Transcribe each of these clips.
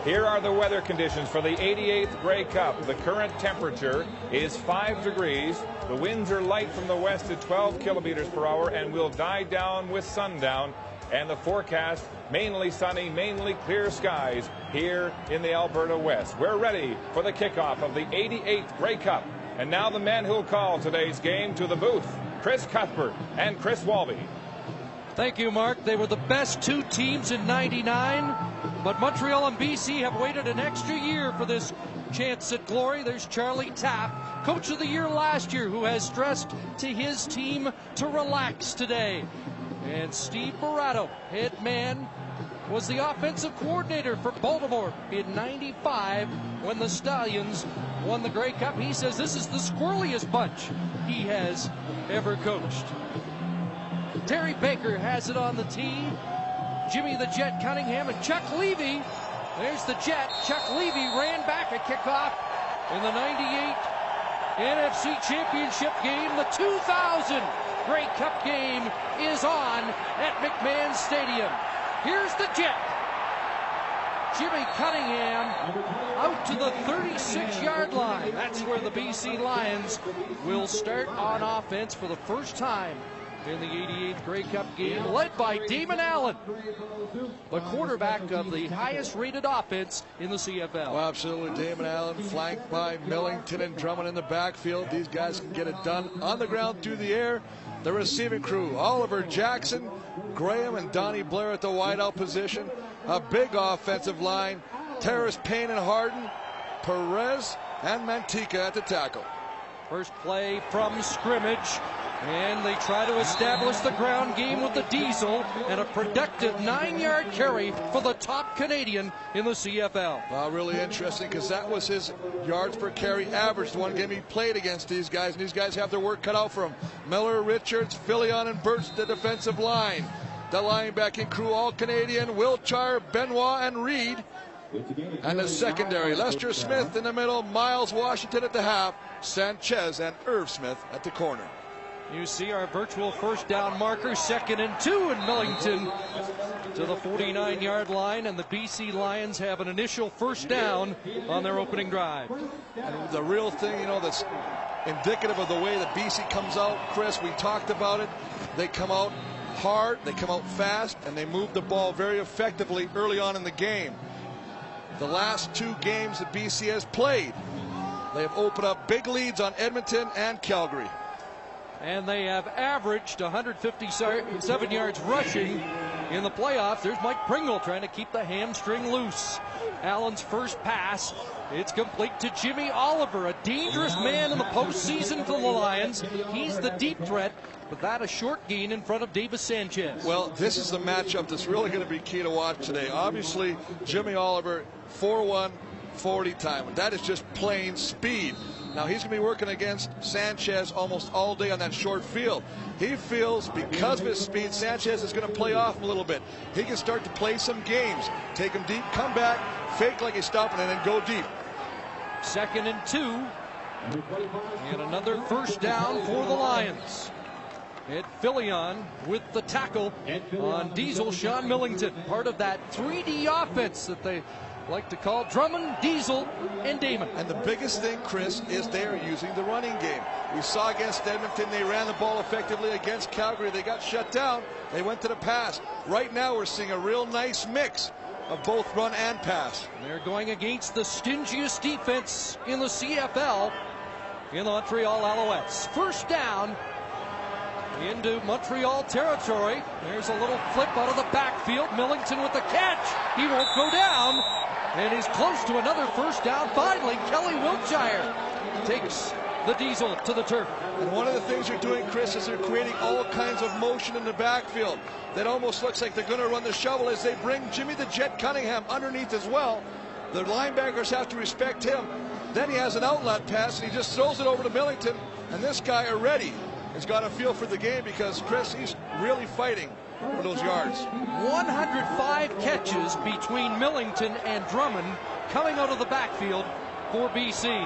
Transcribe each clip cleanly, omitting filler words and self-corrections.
Here are the weather conditions for the 88th Grey Cup. The current temperature is 5 degrees. The winds are light from the west at 12 kilometers per hour and will die down with sundown. And the forecast, mainly sunny, mainly clear skies here in the Alberta West. We're ready for the kickoff of the 88th Grey Cup. And now the men who'll call today's game to the booth, Chris Cuthbert and Chris Walby. Thank you, Mark. They were the best two teams in '99, but Montreal and BC have waited an extra year for this chance at glory. There's Charlie Tapp, Coach of the Year last year, who has stressed to his team to relax today. And Steve Barato, head man, was the offensive coordinator for Baltimore in '95 when the Stallions won the Grey Cup. He says this is the squirreliest bunch he has ever coached. Terry Baker has it on the tee. Jimmy the Jet Cunningham and Chuck Levy. There's the Jet. Chuck Levy ran back a kickoff in the '98 NFC Championship game. The 2000 Grey Cup game is on at McMahon Stadium. Here's the Jet. Jimmy Cunningham out to the 36-yard line. That's where the BC Lions will start on offense for the first time in the 88th Grey Cup game, led by Damon Allen, the quarterback of the highest-rated offense in the CFL. Well, absolutely. Damon Allen flanked by Millington and Drummond in the backfield. These guys can get it done on the ground, through the air. The receiving crew, Oliver Jackson, Graham, and Donnie Blair at the wideout position. A big offensive line. Terrace, Payne, and Harden. Perez and Mantika at the tackle. First play from scrimmage. And they try to establish the ground game with the Diesel and a productive 9-yard carry for the top Canadian in the CFL. Well, really interesting because that was his yards per carry average, the one game he played against these guys, and these guys have their work cut out for him. Miller, Richards, Filion, and Birch, the defensive line. The linebacking crew, all Canadian, Wiltshire, Benoit, and Reed. And the secondary, Lester Smith in the middle, Miles Washington at the half, Sanchez and Irv Smith at the corner. You see our virtual first down marker, 2nd and 2 in Millington to the 49-yard line, and the BC Lions have an initial first down on their opening drive. And the real thing, you know, that's indicative of the way that BC comes out, Chris, we talked about it. They come out hard, they come out fast, and they move the ball very effectively early on in the game. The last two games that BC has played, they have opened up big leads on Edmonton and Calgary. And they have averaged 157 yards rushing in the playoffs. There's Mike Pringle trying to keep the hamstring loose. Allen's first pass, it's complete to Jimmy Oliver, a dangerous man in the postseason for the Lions. He's the deep threat, but that a short gain in front of Davis Sanchez. Well, this is the matchup that's really going to be key to watch today. Obviously, Jimmy Oliver, 4'1", 40 time. That is just plain speed. Now he's going to be working against Sanchez almost all day on that short field. He feels because of his speed, Sanchez is going to play off a little bit. He can start to play some games. Take him deep, come back, fake like he's stopping, and then go deep. 2nd and 2. And another first down for the Lions. Ed Filion with the tackle on Diesel, Sean Millington. Part of that 3D offense that they like to call Drummond, Diesel, and Damon. And the biggest thing, Chris, is they are using the running game. We saw against Edmonton, they ran the ball effectively. Against Calgary, they got shut down. They went to the pass. Right now, we're seeing a real nice mix of both run and pass. They're going against the stingiest defense in the CFL in the Montreal Alouettes. First down into Montreal territory. There's a little flip out of the backfield. Millington with the catch. He won't go down. And he's close to another first down. Finally, Kelly Wiltshire takes the Diesel to the turf. And one of the things they're doing, Chris, is they're creating all kinds of motion in the backfield. That almost looks like they're going to run the shovel as they bring Jimmy the Jet Cunningham underneath as well. The linebackers have to respect him. Then he has an outlet pass, and he just throws it over to Millington. And this guy already has got a feel for the game because, Chris, he's really fighting for those yards. 105 catches between Millington and Drummond coming out of the backfield for BC.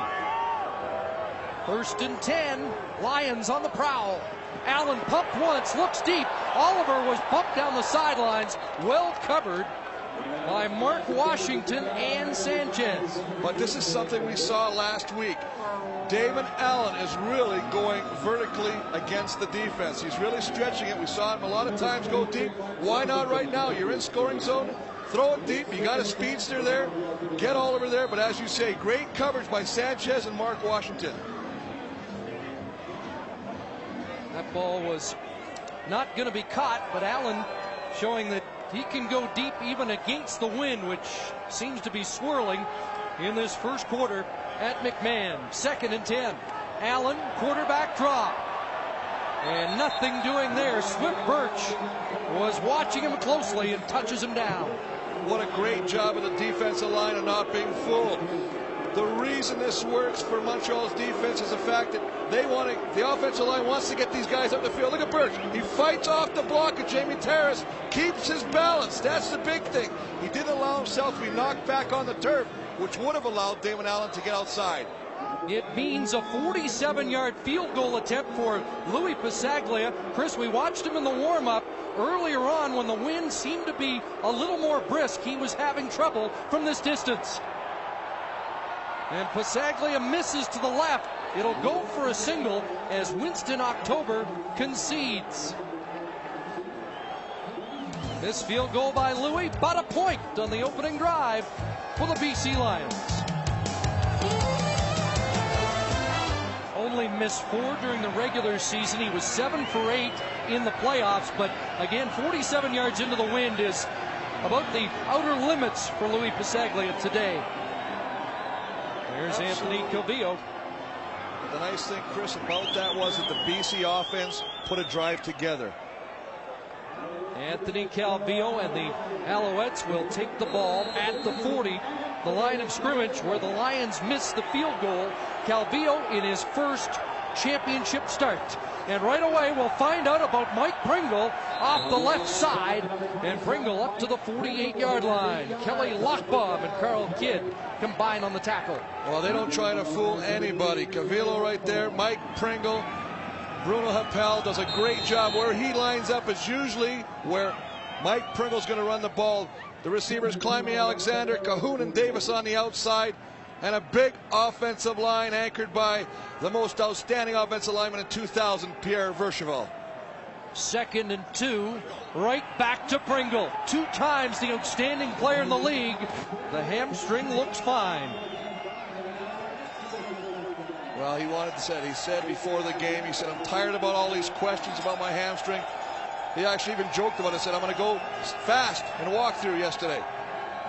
1st and 10, Lions on the prowl. Allen pumped once, looks deep. Oliver was bumped down the sidelines, well covered by Mark Washington and Sanchez. But this is something we saw last week. Damon Allen is really going vertically against the defense. He's really stretching it. We saw him a lot of times go deep. Why not right now? You're in scoring zone. Throw it deep. You got a speedster there. Get all over there. But as you say, great coverage by Sanchez and Mark Washington. That ball was not going to be caught, but Allen showing that he can go deep even against the wind, which seems to be swirling in this first quarter at McMahon. 2nd and 10. Allen, quarterback draw. And nothing doing there. Swift Birch was watching him closely and touches him down. What a great job of the defensive line of not being fooled. The reason this works for Montreal's defense is the fact that the offensive line wants to get these guys up the field. Look at Birch. He fights off the block of Jamie Terrace, keeps his balance. That's the big thing. He didn't allow himself to be knocked back on the turf, which would have allowed Damon Allen to get outside. It means a 47-yard field goal attempt for Louis Pasaglia. Chris, we watched him in the warm-up earlier on when the wind seemed to be a little more brisk. He was having trouble from this distance. And Pasaglia misses to the left. It'll go for a single as Winston October concedes. This field goal by Louis, but a point on the opening drive for the BC Lions. Only missed 4 during the regular season. He was 7 for 8 in the playoffs, but again, 47 yards into the wind is about the outer limits for Louis Pasaglia today. There's Anthony Calvillo. The nice thing, Chris, about that was that the BC offense put a drive together. Anthony Calvillo and the Alouettes will take the ball at the 40, the line of scrimmage where the Lions missed the field goal. Calvillo in his first championship start. And right away we'll find out about Mike Pringle off the left side, and Pringle up to the 48-yard line. Kelly Lochbaum and Carl Kidd combine on the tackle. Well, they don't try to fool anybody. Calvillo right there, Mike Pringle. Bruno Happel does a great job. Where he lines up is usually where Mike Pringle's going to run the ball. The receivers, Climby Alexander, Cahoon and Davis on the outside, and a big offensive line anchored by the most outstanding offensive lineman in 2000, Pierre Vercheval. 2nd and 2, right back to Pringle. 2 times the outstanding player in the league. The hamstring looks fine. Well, he said before the game, he said, I'm tired about all these questions about my hamstring. He actually even joked about it, said, I'm going to go fast and walk through yesterday.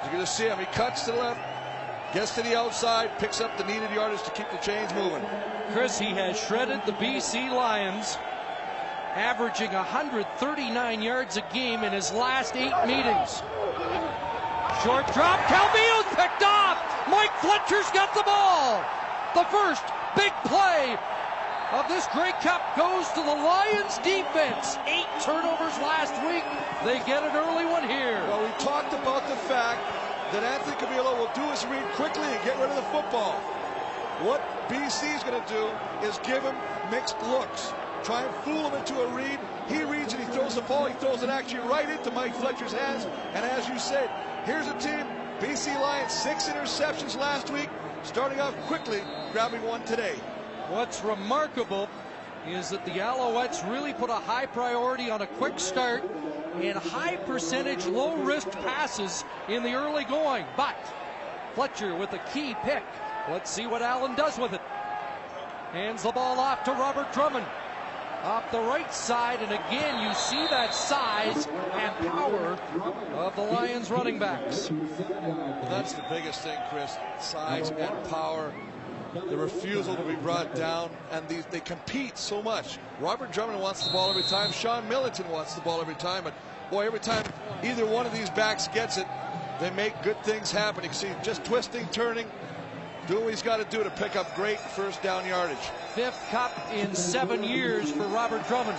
You're going to see him. He cuts to the left, gets to the outside, picks up the needed yardage to keep the chains moving. Chris, he has shredded the BC Lions, averaging 139 yards a game in his last 8 meetings. Short drop, Calvillo's picked off. Mike Fletcher's got the ball. The first big play of this Grey Cup goes to the Lions defense. 8 turnovers last week. They get an early one here. Well, we talked about the fact that Anthony Calvillo will do his read quickly and get rid of the football. What BC is going to do is give him mixed looks. Try and fool him into a read. He reads and he throws the ball. He throws it actually right into Mike Fletcher's hands. And as you said, here's a team, BC Lions, 6 interceptions last week, starting off quickly, grabbing one today. What's remarkable is that the Alouettes really put a high priority on a quick start and high percentage, low risk passes in the early going. But Fletcher with a key pick. Let's see what Allen does with it. Hands the ball off to Robert Drummond. Off the right side, and again you see that size and power of the Lions running backs. Well, that's the biggest thing, Chris. Size and power. The refusal to be brought down, and they compete so much. Robert Drummond wants the ball every time. Sean Millington wants the ball every time. But boy, every time either one of these backs gets it, they make good things happen. You can see just twisting, turning, doing what he's got to do to pick up great first down yardage. 5th cup in 7 years for Robert Drummond.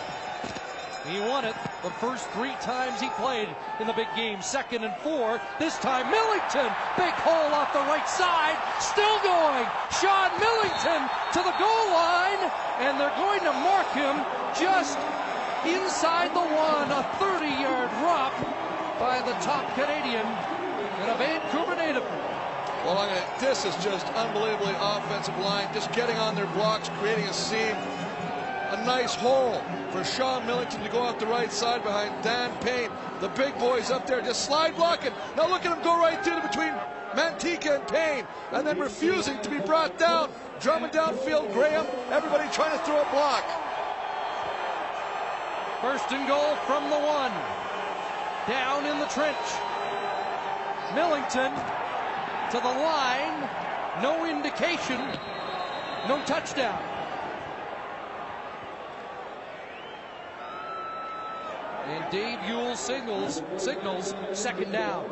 He won it the first 3 times he played in the big game. 2nd and 4. This time Millington. Big hole off the right side. Still going. Sean Millington to the goal line. And they're going to mark him just inside the 1. A 30-yard drop by the top Canadian. and a Vancouver native. Well, this is just unbelievably offensive line, just getting on their blocks, creating a seam. A nice hole for Sean Millington to go out the right side behind Dan Payne. The big boys up there just slide blocking. Now look at him go right through between Mantika and Payne, and then refusing to be brought down. Drummond downfield, Graham, everybody trying to throw a block. First and goal from the 1. Down in the trench. Millington to the line. No indication. No touchdown. And Dave Ewell signals second down.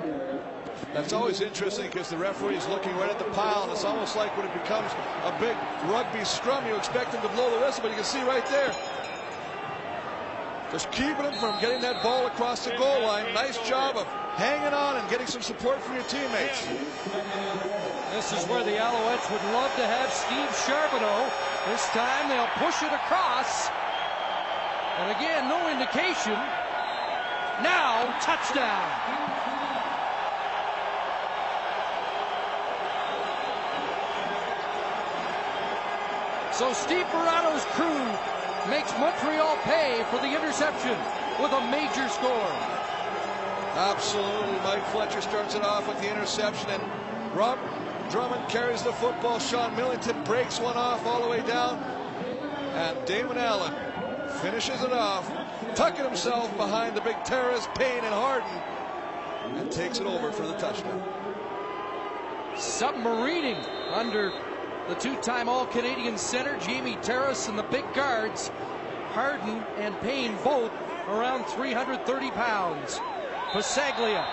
That's always interesting because the referee is looking right at the pile, and it's almost like when it becomes a big rugby scrum, you expect him to blow the whistle, but you can see right there. Just keeping him from getting that ball across the goal line. Nice job of hanging on and getting some support from your teammates. This is where the Alouettes would love to have Steve Charbonneau. This time they'll push it across. And again, no indication. Now, touchdown. So Steve Morano's crew makes Montreal pay for the interception with a major score. Absolutely. Mike Fletcher starts it off with the interception, and Rob Drummond carries the football. Sean Millington breaks one off all the way down, and Damon Allen finishes it off, tucking himself behind the big Terrace, Payne, and Harden, and takes it over for the touchdown. Submarining under the two-time All-Canadian center, Jamie Terrace, and the big guards, Harden and Payne, both around 330 pounds. Pasaglia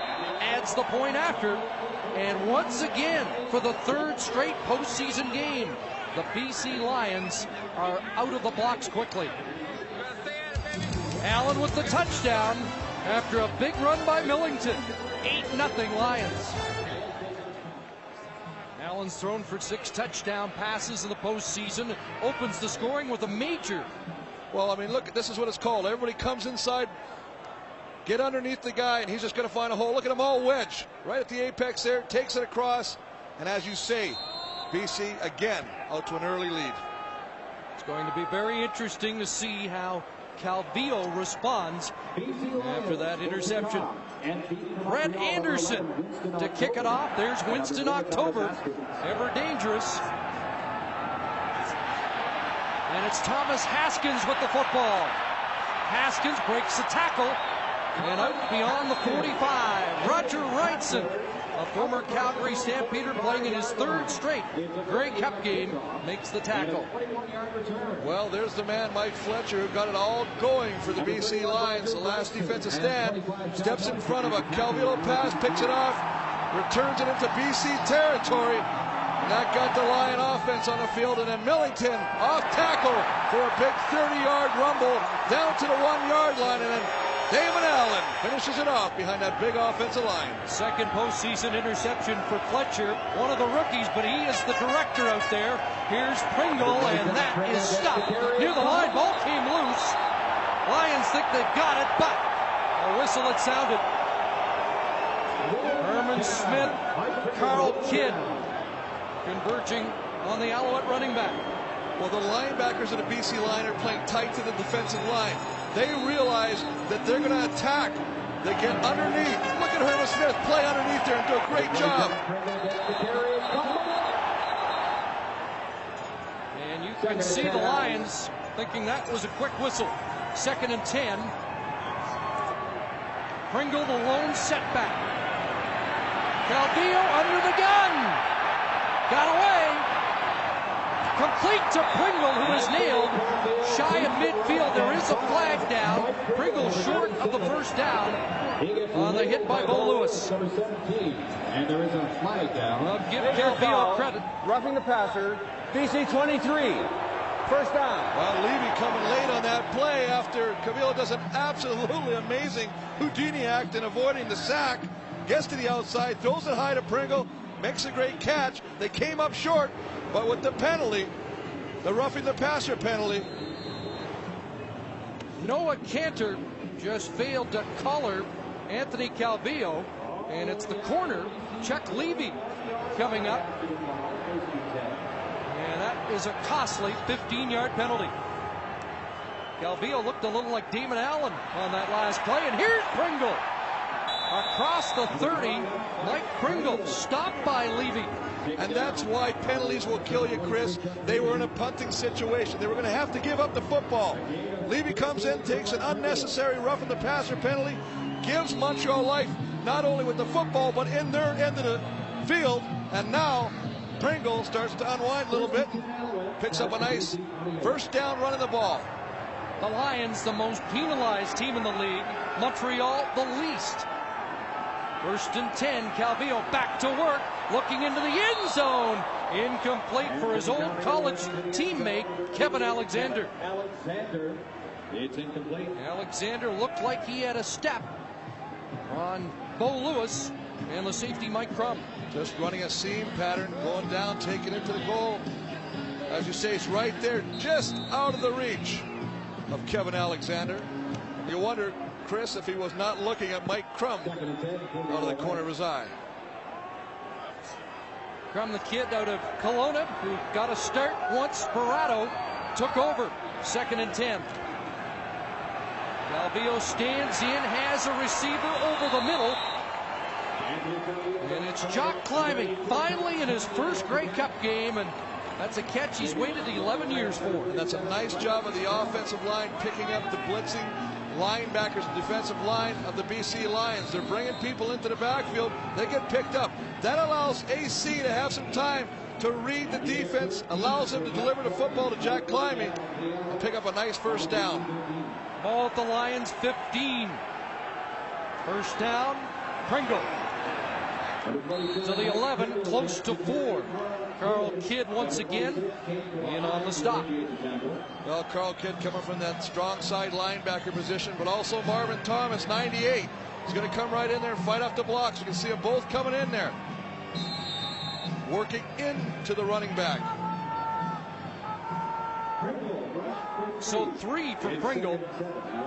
adds the point after, and once again, for the third straight postseason game, the BC Lions are out of the blocks quickly. Allen with the touchdown after a big run by Millington. 8-0 Lions. Allen's thrown for 6 touchdown passes in the postseason. Opens the scoring with a major. Well, I mean, look, this is what it's called. Everybody comes inside, get underneath the guy, and he's just going to find a hole. Look at him all wedge right at the apex there, takes it across, and as you say, BC again out to an early lead. It's going to be very interesting to see how Calvillo responds after that interception. Brett Anderson to kick it off. There's Winston October, ever dangerous. And it's Thomas Haskins with the football. Haskins breaks the tackle and out beyond the 45. Roger Wrightson, a former Calgary Stampeder playing in his 3rd straight Grey Cup game, makes the tackle. Well, there's the man, Mike Fletcher, who got it all going for the BC Lions. The last defensive stand, steps in front of a Calvillo pass, picks it off, returns it into BC territory. And that got the Lion offense on the field, and then Millington off tackle for a big 30-yard rumble down to the 1-yard line, and then Damon Allen finishes it off behind that big offensive line. Second postseason interception for Fletcher, one of the rookies, but he is the director out there. Here's Pringle, and that is stopped near the line. Ball came loose. Lions think they've got it, but a whistle had sounded. Herman Smith, Carl Kidd converging on the Alouette running back. Well, the linebackers of the BC line are playing tight to the defensive line. They realize that they're going to attack. They get underneath. Look at Herman Smith play underneath there and do a great job. And you can see the Lions thinking that was a quick whistle. 2nd and 10. Pringle the lone setback. Calvillo under the gun. Got away. Complete to Pringle, who is nailed shy of midfield. There is a flag down. Pringle short of the first down on the hit by Bo Lewis. And there is a flag down. I'll give Calvillo credit. Roughing the passer, BC 23. First down. Well, Levy coming late on that play after Calvillo does an absolutely amazing Houdini act in avoiding the sack. Gets to the outside, throws it high to Pringle, makes a great catch. They came up short, but with the penalty, the roughing the passer penalty. Noah Cantor just failed to collar Anthony Calvillo. And it's the corner, Chuck Levy, coming up. And that is a costly 15-yard penalty. Calvillo looked a little like Damon Allen on that last play. And here's Pringle. Across the 30, Mike Pringle stopped by Levy. And that's why penalties will kill you, Chris. They were in a punting situation. They were going to have to give up the football. Levy comes in, takes an unnecessary roughing the passer penalty, gives Montreal life not only with the football but in their end of the field. And now Pringle starts to unwind a little bit, picks up a nice first down running the ball. The Lions, the most penalized team in the league. Montreal, the least. First and 10, Calvillo back to work, looking into the end zone. Incomplete for his old college teammate, Kevin Alexander. It's incomplete. Alexander looked like he had a step on Bo Lewis and the safety Mike Crum. Just running a seam pattern, going down, taking it to the goal. As you say, it's right there, just out of the reach of Kevin Alexander. You wonder, Chris, if he was not looking at Mike Crum out of the corner of his eye. Crum, the kid out of Kelowna, who got a start once Sperato took over. 2nd and 10. Calvillo stands in, has a receiver over the middle. And it's Jock Climbing, finally in his first Grey Cup game, and that's a catch he's waited 11 years for. And that's a nice job of the offensive line picking up the blitzing linebackers and defensive line of the BC Lions. They're bringing people into the backfield. They get picked up. That allows AC to have some time to read the defense, allows him to deliver the football to Jack Climbing and pick up a nice first down. Ball at the Lions 15. First down, Pringle. To the 11, close to 4. Carl Kidd once again in on the stop. Well, Carl Kidd coming from that strong side linebacker position, but also Marvin Thomas, 98. He's going to come right in there and fight off the blocks. You can see them both coming in there, working into the running back. So 3 for Pringle.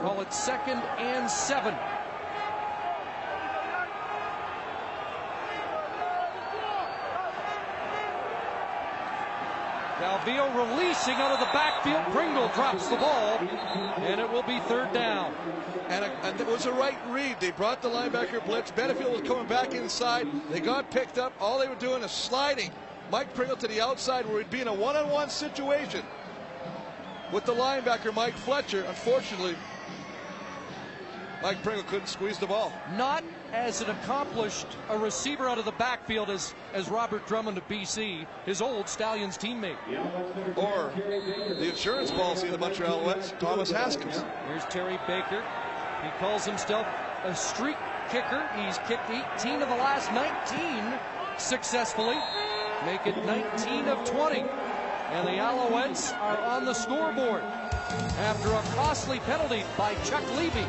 Call it 2nd and 7. Calvillo releasing out of the backfield. Pringle drops the ball, and it will be 3rd down. And it was a right read. They brought the linebacker blitz. Benefield was coming back inside. They got picked up. All they were doing is sliding Mike Pringle to the outside where he'd be in a one-on-one situation with the linebacker, Mike Fletcher. Unfortunately, Mike Pringle couldn't squeeze the ball. Not as an accomplished a receiver out of the backfield as Robert Drummond of BC, his old Stallions teammate. Or the insurance policy of the Montreal Alouettes, Thomas Haskins. Here's Terry Baker. He calls himself a streak kicker. He's kicked 18 of the last 19 successfully. Make it 19 of 20. And the Alouettes are on the scoreboard after a costly penalty by Chuck Levy.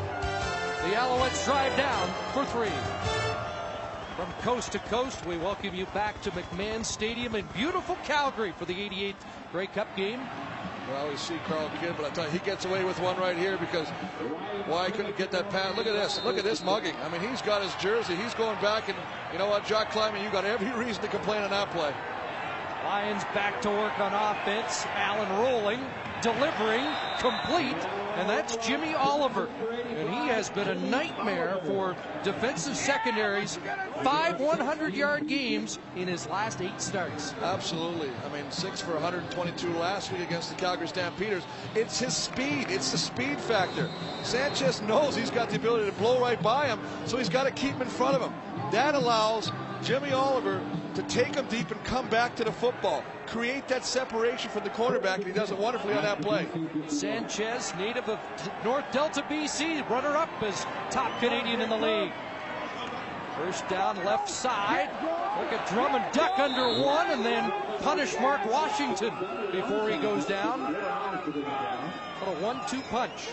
The Alouettes drive down for 3. From coast to coast, we welcome you back to McMahon Stadium in beautiful Calgary for the 88th Grey Cup game. Well, we see Carl Kidd, but I tell you, he gets away with one right here because why couldn't get that pass? Look at this. Look at this mugging. I mean, he's got his jersey. He's going back, and you know what, Jock Climbing, you got every reason to complain on that play. Lions back to work on offense. Allen rolling, delivering, complete, and that's Jimmy Oliver. And he has been a nightmare for defensive secondaries. 5 100-yard games in his last 8 starts. Absolutely. I mean, 6 for 122 last week against the Calgary Stampeders. It's his speed. It's the speed factor. Sanchez knows he's got the ability to blow right by him, so he's got to keep him in front of him. That allows Jimmy Oliver to take him deep and come back to the football. Create that separation from the cornerback, and he does it wonderfully on that play. Sanchez, native of North Delta, BC, runner-up as top Canadian in the league. First down, left side. Look at Drummond duck under one and then punish Mark Washington before he goes down. What a 1-2 punch.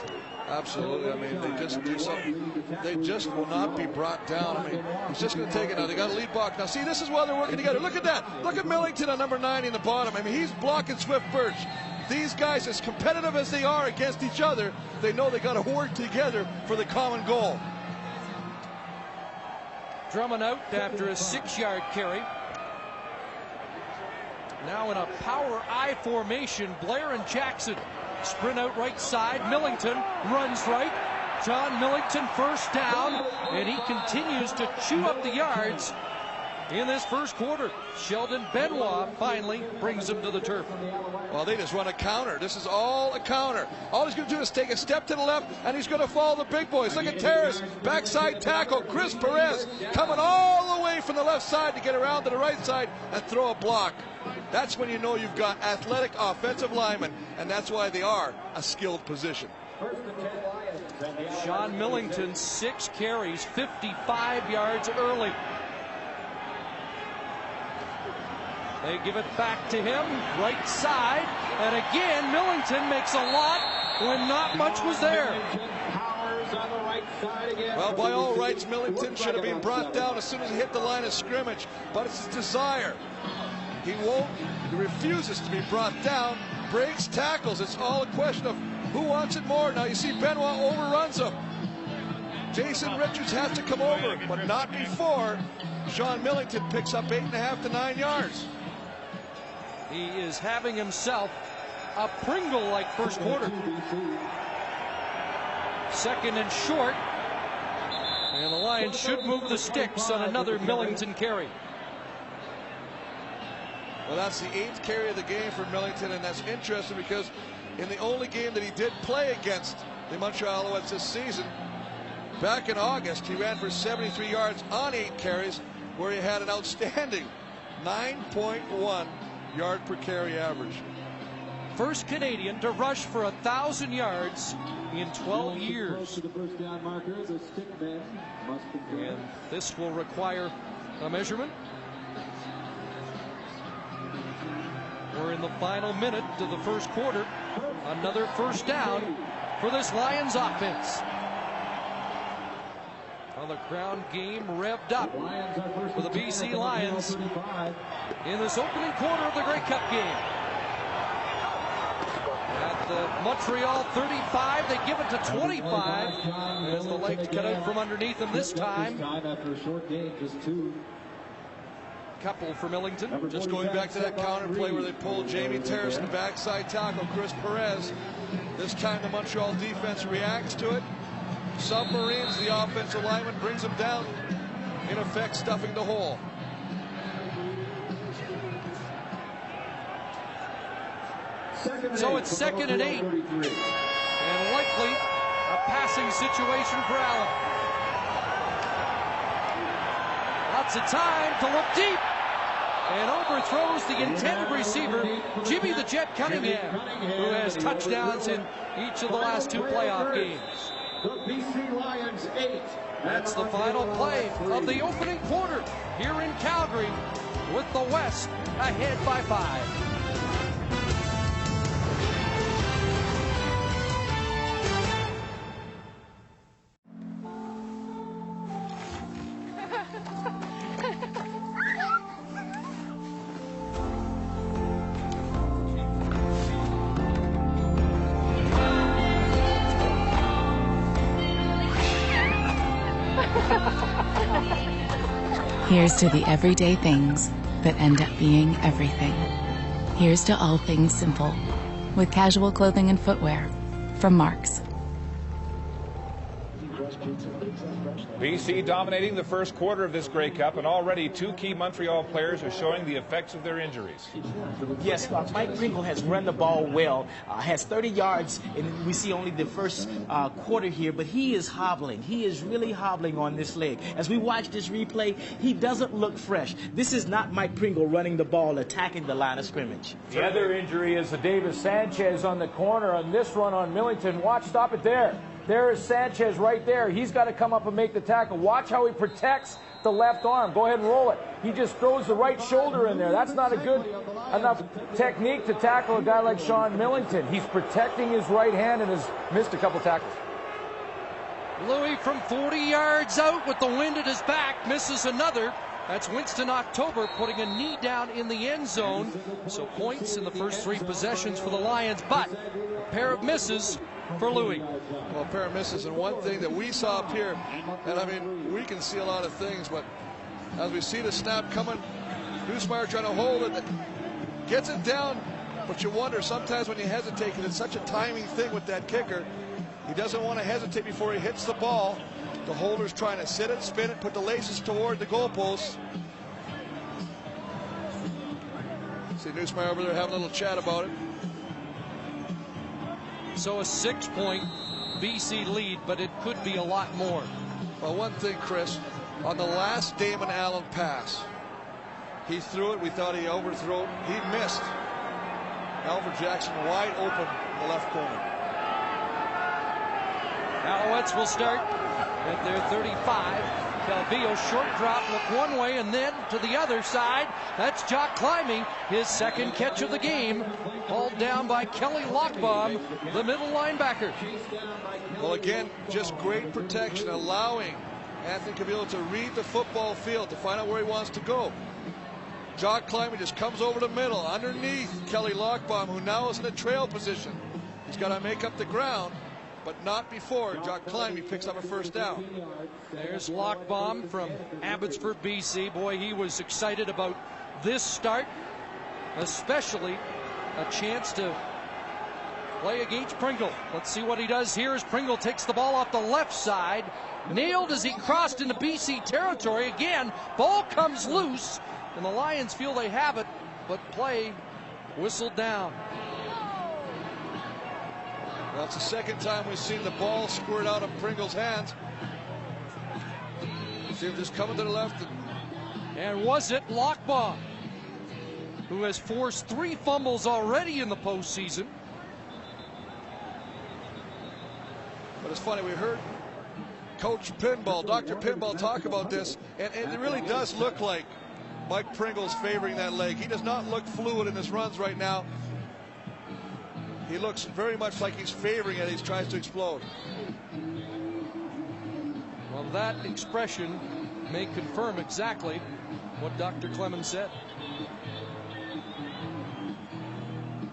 Absolutely. I mean, they just do something. They just will not be brought down. I mean, he's just going to take it now. They got a lead block. Now, see, this is why they're working together. Look at that. Look at Millington on number 9 in the bottom. I mean, he's blocking Swift Birch. These guys, as competitive as they are against each other, they know they got to work together for the common goal. Drummond out after a 6-yard carry. Now in a power I formation, Blair and Jackson sprint out right side. Millington runs right. John Millington first down, and he continues to chew up the yards in this first quarter. Sheldon Benoit finally brings him to the turf. Well, they just run a counter. This is all a counter. All he's going to do is take a step to the left, and he's going to follow the big boys. Look at Terrace, backside tackle. Chris Perez coming all the way from the left side to get around to the right side and throw a block. That's when you know you've got athletic offensive linemen, and that's why they are a skilled position. Sean Millington, 6 carries, 55 yards early. They give it back to him, right side, and again Millington makes a lot when not much was there. Well, by all rights, Millington should have been brought down as soon as he hit the line of scrimmage, but it's his desire. He refuses to be brought down, breaks tackles. It's all a question of who wants it more. Now you see Benoit overruns him. Jason Richards has to come over, but not before Sean Millington picks up 8.5 to 9 yards. He is having himself a Pringle-like first quarter. Second and short, and the Lions should move the sticks on another Millington carry. Well, that's the 8th carry of the game for Millington, and that's interesting because in the only game that he did play against the Montreal Alouettes this season, back in August, he ran for 73 yards on 8 carries, where he had an outstanding 9.1 yard per carry average. First Canadian to rush for 1,000 yards in 12 years. And this will require a measurement. We're in the final minute of the first quarter. Another first down for this Lions offense. Well, the ground game revved up for the BC Lions in this opening quarter of the Grey Cup game. At the Montreal 35, they give it to 25 as the legs cut out from underneath them this time. After a short game, just 2. Couple for Millington. Just going back to that counter play where they pulled Jamie Terrace and backside tackle Chris Perez. This time the Montreal defense reacts to it. Submarines the offensive lineman, brings him down, in effect stuffing the hole. So it's 2nd and 8, and likely a passing situation for Allen. Lots of time to look deep, and overthrows the intended receiver, Jimmy the Jet Cunningham, who has touchdowns in each of the last 2 playoff games. The BC Lions 8. That's the final play of the opening quarter here in Calgary, with the West ahead by 5. Here's to the everyday things that end up being everything. Here's to all things simple, with casual clothing and footwear from Marks. BC dominating the first quarter of this Grey Cup, and already 2 key Montreal players are showing the effects of their injuries. Yes, Mike Pringle has run the ball well, has 30 yards, and we see only the first quarter here, but he is hobbling. He is really hobbling on this leg. As we watch this replay, he doesn't look fresh. This is not Mike Pringle running the ball, attacking the line of scrimmage. The other injury is the Davis Sanchez on the corner on this run on Millington. Watch, stop it there. There is Sanchez right there. He's got to come up and make the tackle. Watch how he protects the left arm. Go ahead and roll it. He just throws the right shoulder in there. That's not a good enough technique to tackle a guy like Sean Millington. He's protecting his right hand and has missed a couple tackles. Louis from 40 yards out with the wind at his back misses another That's Winston October putting a knee down in the end zone. So points in the first 3 possessions for the Lions, but a pair of misses for Louis. Well, a pair of misses, and one thing that we saw up here, and I mean, we can see a lot of things, but as we see the snap coming, Nussmeier trying to hold it, gets it down, but you wonder sometimes when you hesitate, because it's such a timing thing with that kicker, he doesn't want to hesitate before he hits the ball. The holder's trying to sit it, spin it, put the laces toward the goalpost. See Nussmeier over there having a little chat about it. So a 6-point BC lead, but it could be a lot more. Well, one thing, Chris, on the last Damon Allen pass, he threw it. We thought he overthrew it. He missed. Alfred Jackson wide open in the left corner. Alouettes will start at their 35. Calvillo, short drop, look one way and then to the other side. That's Jock Climbing, his second catch of the game. Hauled down by Kelly Lockbaum, the middle linebacker. Well, again, just great protection, allowing Anthony Calvillo to read the football field to find out where he wants to go. Jock Climbing just comes over the middle, underneath Kelly Lockbaum, who now is in a trail position. He's got to make up the ground, but not before Jock Climbing picks up a first down. There's Lockbaum from Abbotsford, BC. Boy, he was excited about this start, especially a chance to play against Pringle. Let's see what he does here as Pringle takes the ball off the left side. Nailed as he crossed into BC territory. Again, ball comes loose, and the Lions feel they have it, but play whistled down. Well, it's the second time we've seen the ball squirt out of Pringle's hands. See him just coming to the left. And was it Lockbaum, who has forced 3 fumbles already in the postseason? But it's funny, we heard Coach Pinball, Dr. Pinball, talk about this, and it really does look like Mike Pringle's favoring that leg. He does not look fluid in his runs right now. He looks very much like he's favoring it. He tries to explode. Well, that expression may confirm exactly what Dr. Clemens said.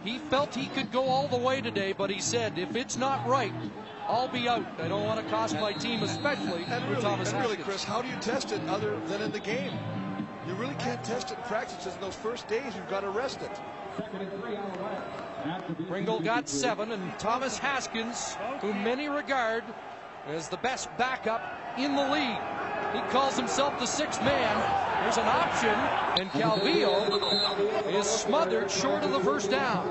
He felt he could go all the way today, but he said, if it's not right, I'll be out. I don't want to cost my team, especially with Thomas Haskins. And really, Chris, how do you test it other than in the game? You really can't test it in practices. In those first days, you've got to rest it. Pringle got 7, and Thomas Haskins, who many regard as the best backup in the league. He calls himself the 6th man. There's an option, and Calvillo is smothered short of the first down.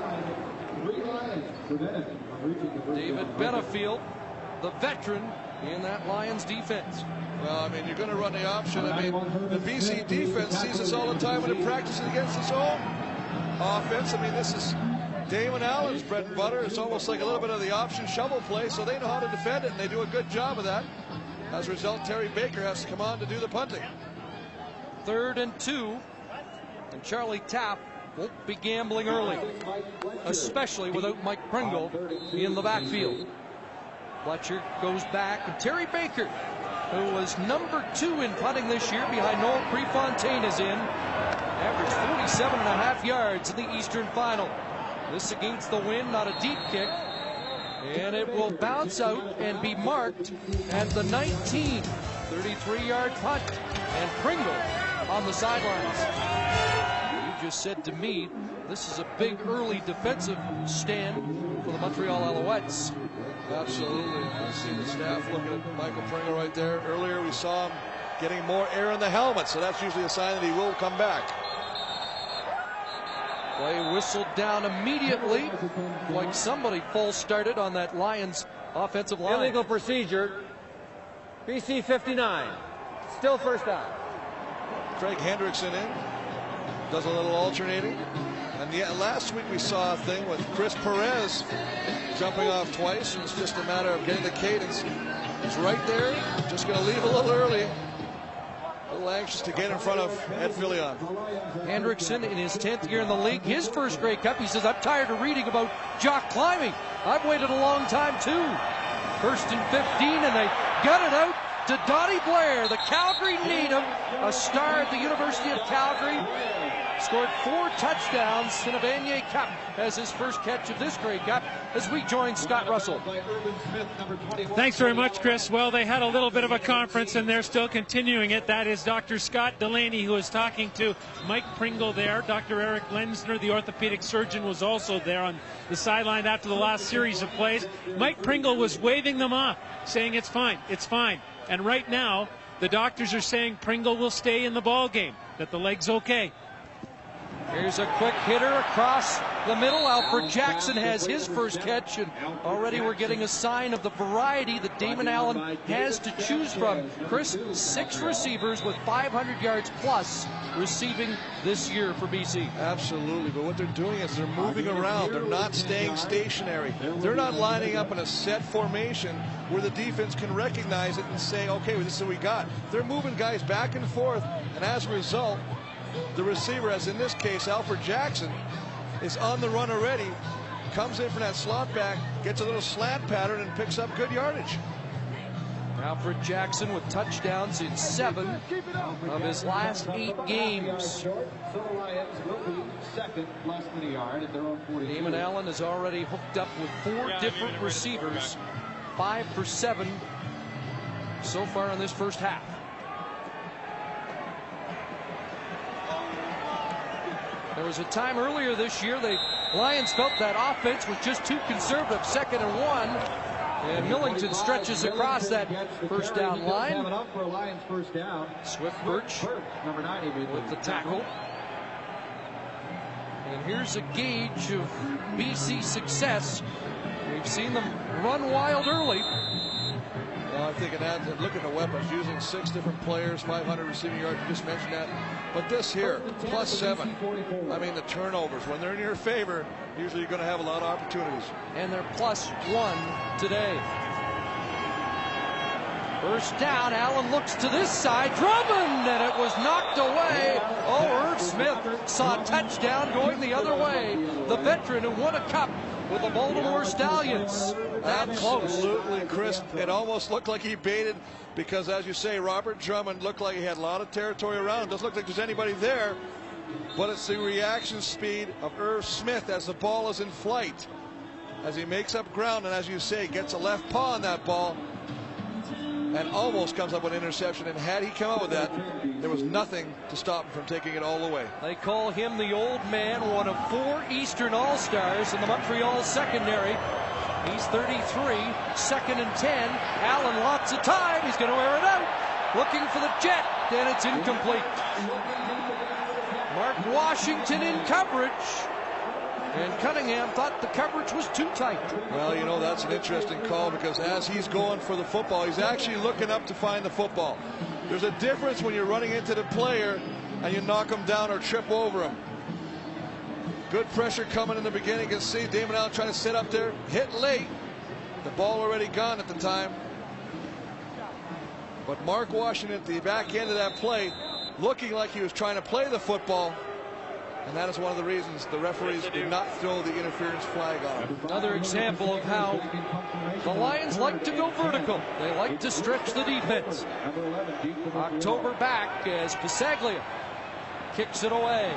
David Benefield, the veteran in that Lions defense. Well, I mean, you're going to run the option. I mean, the BC defense sees this all the time when it practices against its own offense. I mean, this is Damon Allen's bread and butter. It's almost like a little bit of the option shovel play, so they know how to defend it, and they do a good job of that. As a result, Terry Baker has to come on to do the punting. 3rd and 2, and Charlie Tapp won't be gambling early, especially without Mike Pringle in the backfield. Fletcher goes back, and Terry Baker, who was number 2 in punting this year behind Noel Prefontaine, is in. Averaged 47.5 yards in the Eastern Final. This against the wind, not a deep kick. And it will bounce out and be marked at the 19. 33-yard punt. And Pringle on the sidelines. You just said to me, this is a big early defensive stand for the Montreal Alouettes. Absolutely. I see the staff looking at Michael Pringle right there. Earlier we saw him getting more air in the helmet, so that's usually a sign that he will come back. Play whistled down immediately, like somebody false started on that Lions offensive line. Illegal procedure. BC 59. Still first down. Craig Hendrickson in. Does a little alternating. And yet last week we saw a thing with Chris Perez jumping off twice. It's just a matter of getting the cadence. He's right there. Just going to leave a little early. A little anxious to get in front of Ed Fillion. Hendrickson in his 10th year in the league, his first Grey Cup. He says, I'm tired of reading about Jock Climbing. I've waited a long time too. 1st and 15, and they got it out to Donnie Blair, the Calgary native, a star at the University of Calgary. Scored 4 touchdowns. Sinavanye Cup has his first catch of this Grey Cup as we join Scott Russell. Thanks very much, Chris. Well, they had a little bit of a conference and they're still continuing it. That is Dr. Scott Delaney, who is talking to Mike Pringle there. Dr. Eric Lenzner, the orthopedic surgeon, was also there on the sideline after the last series of plays. Mike Pringle was waving them off, saying it's fine, it's fine. And right now, the doctors are saying Pringle will stay in the ball game, that the leg's okay. Here's a quick hitter across the middle. Alfred Jackson has his first catch, and already we're getting a sign of the variety that Damon Allen has to choose from. Chris, 6 receivers with 500 yards plus receiving this year for BC. Absolutely, but what they're doing is they're moving around. They're not staying stationary. They're not lining up in a set formation where the defense can recognize it and say, okay, well, this is what we got. They're moving guys back and forth, and as a result, the receiver, as in this case Alfred Jackson, is on the run already, comes in from that slot back, gets a little slant pattern, and picks up good yardage. Alfred Jackson with touchdowns in 7 of his last 8 games. Damon Allen is already hooked up with 4 different receivers, 5 for 7 so far in this first half. There was a time earlier this year the Lions felt that offense was just too conservative, 2nd and 1. And Millington stretches across that first down line. Swift Birch with the tackle. And here's a gauge of BC success. We've seen them run wild early. Well, I think look at the weapons, using 6 different players, 500 receiving yards, you just mentioned that. But this here, +7. I mean, the turnovers, when they're in your favor, usually you're going to have a lot of opportunities. And they're +1 today. First down, Allen looks to this side, Drummond, and it was knocked away. Oh, Irv Smith saw a touchdown going the other way. The veteran who won a cup with the Baltimore Stallions. That close. Absolutely crisp. It almost looked like he baited because, as you say, Robert Drummond looked like he had a lot of territory around. Doesn't look like there's anybody there, but it's the reaction speed of Irv Smith as the ball is in flight, as he makes up ground, and as you say, gets a left paw on that ball and almost comes up with an interception. And had he come up with that, there was nothing to stop him from taking it all the way. They call him the old man, one of 4 Eastern All-Stars in the Montreal secondary. He's 33, 2nd and 10. Allen lots of time. He's going to air it out. Looking for the jet, and it's incomplete. Mark Washington in coverage. And Cunningham thought the coverage was too tight. Well, you know, that's an interesting call because as he's going for the football, he's actually looking up to find the football. There's a difference when you're running into the player and you knock him down or trip over him. Good pressure coming in the beginning. You can see Damon Allen trying to sit up there, hit late. The ball already gone at the time. But Mark Washington at the back end of that play, looking like he was trying to play the football. And that is one of the reasons the referees did not throw the interference flag on him. Another example of how the Lions like to go vertical. They like to stretch the defense. October back as Pasaglia kicks it away.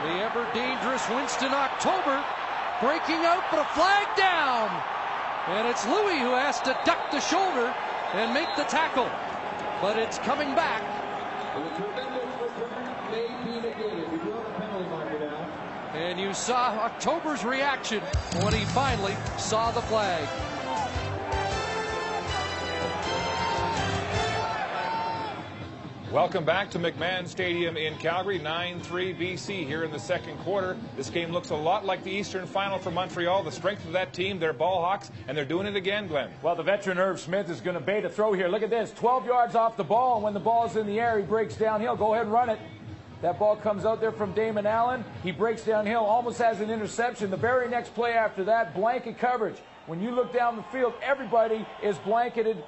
The ever dangerous Winston October breaking out, but a flag down. And it's Louis who has to duck the shoulder and make the tackle. But it's coming back. And you saw October's reaction when he finally saw the flag. Welcome back to McMahon Stadium in Calgary. 9-3 BC here in the second quarter. This game looks a lot like the Eastern Final for Montreal. The strength of that team, they're ball hawks, and they're doing it again, Glenn. Well, the veteran Irv Smith is going to bait a throw here. Look at this, 12 yards off the ball, and when the ball's in the air, he breaks downhill. Go ahead and run it. That ball comes out there from Damon Allen. He breaks downhill, almost has an interception. The very next play after that, blanket coverage. When you look down the field, everybody is blanketed.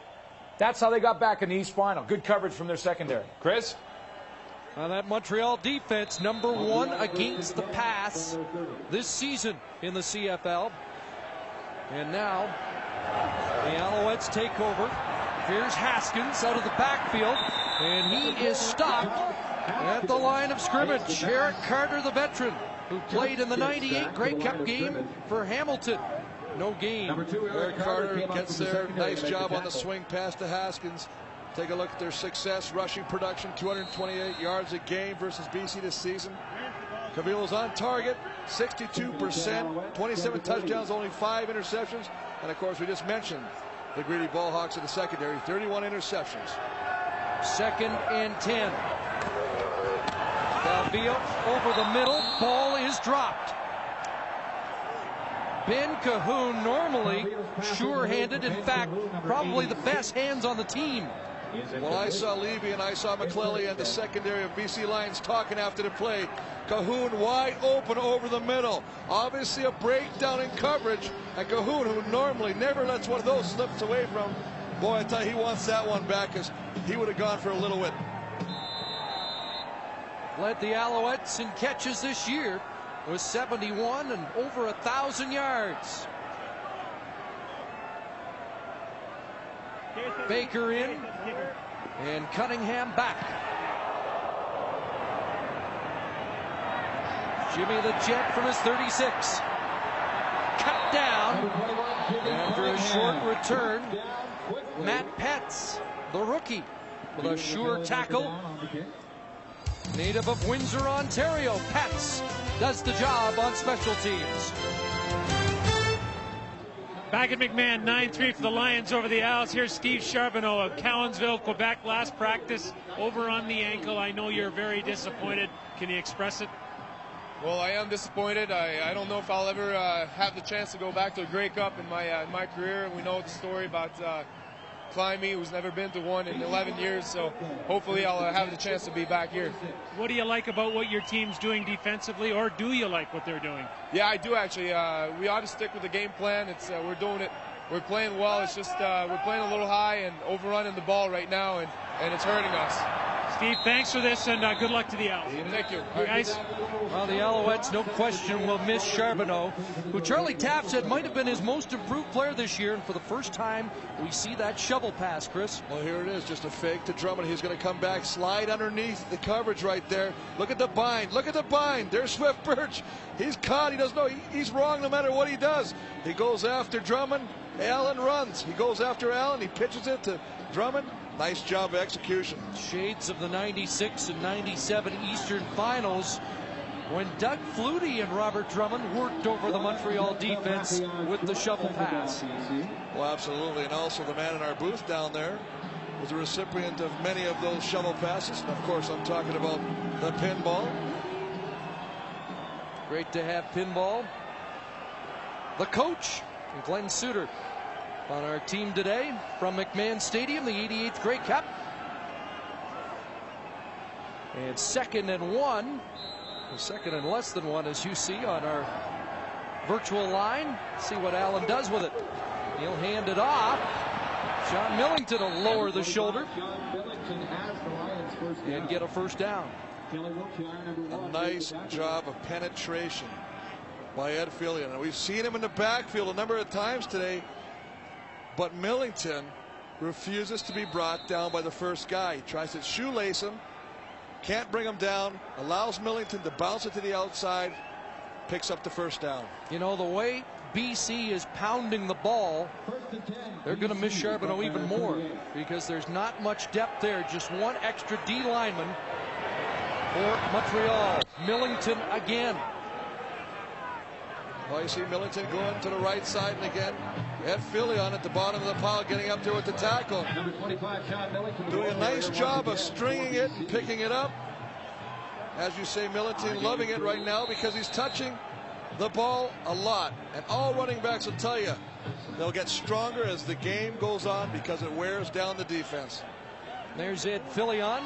That's how they got back in the East Final. Good coverage from their secondary. Chris? That Montreal defense, #1 against the pass this season in the CFL. And now the Alouettes take over. Here's Haskins out of the backfield, and he is stopped at the line of scrimmage. Eric Carter, the veteran, who played in the '98 Grey Cup game for Hamilton. No gain. Eric Carter gets there. Nice job on the swing pass to Haskins. Take a look at their success. Rushing production, 228 yards a game versus BC this season. Cavillo's on target, 62%, 27 touchdowns, only 5 interceptions. And of course, we just mentioned the greedy ball hawks in the secondary, 31 interceptions. 2nd and 10. Calvillo over the middle. Ball is dropped. Ben Cahoon, normally sure-handed, in fact, probably the best hands on the team. Well, I saw Levy and I saw McClelly and the secondary of BC Lions talking after the play. Cahoon wide open over the middle. Obviously a breakdown in coverage. And Cahoon, who normally never lets one of those slips away from, boy, I tell you, he wants that one back because he would have gone for a little bit. Led the Alouettes in catches this year with 71 and over 1,000 yards. Baker in, and Cunningham back. Jimmy the Jet from his 36. Cut down after a short return. Matt Petz, the rookie, with a sure tackle. Native of Windsor, Ontario, Petz does the job on special teams. Back at McMahon, 9-3 for the Lions over the Owls. Here's Steve Charbonneau of Cowansville, Quebec. Last practice over on the ankle. I know you're very disappointed. Can you express it? Well, I am disappointed. I don't know if I'll ever have the chance to go back to a Grey Cup in my career. We know the story about Climby, who's never been to one in 11 years, so hopefully I'll have the chance to be back here. What do you like about what your team's doing defensively, or do you like what they're doing? Yeah, I do actually. We ought to stick with the game plan. We're doing it. We're playing well. It's just we're playing a little high and overrunning the ball right now, and it's hurting us. Steve, thanks for this, and good luck to the Owls. Thank you. Guys. Well, the Alouettes, no question, will miss Charbonneau, who Charlie Taft said might have been his most improved player this year, and for the first time, we see that shovel pass, Chris. Well, here it is, just a fake to Drummond. He's going to come back, slide underneath the coverage right there. Look at the bind. Look at the bind. There's Swift Birch. He's caught. He doesn't know. He's wrong no matter what he does. He goes after Drummond. Allen runs. He goes after Allen. He pitches it to Drummond. Nice job of execution. Shades of the 96 and 97 Eastern Finals when Doug Flutie and Robert Drummond worked over the Montreal defense with the shovel pass. Well, absolutely. And also the man in our booth down there was a recipient of many of those shovel passes. And of course, I'm talking about the pinball. Great to have pinball. The coach, Glenn Suter, on our team today from McMahon Stadium, the 88th Grey Cup. And 2nd and 1, or 2nd and less than 1, as you see on our virtual line. See what Allen does with it. He'll hand it off. John Millington will lower the shoulder and get a first down. A nice job of penetration by Ed Fillion. And we've seen him in the backfield a number of times today. But Millington refuses to be brought down by the first guy. He tries to shoelace him, can't bring him down, allows Millington to bounce it to the outside, picks up the first down. You know, the way BC is pounding the ball, they're going to miss Charbonneau even more because there's not much depth there. Just one extra D lineman for Montreal. Millington again. Well, you see Millington going to the right side, and again, Ed Fillion at the bottom of the pile, getting up there with the tackle. Doing a nice job of stringing it and picking it up. As you say, Millington loving it right now because he's touching the ball a lot. And all running backs will tell you they'll get stronger as the game goes on because it wears down the defense. There's Ed Fillion,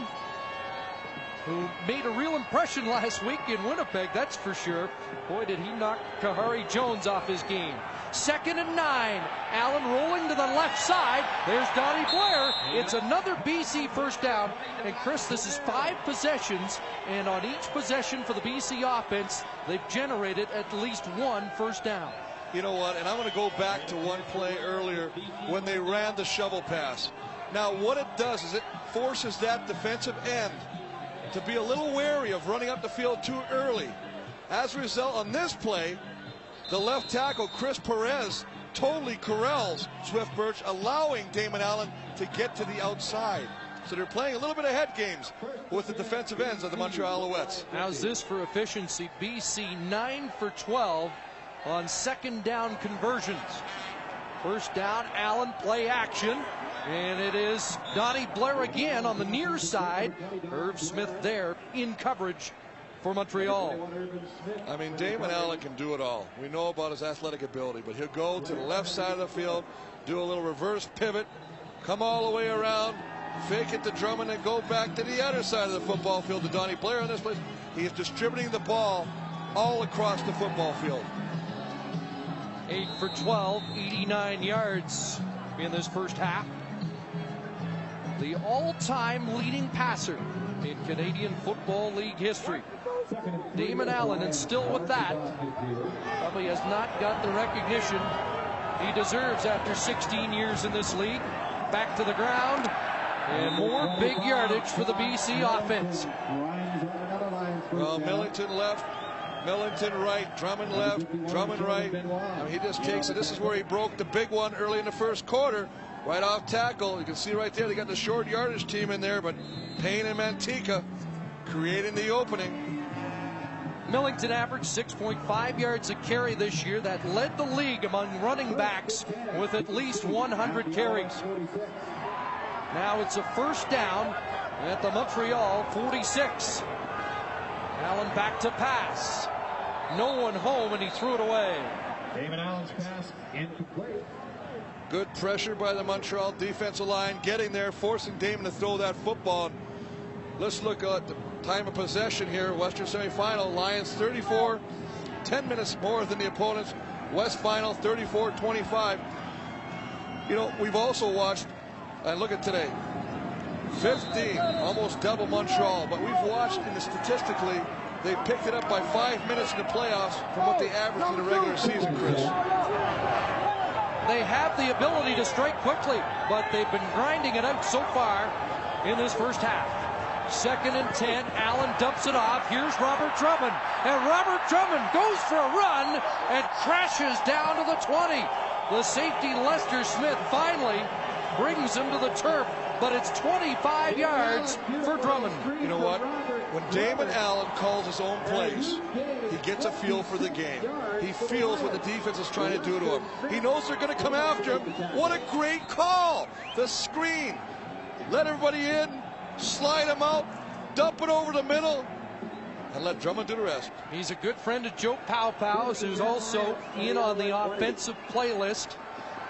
who made a real impression last week in Winnipeg, that's for sure. Boy, did he knock Kahari Jones off his game. 2nd and 9. Allen rolling to the left side. There's Donnie Blair. It's another BC first down. And Chris, this is 5 possessions, and on each possession for the BC offense, they've generated at least 1 first down. You know what, and I'm going to go back to one play earlier when they ran the shovel pass. Now, what it does is it forces that defensive end to be a little wary of running up the field too early. As a result, on this play, the left tackle, Chris Perez, totally corrals Swift Birch, allowing Damon Allen to get to the outside. So they're playing a little bit of head games with the defensive ends of the Montreal Alouettes. How's this for efficiency? BC 9 for 12 on second down conversions. First down, Allen, play action. And it is Donnie Blair again on the near side. Irv Smith there in coverage for Montreal. I mean, Damon Allen can do it all. We know about his athletic ability, but he'll go to the left side of the field, do a little reverse pivot, come all the way around, fake it to Drummond, and go back to the other side of the football field to Donnie Blair. In this place, he is distributing the ball all across the football field. 8 for 12, 89 yards in this first half. The all-time leading passer in Canadian Football League history. Damon Allen, and still with that, probably has not got the recognition he deserves after 16 years in this league. Back to the ground, and more big yardage for the BC offense. Well, Millington left, Millington right, Drummond left, Drummond right. I mean, he just takes it. This is where he broke the big one early in the first quarter. Right off tackle. You can see right there they got the short yardage team in there, but Payne and Mantika creating the opening. Millington averaged 6.5 yards a carry this year. That led the league among running backs with at least 100 carries. Now it's a first down at the Montreal 46. Allen back to pass. No one home, and he threw it away. Damon Allen's pass incomplete. Good pressure by the Montreal defensive line, getting there, forcing Damon to throw that football. Let's look at the time of possession here. Western semifinal, Lions 34, 10 minutes more than the opponents. West final 34-25. You know, we've also watched, and look at today, 15, almost double Montreal, but we've watched, and statistically, they picked it up by 5 minutes in the playoffs from what they averaged in the regular season, Chris. They have the ability to strike quickly, but they've been grinding it out so far in this first half. 2nd and 10, Allen dumps it off. Here's Robert Drummond, and Robert Drummond goes for a run and crashes down to the 20. The safety, Lester Smith, finally brings him to the turf, but it's 25 yards for Drummond. You know what? When Damon Allen calls his own plays, he gets a feel for the game. He feels what the defense is trying to do to him. He knows they're going to come after him. What a great call! The screen. Let everybody in, slide him out, dump it over the middle, and let Drummond do the rest. He's a good friend of Joe Powpow's, who's also in on the offensive playlist.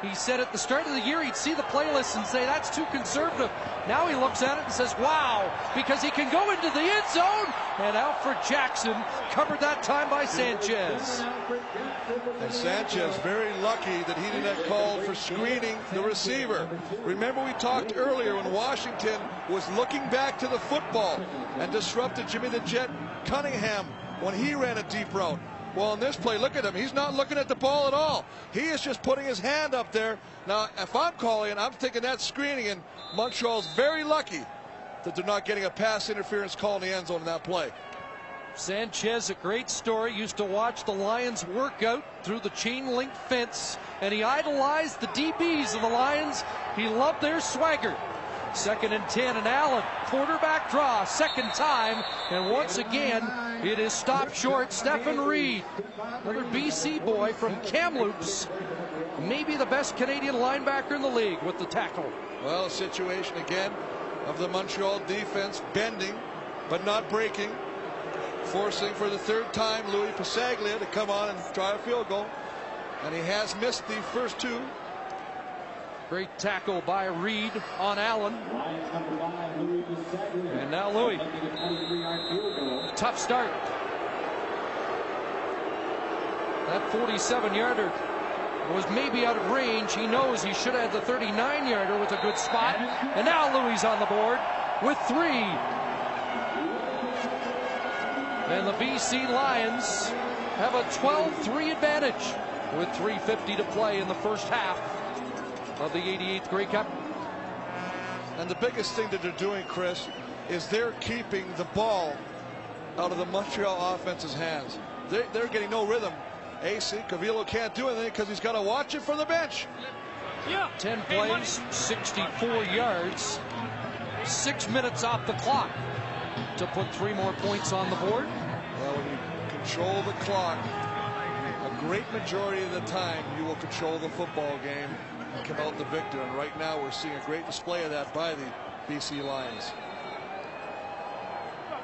He said at the start of the year he'd see the playlist and say that's too conservative. Now he looks at it and says, wow, because he can go into the end zone. And Alfred Jackson covered that time by Sanchez. And Sanchez very lucky that he didn't call for screening the receiver. Remember, we talked earlier when Washington was looking back to the football and disrupted Jimmy the Jet Cunningham when he ran a deep route. Well, in this play, look at him. He's not looking at the ball at all. He is just putting his hand up there. Now, if I'm calling it, I'm thinking that's screening, and Montreal's very lucky that they're not getting a pass interference call in the end zone in that play. Sanchez, a great story. Used to watch the Lions work out through the chain link fence, and he idolized the DBs of the Lions. He loved their swagger. 2nd and 10, and Allen, quarterback draw, second time, and once again, it is stopped short. Stephen Reed, another BC boy from Kamloops, maybe the best Canadian linebacker in the league with the tackle. Well, situation again of the Montreal defense bending, but not breaking, forcing for the 3rd time Louis Pasaglia to come on and try a field goal, and he has missed the first 2. Great tackle by Reed on Allen. And now Louis. Tough start. That 47-yarder was maybe out of range. He knows he should have had the 39-yarder with a good spot. And now Louis on the board with 3. And the BC Lions have a 12-3 advantage with 3:50 to play in the first half of the 88th Grey Cup. And the biggest thing that they're doing, Chris, is they're keeping the ball out of the Montreal offense's hands. They're getting no rhythm. AC Calvillo can't do anything because he's got to watch it from the bench. 10 plays, 64 yards, 6 minutes off the clock to put 3 more points on the board. Well, when you control the clock, a great majority of the time you will control the football game and come out the victor. And right now we're seeing a great display of that by the BC Lions.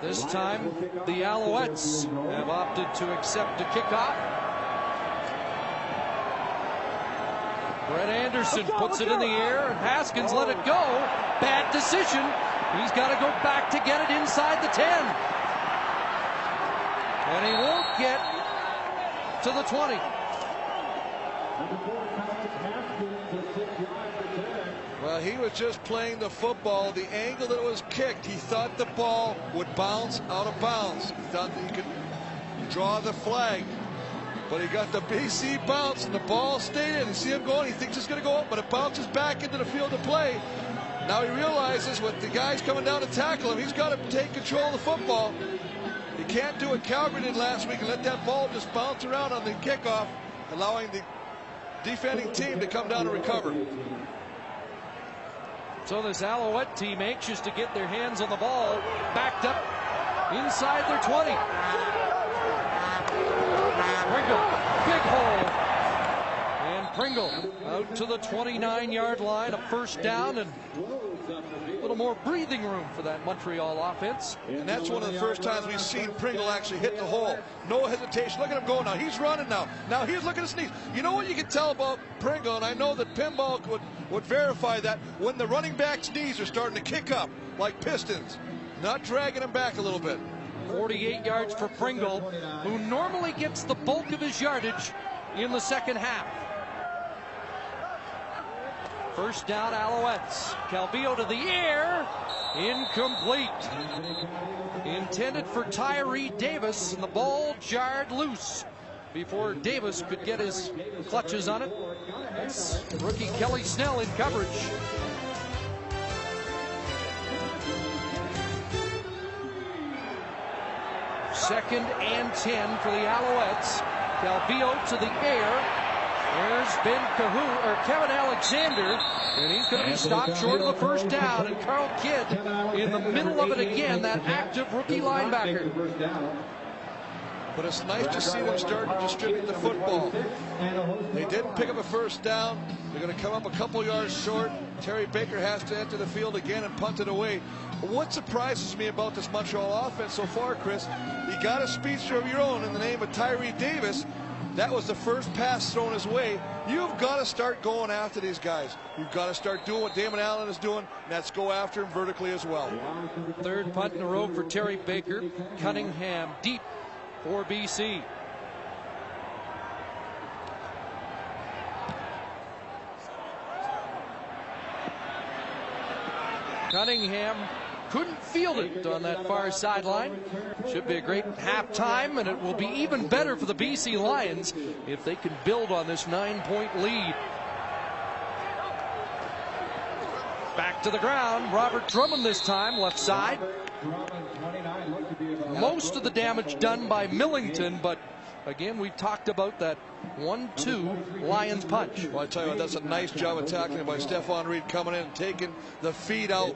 This time the Alouettes have opted to accept a kickoff. Brett Anderson puts it in the air, and Haskins let it go. Bad decision. He's got to go back to get it inside the 10. And he won't get to the 20. Well, he was just playing the football. The angle that it was kicked, he thought the ball would bounce out of bounds. He thought that he could draw the flag. But he got the BC bounce, and the ball stayed in. You see him going, he thinks it's going to go up, but it bounces back into the field of play. Now he realizes with the guys coming down to tackle him, he's got to take control of the football. He can't do what Calgary did last week and let that ball just bounce around on the kickoff, allowing the defending team to come down and recover. So this Alouette team anxious to get their hands on the ball, backed up inside their 20. Pringle, big hole. And Pringle out to the 29-yard line, a first down, and a little more breathing room for that Montreal offense. And that's one of the first times we've seen Pringle actually hit the hole. No hesitation. Look at him go now. He's running now. Now he's looking to sneeze. You know what you can tell about Pringle, and I know that Pinball would verify that, when the running back's knees are starting to kick up like pistons, not dragging him back a little bit. 48 yards for Pringle, who normally gets the bulk of his yardage in the second half. First down, Alouettes. Calvillo to the air. Incomplete. Intended for Tyree Davis, and the ball jarred loose before Davis could get his clutches on it. That's rookie Kelly Snell in coverage. Second and 10 for the Alouettes. Calvillo to the air. There's Kevin Alexander, and he's going to be stopped short of the first down. And Carl Kidd in the middle of it again, that active rookie linebacker. But it's nice to see them start to distribute the football. They didn't pick up a first down. They're going to come up a couple yards short. Terry Baker has to enter the field again and punt it away. But what surprises me about this Montreal offense so far, Chris, you got a speedster of your own in the name of Tyree Davis. That was the first pass thrown his way. You've got to start going after these guys. You've got to start doing what Damon Allen is doing, and that's go after him vertically as well. Third punt in a row for Terry Baker. Cunningham deep for BC. Cunningham couldn't field it on that far sideline. Should be a great halftime, and it will be even better for the BC Lions if they can build on this 9-point lead. Back to the ground. Robert Drummond this time, left side. Most of the damage done by Millington, but again, we talked about that 1-2 Lions punch. Well, I tell you what, that's a nice job of tackling by Stephon Reed, coming in and taking the feed out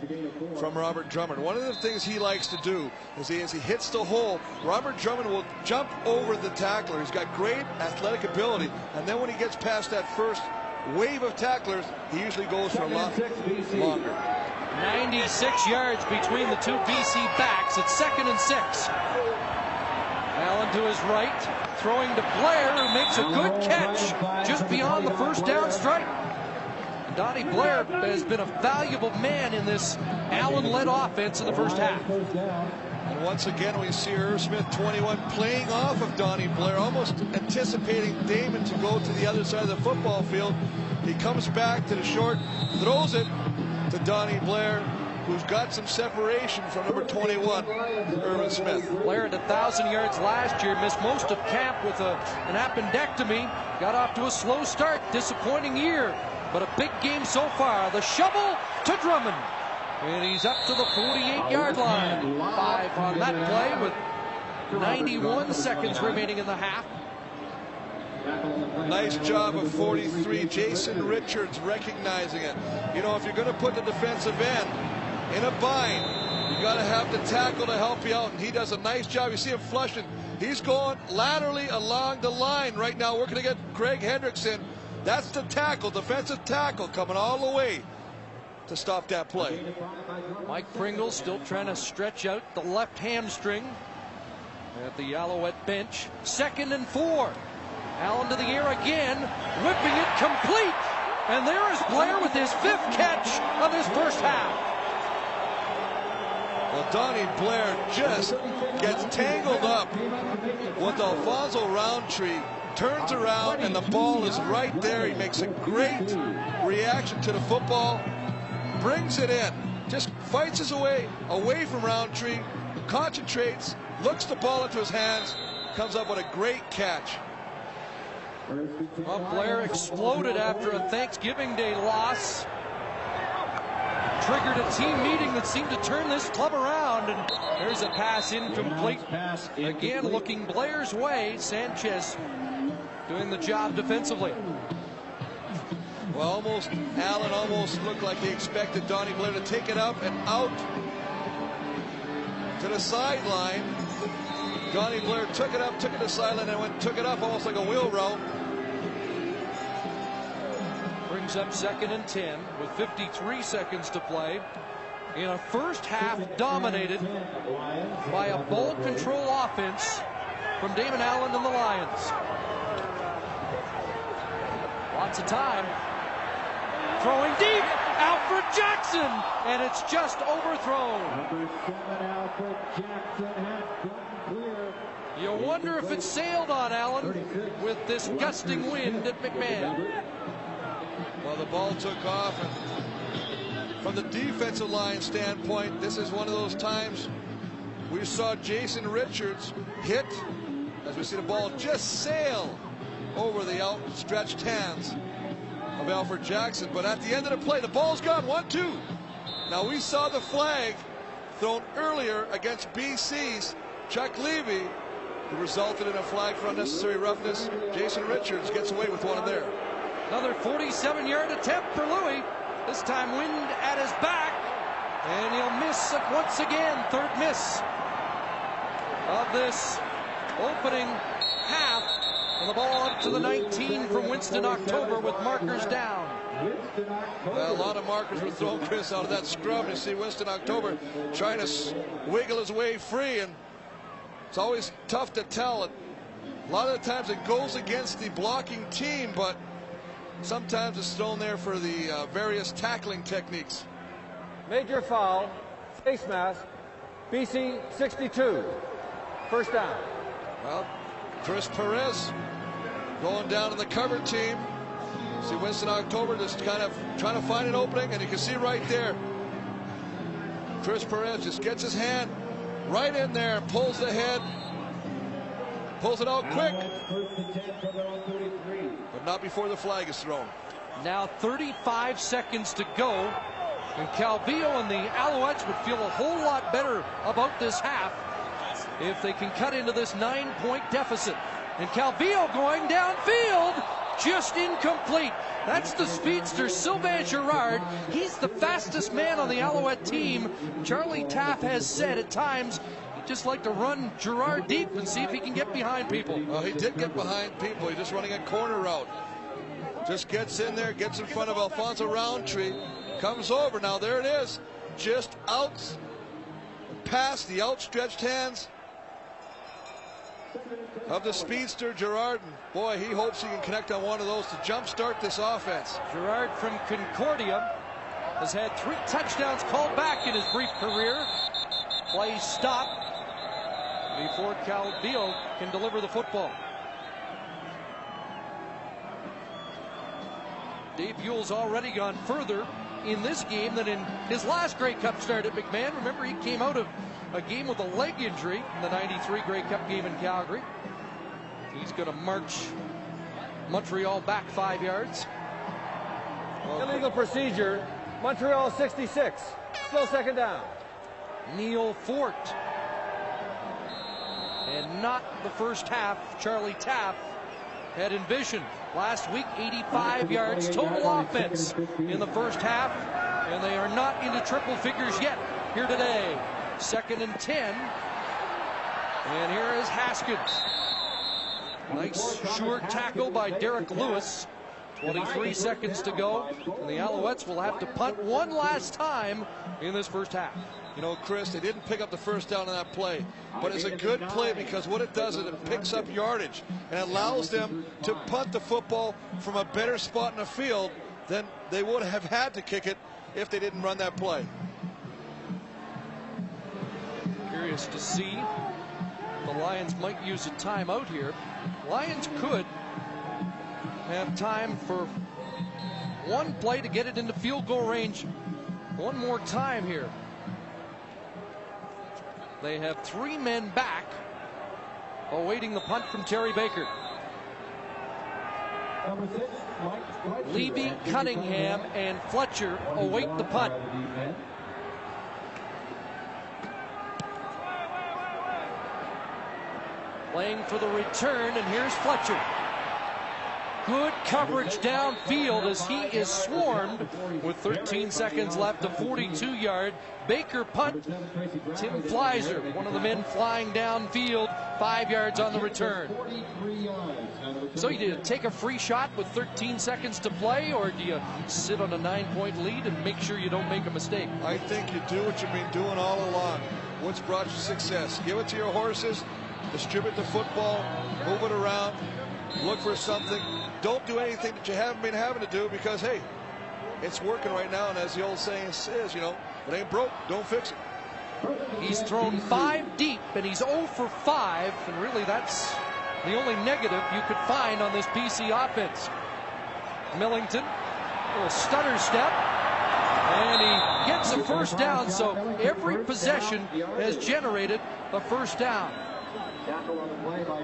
from Robert Drummond. One of the things he likes to do is as he hits the hole, Robert Drummond will jump over the tackler. He's got great athletic ability, and then when he gets past that first wave of tacklers, he usually goes for a lot longer. 96 yards between the two BC backs. It's 2nd and 6. Allen to his right, throwing to Blair, who makes a good catch just beyond the first down stripe. Donnie Blair has been a valuable man in this Allen-led offense in the first half. And once again, we see Irv Smith, 21, playing off of Donnie Blair, almost anticipating Damon to go to the other side of the football field. He comes back to the short, throws it to Donnie Blair, who's got some separation from number 21, Irvin Smith. Blair at 1,000 yards last year, missed most of camp with an appendectomy. Got off to a slow start, disappointing year, but a big game so far. The shovel to Drummond. And he's up to the 48-yard line. 5 on that play with 91 seconds remaining in the half. Nice job of 43. Jason Richards recognizing it. You know, if you're going to put the defensive end in a bind, you got to have the tackle to help you out, and he does a nice job. You see him flushing. He's going laterally along the line right now, working to get Craig Hendrickson. That's the tackle, defensive tackle, coming all the way to stop that play. Mike Pringle still trying to stretch out the left hamstring at the Alouette bench. 2nd and 4. Allen to the air again, whipping it complete. And there is Blair with his 5th catch of his first half. Well, Donnie Blair just gets tangled up with Alfonso Roundtree, turns around, and the ball is right there. He makes a great reaction to the football, brings it in, just fights his way away from Roundtree, concentrates, looks the ball into his hands, comes up with a great catch. Well, Blair exploded after a Thanksgiving Day loss. Triggered a team meeting that seemed to turn this club around, and there's a pass incomplete. Again, looking Blair's way. Sanchez doing the job defensively. Well, Allen almost looked like he expected Donnie Blair to take it up and out to the sideline. Donnie Blair took it up, took it to the sideline, and took it up almost like a wheel route. Brings up 2nd and 10 with 53 seconds to play in a first half dominated by a ball control offense from Damon Allen and the Lions. Lots of time. Throwing deep, Alfred Jackson, and it's just overthrown. You wonder if it sailed on Allen with this gusting wind at McMahon. Well, the ball took off, and from the defensive line standpoint, this is one of those times we saw Jason Richards hit, as we see the ball just sail over the outstretched hands of Alfred Jackson. But at the end of the play, the ball's gone, 1-2. Now, we saw the flag thrown earlier against BC's Chuck Levy, who resulted in a flag for unnecessary roughness. Jason Richards gets away with one in there. Another 47-yard attempt for Louis. This time wind at his back, and he'll miss it once again. 3rd miss of this opening half. And the ball up to the 19 from Winston October with markers down. Well, a lot of markers were thrown, Chris, out of that scrum. You see Winston October trying to wiggle his way free, and it's always tough to tell. A lot of the times it goes against the blocking team, but sometimes it's thrown there for the various tackling techniques. Major foul, face mask, BC 62. First down. Well, Chris Perez going down in the cover team. See Winston October just kind of trying to find an opening, and you can see right there, Chris Perez just gets his hand right in there, pulls the head, pulls it out quick, but not before the flag is thrown. Now 35 seconds to go, and Calvillo and the Alouettes would feel a whole lot better about this half if they can cut into this 9-point deficit. And Calvillo going downfield, just incomplete. That's the speedster Sylvain Girard. He's the fastest man on the Alouette team. Charlie Taff has said at times he'd just like to run Girard deep and see if he can get behind people. Well, he did get behind people. He's just running a corner route. Just gets in there, gets in front of Alfonso Roundtree, comes over. Now there it is, just out past the outstretched hands of the speedster Girard. And boy, he hopes he can connect on one of those to jumpstart this offense. Girard from Concordia has had 3 touchdowns called back in his brief career. Play stop before Calvillo can deliver the football. Dave Buell's already gone further in this game than in his last Grey Cup start at McMahon. Remember, he came out of a game with a leg injury in the '93 Grey Cup game in Calgary. He's going to march Montreal back 5 yards. Illegal procedure, Montreal 66. Still second down. Neil Fort. And not the first half Charlie Tapp had envisioned. Last week, 85 yards total offense in the first half, and they are not into triple figures yet here today. 2nd and 10. And here is Haskins. Nice sure tackle by Derek Lewis. 23 seconds to go, and the Alouettes will have to punt one last time in this first half. You know, Chris, they didn't pick up the first down on that play, but it's a good play because what it does is it picks up yardage and allows them to punt the football from a better spot in the field than they would have had to kick it if they didn't run that play. Curious to see. The Lions might use a timeout here. Lions could have time for one play to get it into field goal range one more time here. They have 3 men back awaiting the punt from Terry Baker. Levy, Cunningham, and Fletcher await the punt. Playing for the return, and here's Fletcher. Good coverage downfield as he is swarmed with 13 seconds left, a 42-yard Baker punt. Tim Fleiser, one of the men flying downfield, 5 yards on the return. So you do you take a free shot with 13 seconds to play, or do you sit on a 9-point lead and make sure you don't make a mistake? I think you do what you've been doing all along. What's brought you success? Give it to your horses, distribute the football, move it around, look for something. Don't do anything that you haven't been having to do because, hey, it's working right now. And as the old saying says, you know, if it ain't broke, don't fix it. He's thrown 5 deep, and he's 0 for 5. And really, that's the only negative you could find on this BC offense. Millington, a little stutter step, and he gets a first down. So every possession has generated a first down.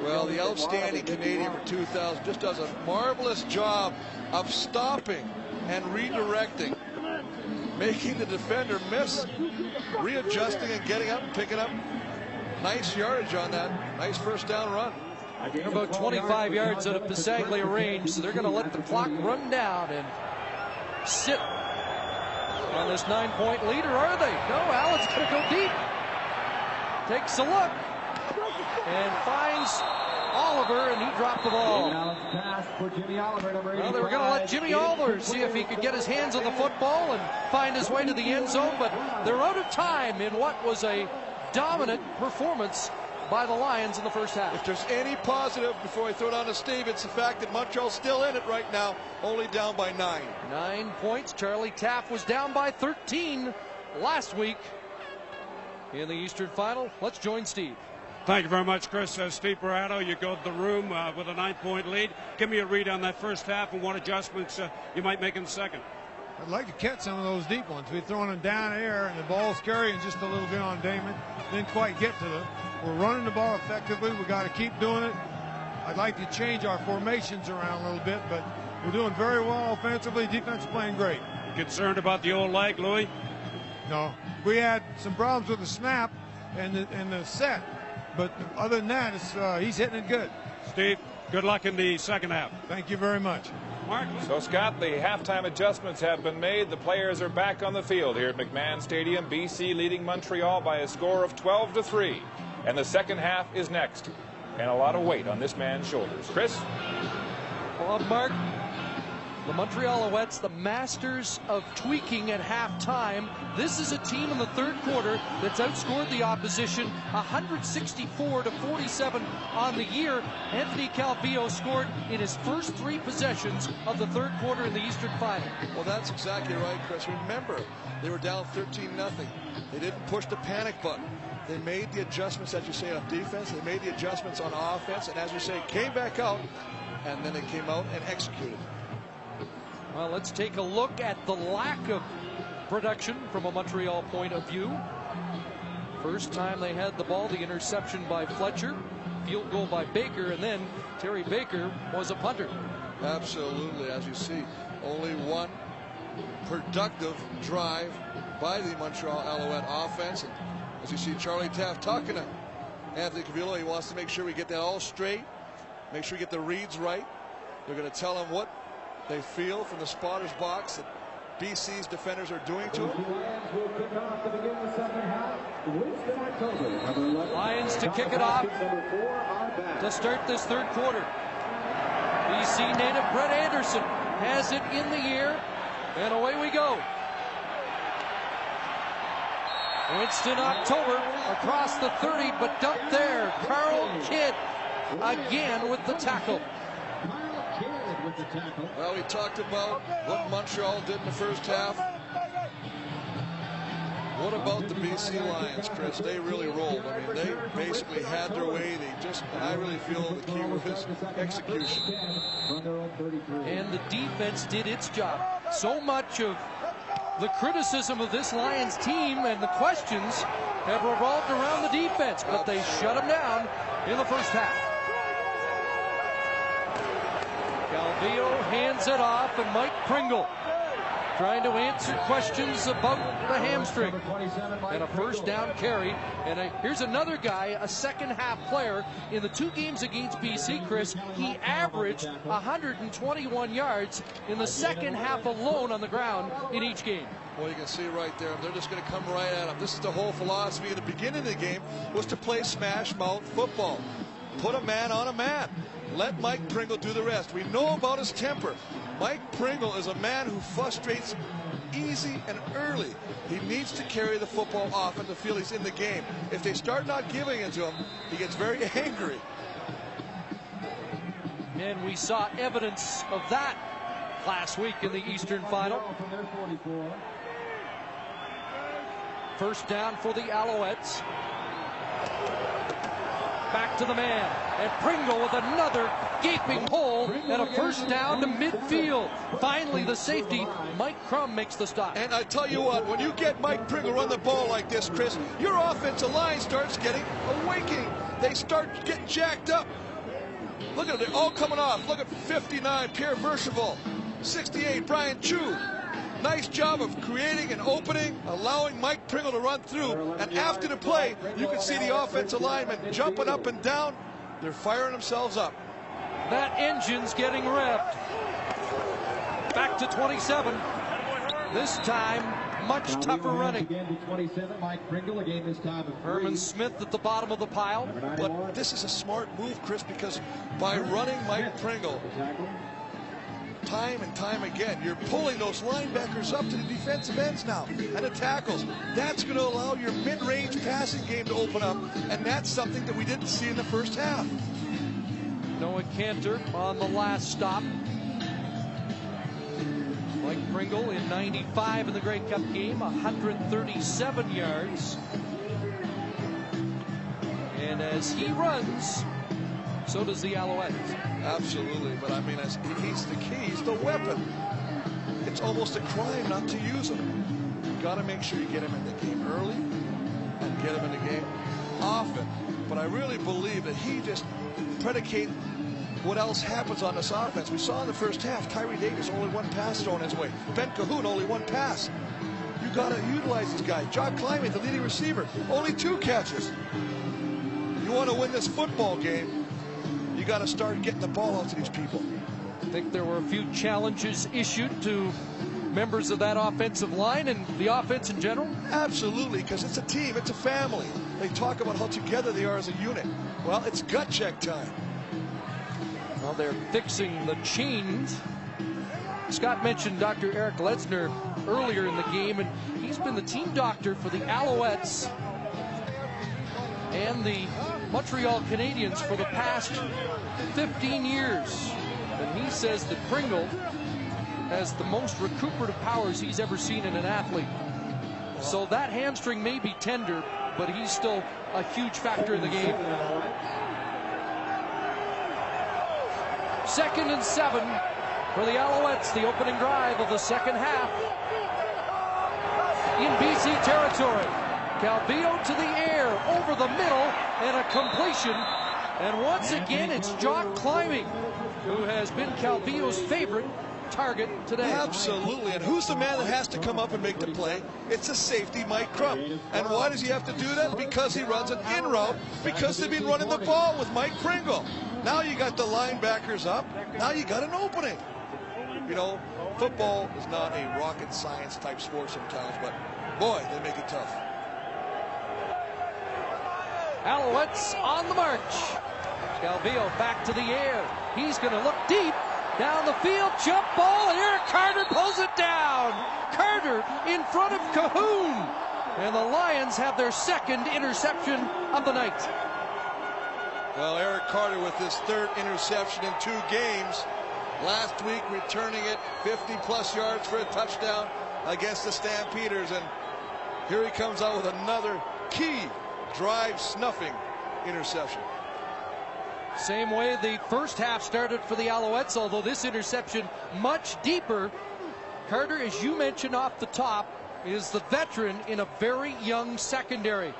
Well, the outstanding Canadian for 2000 just does a marvelous job of stopping and redirecting, making the defender miss, readjusting and getting up and picking up nice yardage on that nice first down run. They're about 25 yards out of Passaglia range, so they're going to let the clock run down and sit on this 9-point lead, or are they? No, Allen's going to go deep. Takes a look and finds Oliver, and he dropped the ball. Well, they were going to let Jimmy Oliver see if he could get his hands on the football and find his way to the end zone, but they're out of time in what was a dominant performance by the Lions in the first half. If there's any positive before I throw it on to Steve, it's the fact that Montreal's still in it right now, only down by 9. 9 points. Charlie Tapp was down by 13 last week in the Eastern Final. Let's join Steve. Thank you very much, Chris. Steve Barado, you go to the room with a 9-point lead. Give me a read on that first half and what adjustments you might make in the second. I'd like to catch some of those deep ones. We're throwing them down air, and the ball's carrying just a little bit on Damon. Didn't quite get to them. We're running the ball effectively. We got to keep doing it. I'd like to change our formations around a little bit, but we're doing very well offensively. Defense playing great. Concerned about the old leg, Louis? No. We had some problems with the snap and the set. But other than that, he's hitting it good. Steve, good luck in the second half. Thank you very much. Mark? So, Scott, the halftime adjustments have been made. The players are back on the field here at McMahon Stadium. BC leading Montreal by a score of 12-3. And the second half is next. And a lot of weight on this man's shoulders. Chris? Well, Mark, the Montreal Alouettes, the masters of tweaking at halftime. This is a team in the third quarter that's outscored the opposition 164-47 on the year. Anthony Calvillo scored in his first 3 possessions of the third quarter in the Eastern Final. Well, that's exactly right, Chris. Remember, they were down 13-0. They didn't push the panic button. They made the adjustments, as you say, on defense. They made the adjustments on offense. And as you say, came back out, and then they came out and executed. Well, let's take a look at the lack of production from a Montreal point of view. First time they had the ball, the interception by Fletcher, field goal by Baker, and then Terry Baker was a punter. Absolutely, as you see, only one productive drive by the Montreal Alouette offense. And as you see Charlie Taft talking to Anthony Cavillo, he wants to make sure we get that all straight, make sure we get the reads right. They're going to tell him what they feel from the spotter's box that BC's defenders are doing to him. Lions to kick it off to start this third quarter. BC native Brett Anderson has it in the air, and away we go. Winston October across the 30, but dumped there. Carl Kidd again with the tackle. Well, we talked about what Montreal did in the first half. What about the BC Lions, Chris? They really rolled. I mean, they basically had their way. I really feel the key was execution. And the defense did its job. So much of the criticism of this Lions team and the questions have revolved around the defense, but they shut them down in the first half. Calvillo hands it off, and Mike Pringle trying to answer questions about the hamstring. And a first down carry. And here's another guy, a second half player. In the 2 games against BC, Chris, he averaged 121 yards in the second half alone on the ground in each game. Well, you can see right there, they're just going to come right at him. This is the whole philosophy in the beginning of the game, was to play smash mouth football. Put a man on a man. Let Mike Pringle do the rest. We know about his temper. Mike Pringle is a man who frustrates easy and early. He needs to carry the football often to feel he's in the game. If they start not giving it to him, he gets very angry. And we saw evidence of that last week in the Eastern Final. First down for the Alouettes. Back to the man, and Pringle with another gaping hole and a first down to midfield. Finally, the safety, Mike Crum, makes the stop. And I tell you what, when you get Mike Pringle run the ball like this, Chris, your offensive line starts getting awakening. They start getting jacked up. Look at it, they're all coming off. Look at 59, Pierre Vercheval. 68, Brian Chu. Nice job of creating an opening, allowing Mike Pringle to run through. And after the play, you can see the offensive linemen jumping up and down. They're firing themselves up. That engine's getting revved. Back to 27. This time, much tougher running. Herman Smith at the bottom of the pile. But this is a smart move, Chris, because by running Mike Pringle, time and time again, you're pulling those linebackers up to the defensive ends now and the tackles. That's going to allow your mid-range passing game to open up, and that's something that we didn't see in the first half. Noah Cantor on the last stop. Mike Pringle in 95 in the Grey Cup game, 137 yards. And as he runs, so does the Alouettes. Absolutely, but I mean, he's the key, he's the weapon. It's almost a crime not to use him. You've got to make sure you get him in the game early and get him in the game often. But I really believe that he just predicates what else happens on this offense. We saw in the first half, Tyree Davis only 1 pass thrown his way. Ben Cahoon only 1 pass. You got to utilize this guy. John Climate, the leading receiver, only 2 catches. You want to win this football game, you got to start getting the ball out to these people. I think there were a few challenges issued to members of that offensive line and the offense in general. Absolutely, because it's a team, it's a family. They talk about how together they are as a unit. Well, it's gut check time. Well, they're fixing the chains. Scott mentioned Dr. Eric Lesnar earlier in the game, and he's been the team doctor for the Alouettes and the Montreal Canadiens for the past 15 years. And he says that Pringle has the most recuperative powers he's ever seen in an athlete. So that hamstring may be tender, but he's still a huge factor in the game. 2nd and 7 for the Alouettes, the opening drive of the second half in BC territory. Calvillo to the air, over the middle, and a completion. And once again, it's Jock Climbing, who has been Calvillo's favorite target today. Absolutely. And who's the man that has to come up and make the play? It's a safety, Mike Crump. And why does he have to do that? Because he runs an in route, because they've been running the ball with Mike Pringle. Now you got the linebackers up. Now you got an opening. You know, football is not a rocket science type sport sometimes, but boy, they make it tough. Alouettes on the march. Calvillo back to the air. He's going to look deep down the field. Jump ball, and Eric Carter pulls it down. Carter in front of Cahoon. And the Lions have their second interception of the night. Well, Eric Carter with his third interception in 2 games. Last week returning it 50-plus yards for a touchdown against the Stampeders. And here he comes out with another key drive snuffing interception. Same way the first half started for the Alouettes, although this interception much deeper. Carter, as you mentioned off the top, is the veteran in a very young secondary.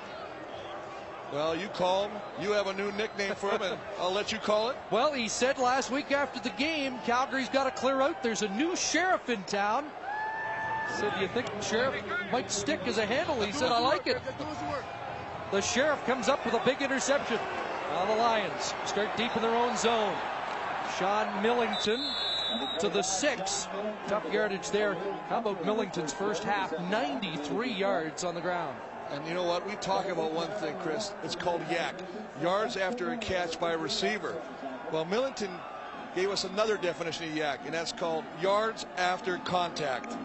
Well, you call him. You have a new nickname for him, and I'll let you call it. Well, he said last week after the game, Calgary's got to clear out. There's a new sheriff in town. Said, do you think the sheriff might stick as a handle? He said, I like it. The sheriff comes up with a big interception. Now the Lions start deep in their own zone. Sean Millington to the 6. Tough yardage there. How about Millington's first half? 93 yards on the ground. And you know what? We talk about one thing, Chris. It's called yak. Yards after a catch by a receiver. Well, Millington gave us another definition of yak, and that's called yards after contact.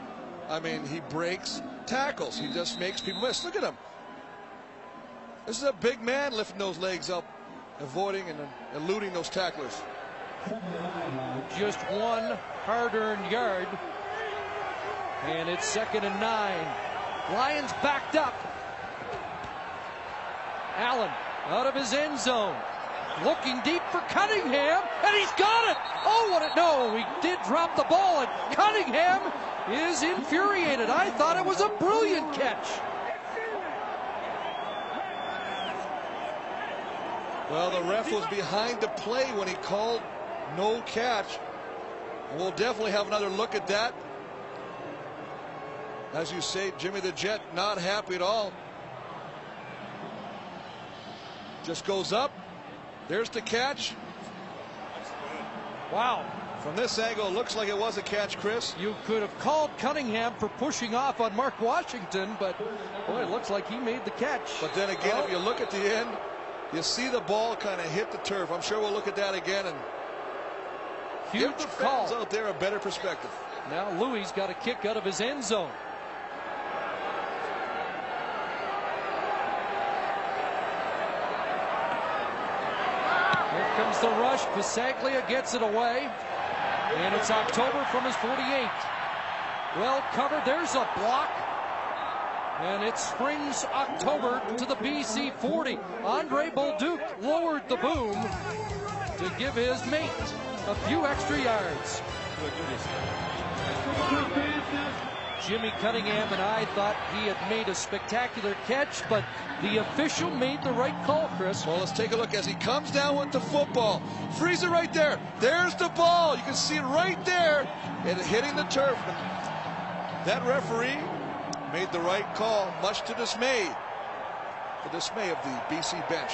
I mean, he breaks tackles. He just makes people miss. Look at him. This is a big man lifting those legs up, avoiding and eluding those tacklers. Just one hard-earned yard. And it's 2nd and 9. Lions backed up. Allen out of his end zone. Looking deep for Cunningham, and he's got it! Oh, what a no! He did drop the ball, and Cunningham is infuriated. I thought it was a brilliant catch. Well, the ref was behind the play when he called no catch. And we'll definitely have another look at that. As you say, Jimmy the Jet not happy at all. Just goes up. There's the catch. Wow. From this angle, it looks like it was a catch, Chris. You could have called Cunningham for pushing off on Mark Washington, but boy, it looks like he made the catch. But then again, if you look at the end, you see the ball kind of hit the turf. I'm sure we'll look at that again and huge give the call fans out there a better perspective. Now Louis got a kick out of his end zone. Here comes the rush. Pasaglia gets it away. And it's October from his 48. Well covered. There's a block. And it springs October to the BC 40. Andre Bolduc lowered the boom to give his mate a few extra yards. Jimmy Cunningham and I thought he had made a spectacular catch, but the official made the right call, Chris. Well, let's take a look as he comes down with the football. Freeze it right there. There's the ball. You can see it right there. And hitting the turf. And that referee made the right call, much to dismay. The dismay of the BC bench.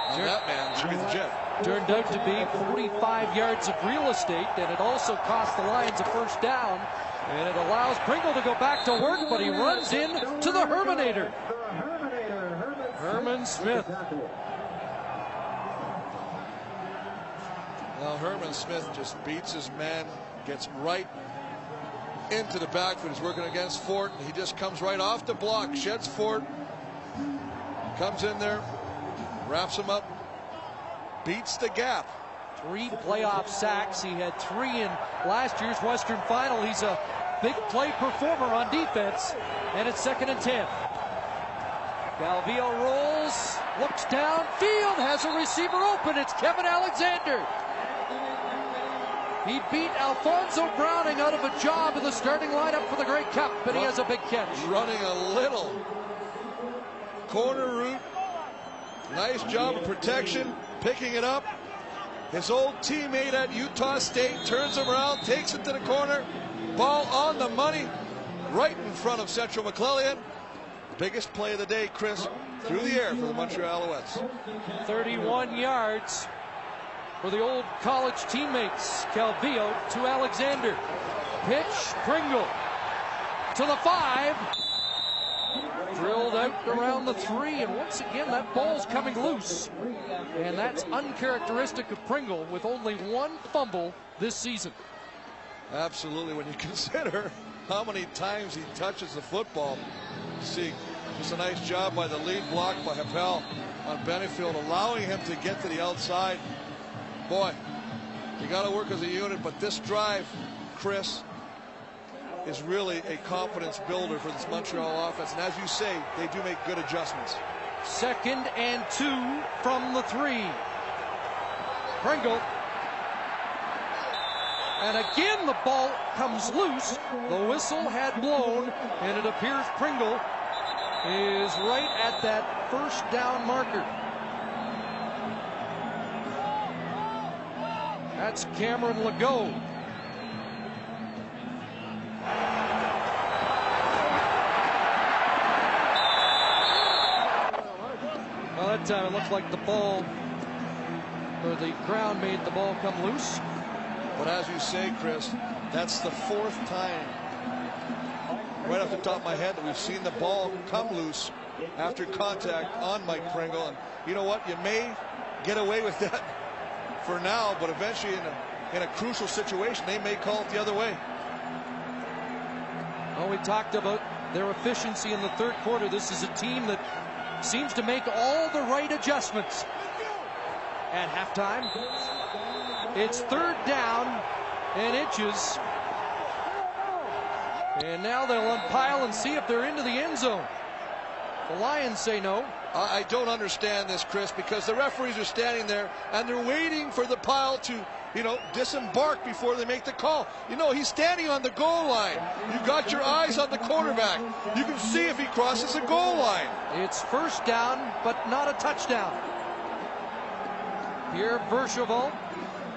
On that man, Jimmy the Jet. Turned out to be 45 yards of real estate, and it also cost the Lions a first down. And it allows Pringle to go back to work, but he runs in to the Herminator. Herman Smith. Now Herman Smith just beats his man, gets right into the backfield. He's working against Fort, and he just comes right off the block, sheds Fort, comes in there, wraps him up, beats the gap. 3 playoff sacks. He had 3 in last year's Western Final. He's a big play performer on defense. And it's 2nd and 10. Calvillo rolls, looks downfield, has a receiver open. It's Kevin Alexander. He beat Alfonso Browning out of a job in the starting lineup for the Grey Cup, but he has a big catch. Running a little corner route. Nice job of protection, picking it up. His old teammate at Utah State turns him around, takes it to the corner. Ball on the money, right in front of Central McClellan. Biggest play of the day, Chris, through the air for the Montreal Alouettes. 31 yards for the old college teammates. Calvillo to Alexander. Pitch, Pringle to the 5. Drilled out around the 3, and once again that ball's coming loose. And that's uncharacteristic of Pringle, with only 1 fumble this season. Absolutely, when you consider how many times he touches the football. See, just a nice job by the lead block by Happel on Benefield, allowing him to get to the outside. Boy, you got to work as a unit, but this drive, Chris, is really a confidence builder for this Montreal offense. And as you say, they do make good adjustments. 2nd and 2 from the 3. Pringle. And again the ball comes loose. The whistle had blown, and it appears Pringle is right at that first down marker. That's Cameron Legault. Well, that time it looked like the ball, or the ground made the ball come loose. But as you say, Chris, that's the 4th time, right off the top of my head, that we've seen the ball come loose after contact on Mike Pringle. And you know what? You may get away with that for now, but eventually in a crucial situation, they may call it the other way. Well, we talked about their efficiency in the 3rd quarter. This is a team that seems to make all the right adjustments. At halftime, it's 3rd down and inches. And now they'll unpile and see if they're into the end zone. The Lions say no. I don't understand this, Chris, because the referees are standing there and they're waiting for the pile to, disembark before they make the call. He's standing on the goal line. You've got your eyes on the quarterback. You can see if he crosses the goal line. It's 1st down, but not a touchdown. Pierre Berchevaux,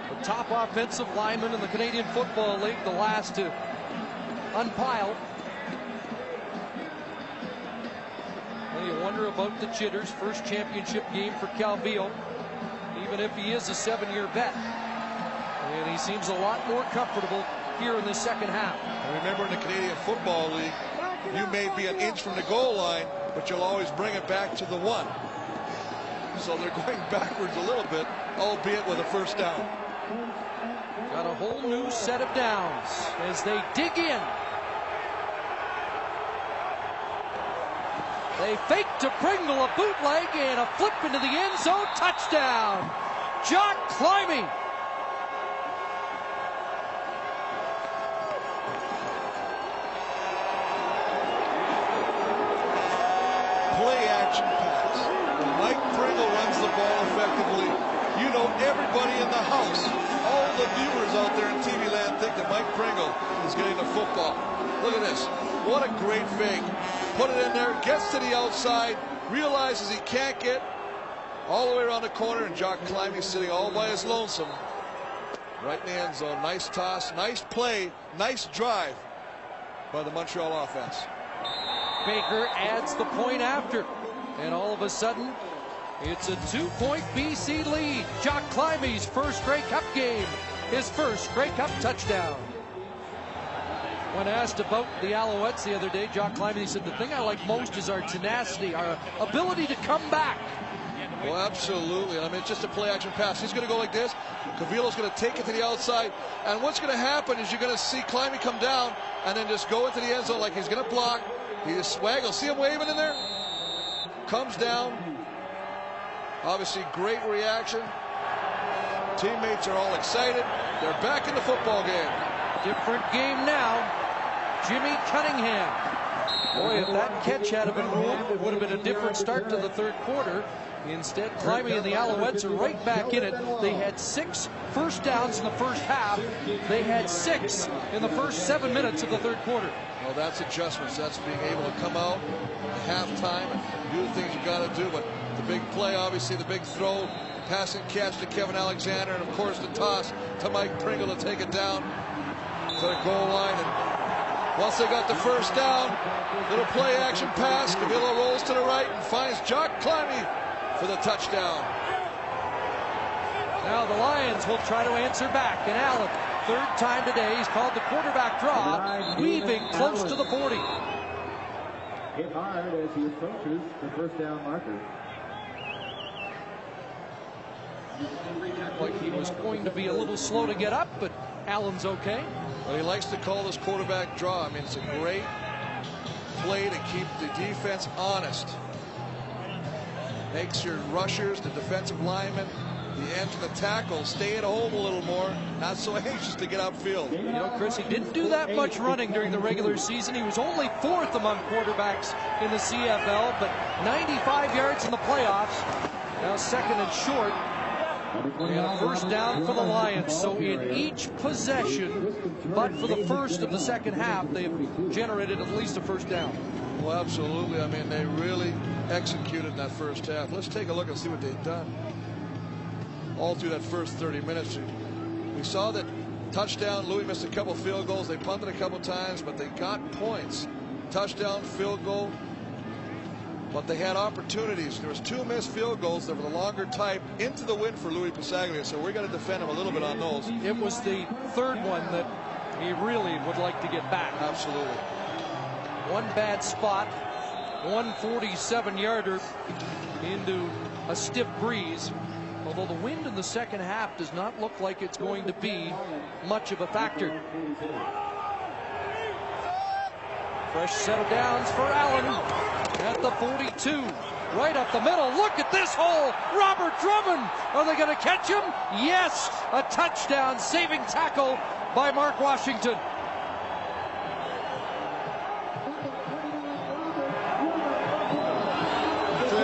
the top offensive lineman in the Canadian Football League, the last to unpile. Well, you wonder about the jitters. First championship game for Calvillo, even if he is a 7-year vet. And he seems a lot more comfortable here in the 2nd half. And remember, in the Canadian Football League, you may be an inch from the goal line, but you'll always bring it back to the 1. So they're going backwards a little bit, albeit with a 1st down. Got a whole new set of downs as they dig in. They fake to Pringle, a bootleg, and a flip into the end zone. Touchdown, Jock Climby. Play action pass. When Mike Pringle runs the ball effectively, everybody in the house, all the viewers out there in TV land, think that Mike Pringle is getting the football. Look at this. What a great fake. Put it in there, gets to the outside, realizes he can't get all the way around the corner, and Jock Climby sitting all by his lonesome right in the end zone. Nice toss, nice play, nice drive by the Montreal offense. Baker adds the point after, and all of a sudden it's a 2-point BC lead. Jock Climby's first Grey Cup game, his first Grey Cup touchdown. When asked about the Alouettes the other day, Jock Climby said, the thing I like most is our tenacity, our ability to come back. Well, absolutely. I mean, it's just a play action pass. He's going to go like this. Cavillo's going to take it to the outside. And what's going to happen is you're going to see Climby come down and then just go into the end zone like he's going to block. He just swaggle. See him waving in there? Comes down. Obviously, great reaction. Teammates are all excited. They're back in the football game. Different game now. Jimmy Cunningham. Boy, if that catch had been ruled, it would have been a different start to the 3rd quarter. Instead, Climby and the Alouettes are right back in it. They had 6 first downs in the 1st half. They had 6 in the first 7 minutes of the 3rd quarter. Well, that's adjustments. That's being able to come out at halftime and do the things you got to do. But the big play, obviously, the big throw, Passing catch to Kevin Alexander, and of course the toss to Mike Pringle to take it down to the goal line. And once they got the first down, little play action pass. Camilo rolls to the right and finds Jock Climby for the touchdown. Now the Lions will try to answer back, and Allen, third time today, he's called the quarterback draw, weaving close to the 40. Hit hard as he approaches the first down marker. Like he was going to be a little slow to get up, but Allen's okay. Well, he likes to call this quarterback draw. I mean, it's a great play to keep the defense honest. Makes your rushers, the defensive linemen, the end of the tackle, stay at home a little more, not so anxious to get upfield. You know, Chris, he didn't do that much running during the regular season. He was only 4th among quarterbacks in the CFL, but 95 yards in the playoffs. Now second and short. And a first down for the Lions. So in each possession, but for the first of the second half, they've generated at least a first down. Well, absolutely. I mean, they really executed in that first half. Let's take a look and see what they've done. All through that first 30 minutes, we saw that touchdown. Louis missed a couple field goals. They punted a couple times, but they got points. Touchdown, field goal. But they had opportunities. There was 2 missed field goals that were the longer type into the win for Louis Pasaglia. So we're going to defend him a little bit on those. It was the third one that he really would like to get back. Absolutely. One bad spot, 147-yarder into a stiff breeze. Although the wind in the second half does not look like it's going to be much of a factor. Fresh set of downs for Allen at the 42. Right up the middle. Look at this hole. Robert Drummond. Are they going to catch him? Yes. A touchdown saving tackle by Mark Washington.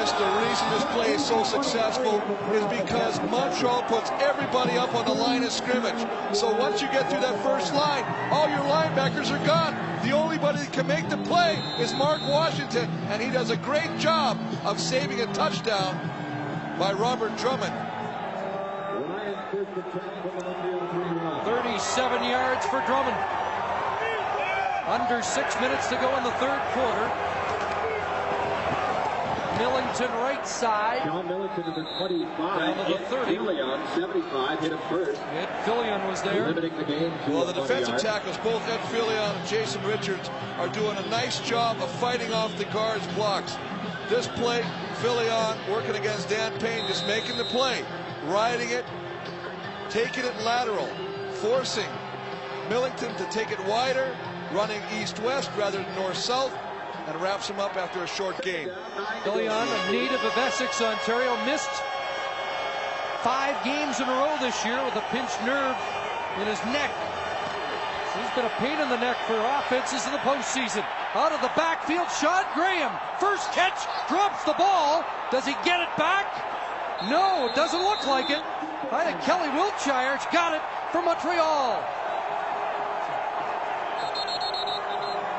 The reason this play is so successful is because Montreal puts everybody up on the line of scrimmage. So once you get through that first line, all your linebackers are gone. The only body that can make the play is Mark Washington, and he does a great job of saving a touchdown by Robert Drummond. 37 yards for Drummond. Under 6 minutes to go in the third quarter. Millington right side. John Millington to the 25. Down to the 30. Fillion, 75, hit him first. Ed Fillion was there. Limiting the game. Well, the defensive tackles, both Ed Fillion and Jason Richards, are doing a nice job of fighting off the guards' blocks. This play, Fillion working against Dan Payne, just making the play, riding it, taking it lateral, forcing Millington to take it wider, running east-west rather than north-south, and wraps him up after a short game. Fillion, a native of Essex, Ontario, missed 5 games in a row this year with a pinched nerve in his neck. He's been a pain in the neck for offenses in the postseason. Out of the backfield, Sean Graham. First catch, drops the ball. Does he get it back? No, it doesn't look like it. I think Kelly Wiltshire's got it for Montreal.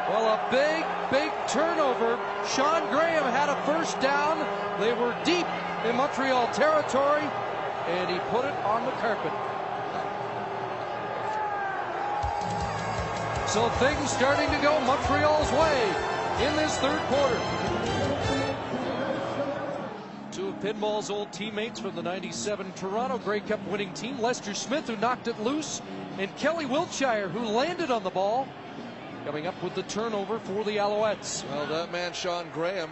Well, a big turnover. Sean Graham had a first down. They were deep in Montreal territory, and he put it on the carpet. So things starting to go Montreal's way in this third quarter. 2 of Pinball's old teammates from the '97 Toronto Grey Cup winning team, Lester Smith, who knocked it loose, and Kelly Wiltshire, who landed on the ball, coming up with the turnover for the Alouettes. Well, that man, Sean Graham,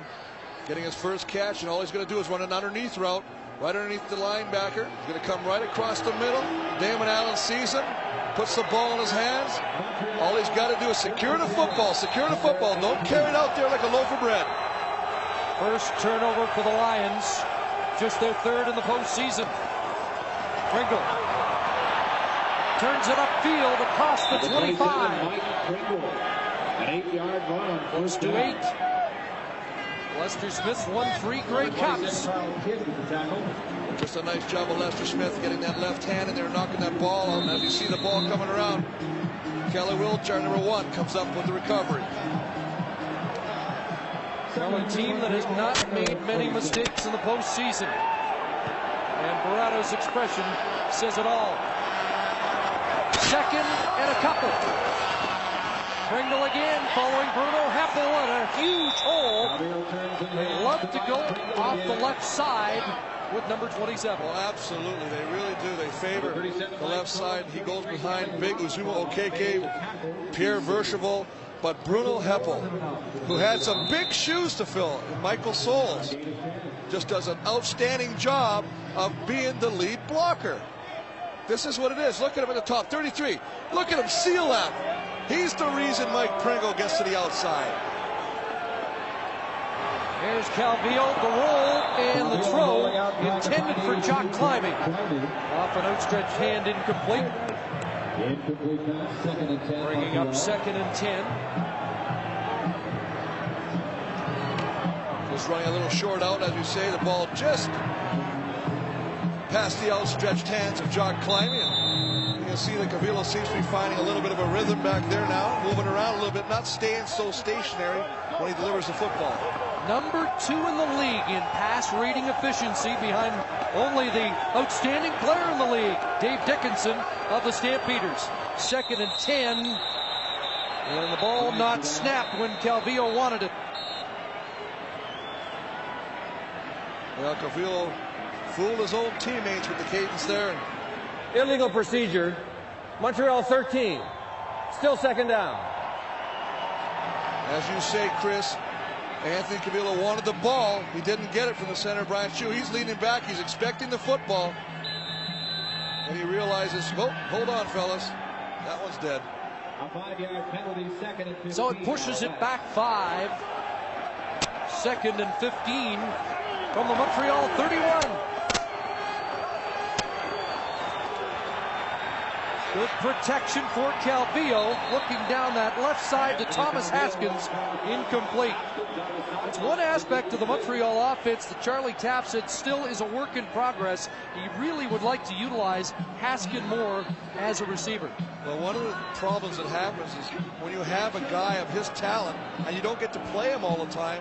getting his first catch, and all he's going to do is run an underneath route, right underneath the linebacker. He's going to come right across the middle. Damon Allen sees him, puts the ball in his hands. All he's got to do is secure the football. Secure the football. Don't carry it out there like a loaf of bread. First turnover for the Lions. Just their 3rd in the postseason. Pringle turns it upfield across the 25. An 8-yard run. Close to 8. Lester Smith won 3 Grey Cups. Just a nice job of Lester Smith getting that left hand in there, knocking that ball out. And as you see the ball coming around, Kelly Wiltshire, number 1, comes up with the recovery. Well, a team that has not made many mistakes in the postseason. And Barato's expression says it all. Second and a couple. Pringle again, following Bruno Heppel, and a huge hole. They love to go off the left side with number 27. Well, absolutely, they really do. They favor the left side. He goes behind big Uzuma Okeke, Pierre Vercheval, but Bruno Heppel, who had some big shoes to fill, and Michael Soles, just does an outstanding job of being the lead blocker. This is what it is. Look at him at the top, 33. Look at him seal that. He's the reason Mike Pringle gets to the outside. Here's Calvillo, the roll, and the throw intended for Jock Climbing. Off an outstretched hand, incomplete. Bringing up 2nd and 10. Just running a little short out, as you say. The ball just past the outstretched hands of Jock Climbing. You can see that Calvillo seems to be finding a little bit of a rhythm back there now, moving around a little bit, not staying so stationary when he delivers the football. Number 2 in the league in pass rating efficiency, behind only the outstanding player in the league, Dave Dickinson of the Stampeders. 2nd and 10, and the ball not snapped when Calvillo wanted it. Well, Calvillo fooled his own teammates with the cadence there. Illegal procedure. Montreal 13. Still 2nd down. As you say, Chris, Anthony Calvillo wanted the ball. He didn't get it from the center, Brian Shue. He's leaning back. He's expecting the football. And he realizes, oh, hold on, fellas. That one's dead. A 5-yard penalty, 2nd and 15. So it pushes it back 5. 2nd and 15 from the Montreal 31. Good protection for Calvillo. Looking down that left side to Thomas Haskins. Incomplete. It's one aspect of the Montreal offense that Charlie Tapp said still is a work in progress. He really would like to utilize Haskins more as a receiver. Well, one of the problems that happens is when you have a guy of his talent and you don't get to play him all the time,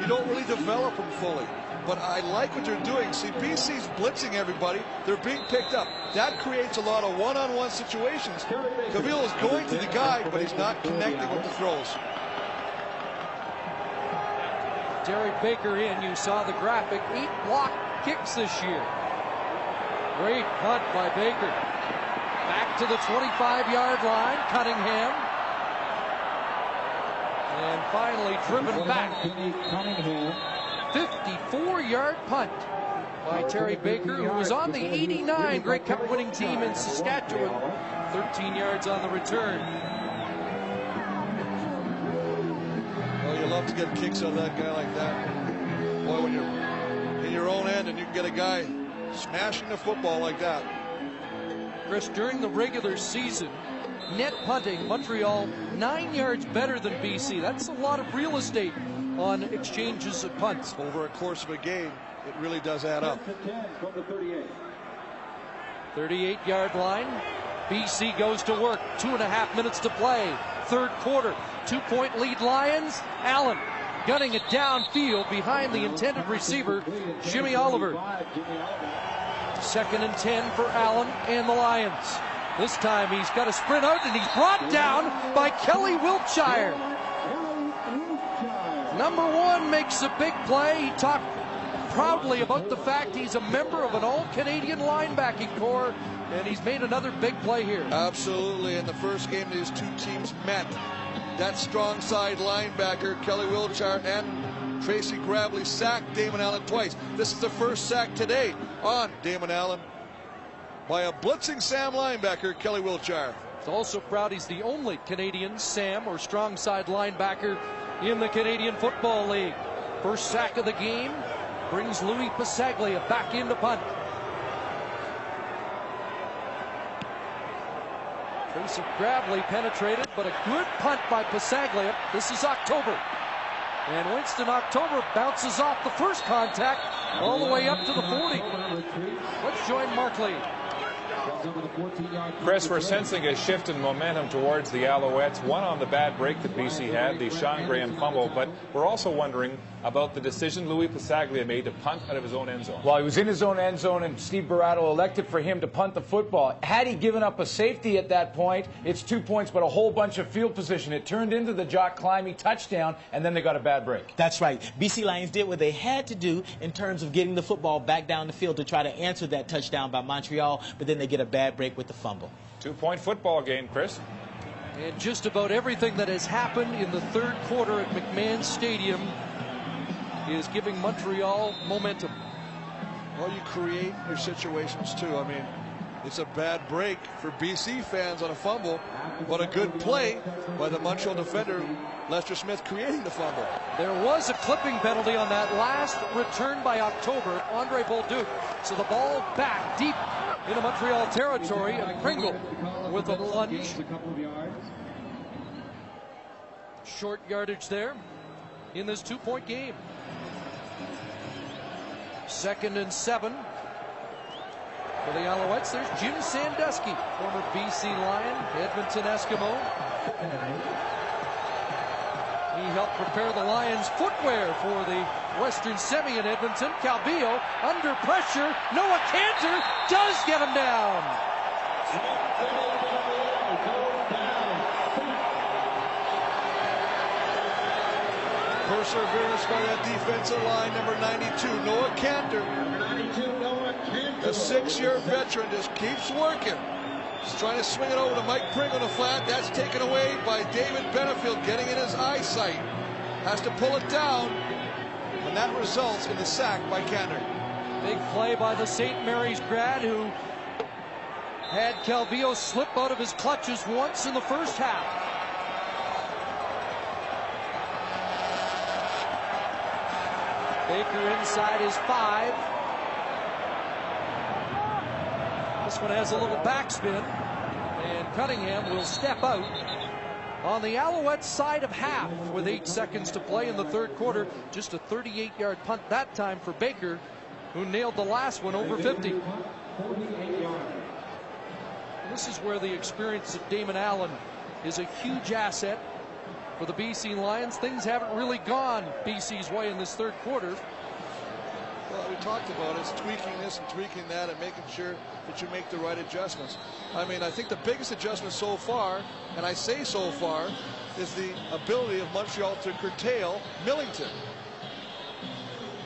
you don't really develop him fully. But I like what they're doing. See, BC's blitzing everybody. They're being picked up. That creates a lot of one-on-one situations. Calvillo is going to the guy, but he's not connecting with the throws. Terry Baker in. You saw the graphic. 8 block kicks this year. Great punt by Baker. Back to the 25-yard line. Cunningham. And finally driven back. 54-yard punt by Terry Baker, who was on the 89 Grey Cup winning team in Saskatchewan. 13 yards on the return. Well, you love to get kicks out of that guy like that. Boy, when you're in your own end and you can get a guy smashing the football like that. Chris, during the regular season, net punting, Montreal 9 yards better than BC. That's a lot of real estate on exchanges of punts. Over a course of a game, it really does add up. 38-yard line. BC goes to work. 2.5 minutes to play. 3rd quarter. 2-point lead Lions. Allen gunning it downfield behind the intended receiver, Jimmy Oliver. 2nd and 10 for Allen and the Lions. This time he's got a sprint out and he's brought down by Kelly Wiltshire. Number 1 makes a big play. He talked proudly about the fact he's a member of an all-Canadian linebacking corps, and he's made another big play here. Absolutely. In the first game these two teams met, that strong side linebacker, Kelly Wiltshire, and Tracy Gravely sacked Damon Allen twice. This is the first sack today on Damon Allen by a blitzing Sam linebacker, Kelly Wiltshire. He's also proud he's the only Canadian Sam or strong side linebacker in the Canadian Football League. First sack of the game brings Louis Pasaglia back into punt. Tracy Gravely penetrated, but a good punt by Pasaglia. This is October. And Winston October bounces off the first contact all the way up to the 40. Let's join Mark Lee. Chris, we're sensing a shift in momentum towards the Alouettes. One on the bad break that BC had, the Sean Graham fumble, but we're also wondering about the decision Louis Pasaglia made to punt out of his own end zone. Well, he was in his own end zone, and Steve Barato elected for him to punt the football. Had he given up a safety at that point, it's 2 points, but a whole bunch of field position. It turned into the Jock Climby touchdown, and then they got a bad break. That's right. BC Lions did what they had to do in terms of getting the football back down the field to try to answer that touchdown by Montreal, but then they get a bad break with the fumble. 2-point football game, Chris. And just about everything that has happened in the third quarter at McMahon Stadium is giving Montreal momentum. Well, you create your situations too. I mean, it's a bad break for BC fans on a fumble, but a good play by the Montreal defender, Lester Smith, creating the fumble. There was a clipping penalty on that last return by October, Andre Bolduc. So the ball back deep into Montreal territory, and Pringle with a lunge. Short yardage there in this 2-point game. 2nd and 7 for the Alouettes. There's Jim Sandusky, former BC Lion, Edmonton Eskimo. He helped prepare the Lions' footwear for the Western Semi in Edmonton. Calvillo under pressure. Noah Cantor does get him down. Perseverance by that defensive line, number 92, Noah Cantor. A 6-year veteran just keeps working. He's trying to swing it over to Mike Pringle in the flat. That's taken away by David Benefield, getting in his eyesight. Has to pull it down, and that results in the sack by Cantor. Big play by the St. Mary's grad, who had Calvillo slip out of his clutches once in the first half. Baker inside his 5. This one has a little backspin, and Cunningham will step out on the Alouettes side of half with 8 seconds to play in the third quarter. Just a 38-yard punt that time for Baker, who nailed the last one over 50. This is where the experience of Damon Allen is a huge asset for the BC Lions. Things haven't really gone BC's way in this third quarter. Well, we talked about it. It's tweaking this and tweaking that and making sure that you make the right adjustments. I mean, I think the biggest adjustment so far, and I say so far, is the ability of Montreal to curtail Millington.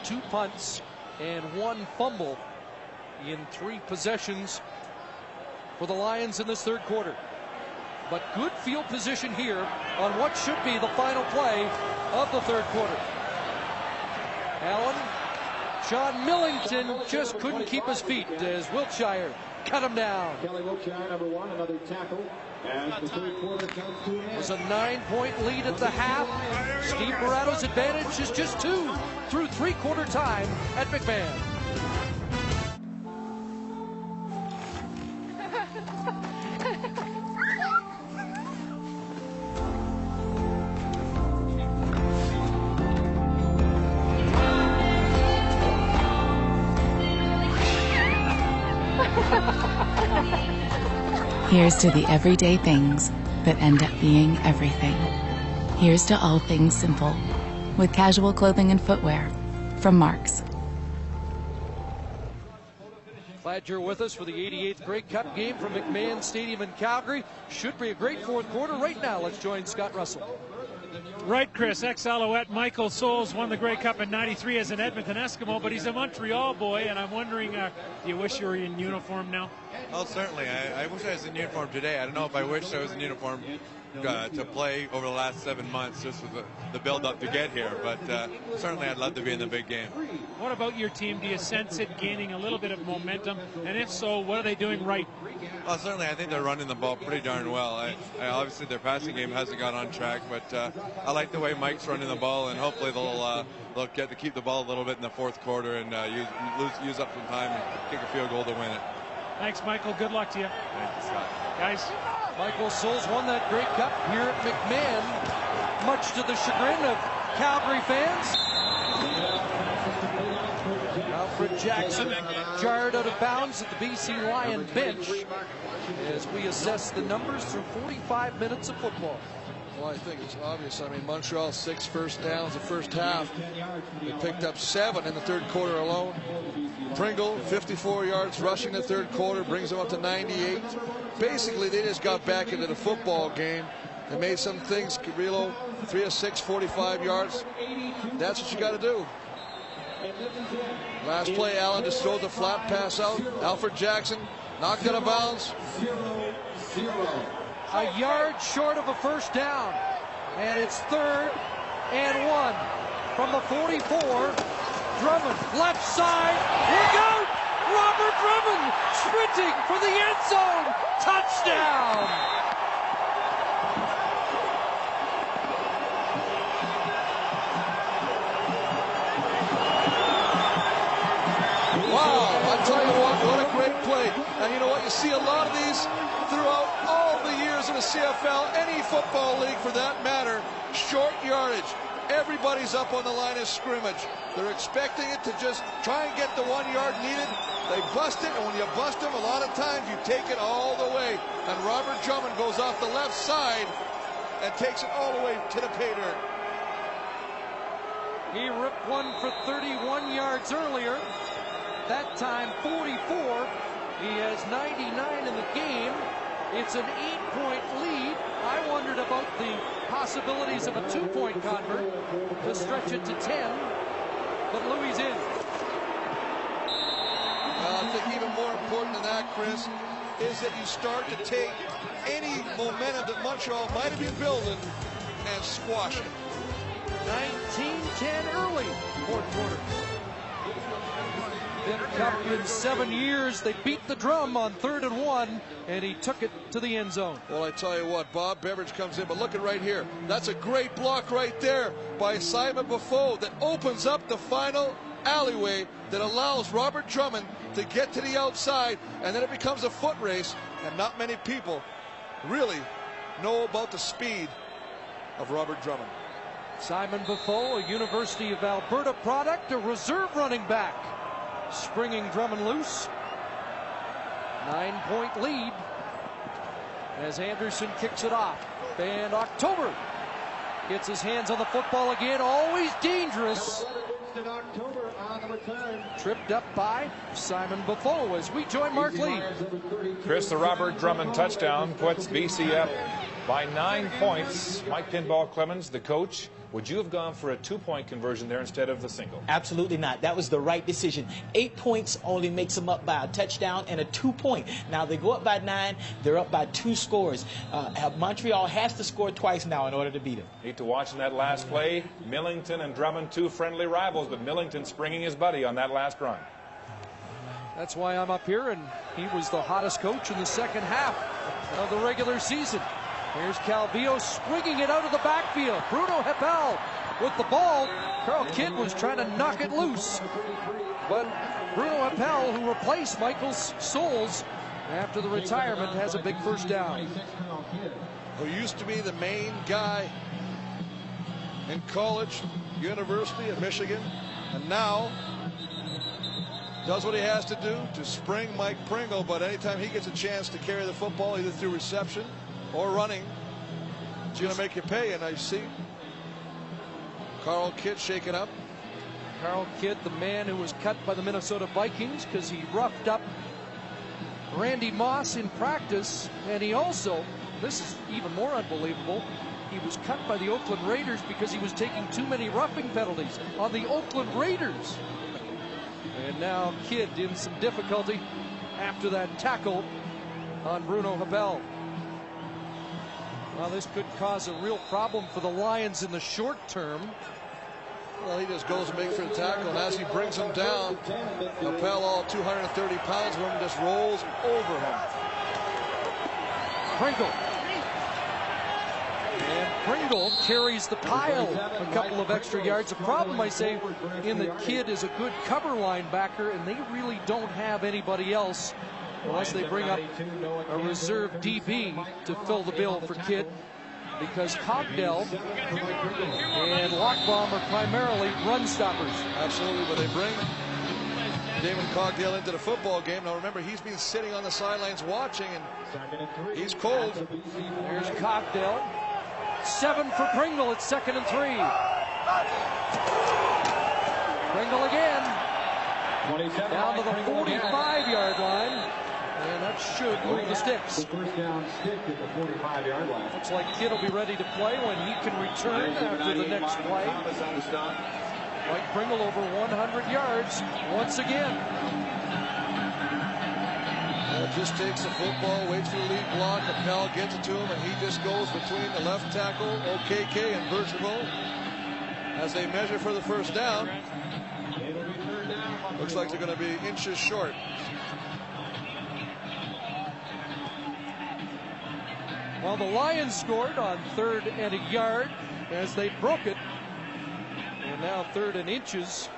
2 punts and 1 fumble in 3 possessions for the Lions in this third quarter. But good field position here on what should be the final play of the third quarter. Allen, Sean Millington just couldn't keep his feet as Wiltshire cut him down. Kelly Wiltshire, number 1, another tackle. As the third quarter comes to an end. It was a 9-point lead at the half. Steve Barato's advantage is just 2 through 3-quarter time at McMahon. Here's to the everyday things that end up being everything. Here's to all things simple, with casual clothing and footwear from Marks. Glad you're with us for the 88th Grey Cup game from McMahon Stadium in Calgary. Should be a great fourth quarter. Right now, let's join Scott Russell. Right, Chris. Ex-Alouette Michael Souls won the Grey Cup in '93 as an Edmonton Eskimo, but he's a Montreal boy, and I'm wondering, do you wish you were in uniform now? Oh, certainly. I wish I was in uniform today. I don't know if I wish I was in uniform to play over the last 7 months, just with the build-up to get here, but certainly I'd love to be in the big game. What about your team? Do you sense it gaining a little bit of momentum? And if so, what are they doing right? Well, certainly I think they're running the ball pretty darn well. Obviously their passing game hasn't got on track, but I like the way Mike's running the ball, and hopefully they'll get to keep the ball a little bit in the fourth quarter and use up some time and kick a field goal to win it. Thanks, Michael. Good luck to you. Thanks, Scott. Guys. Michael Souls won that Grey Cup here at McMahon, much to the chagrin of Calgary fans. Alfred Jackson jarred out of bounds at the BC Lion bench as we assess the numbers through 45 minutes of football. Well, I think it's obvious. I mean, Montreal 6 first downs the first half. They picked up 7 in the third quarter alone. Pringle, 54 yards rushing the third quarter, brings them up to 98. Basically, they just got back into the football game. They made some things. Carrillo, 3 of 6, 45 yards. That's what you got to do. Last play, Allen just throws the flat pass out. Alfred Jackson knocked out of bounds. A yard short of a first down. And it's 3rd and 1 from the 44. Drummond, left side. Look out! Robert Drummond sprinting for the end zone. Touchdown! Wow, I'll tell you what a great play. And you know what? You see a lot of these throughout all the years in the CFL, any football league for that matter, short yardage. Everybody's up on the line of scrimmage. They're expecting it to just try and get the 1 yard needed. They bust it, and when you bust them, a lot of times you take it all the way. And Robert Drummond goes off the left side and takes it all the way to the pay dirt. He ripped one for 31 yards earlier. That time 44. He has 99 in the game. It's an 8-point lead. I wondered about the possibilities of a 2-point convert to stretch it to 10, but Louis in. I think even more important than that, Chris, is that you start to take any momentum that Montreal might have been building and squash it. 19-10 early, fourth quarter. Then Cup in 7 years, they beat the drum on 3rd and 1, and he took it to the end zone. Well, I tell you what, Bob Beveridge comes in, but look at right here. That's a great block right there by Simon Buffo that opens up the final alleyway that allows Robert Drummond to get to the outside, and then it becomes a foot race, and not many people really know about the speed of Robert Drummond. Simon Buffo, a University of Alberta product, a reserve running back. Springing Drummond loose. 9-point lead as Anderson kicks it off. And October gets his hands on the football again. Always dangerous. Tripped up by Simon Buffo as we join Mark Lee. Chris, the Robert Drummond touchdown puts BC up by 9 points. Mike Pinball Clemens, the coach. Would you have gone for a 2-point conversion there instead of the single? Absolutely not. That was the right decision. 8 points only makes them up by a touchdown and a 2-point. Now they go up by 9. They're up by 2 scores. Montreal has to score twice now in order to beat them. Need to watch in that last play. Millington and Drummond, 2 friendly rivals, but Millington springing his buddy on that last run. That's why I'm up here, and he was the hottest coach in the second half of the regular season. Here's Calvillo swinging it out of the backfield. Bruno Heppel with the ball. Carl Kidd was trying to knock it loose. But Bruno Heppel, who replaced Michael Souls after the retirement, has a big first down. Who used to be the main guy in college, University of Michigan, and now does what he has to do to spring Mike Pringle, but anytime he gets a chance to carry the football, either through reception or running, it's going to make you pay. And I see Carl Kidd shaken up. Carl Kidd, the man who was cut by the Minnesota Vikings because he roughed up Randy Moss in practice, and he also, this is even more unbelievable, he was cut by the Oakland Raiders because he was taking too many roughing penalties on the Oakland Raiders. And now Kidd in some difficulty after that tackle on Bruno Heppel. Well, this could cause a real problem for the Lions in the short term. Well, he just goes and makes for the tackle, and as he brings him down, Heppel, all 230 pounds of him, just rolls over him. Pringle. And Pringle carries the pile a couple of extra yards. The problem, I say, in the Kidd is a good cover linebacker, and they really don't have anybody else unless they bring up a reserve DB to fill the bill for Kidd, because Cogdell and Lockbaum are primarily run stoppers. Absolutely, but they bring David Cogdale into the football game. Now remember, he's been sitting on the sidelines watching, and he's cold. There's Cogdale. 7 for Pringle. It's 2nd and 3. Pringle again. Down to the 45-yard line. And that should move the sticks. First down stick at the 45-yard line. Looks like Kidd will be ready to play when he can return after the next play. Mike Pringle over 100 yards once again. Well, just takes the football, waits for the lead block. Appel gets it to him, and he just goes between the left tackle, OKK, and Bergevin as they measure for the first down. Looks like they're going to be inches short. Well, the Lions scored on 3rd and a yard as they broke it. And now 3rd and inches.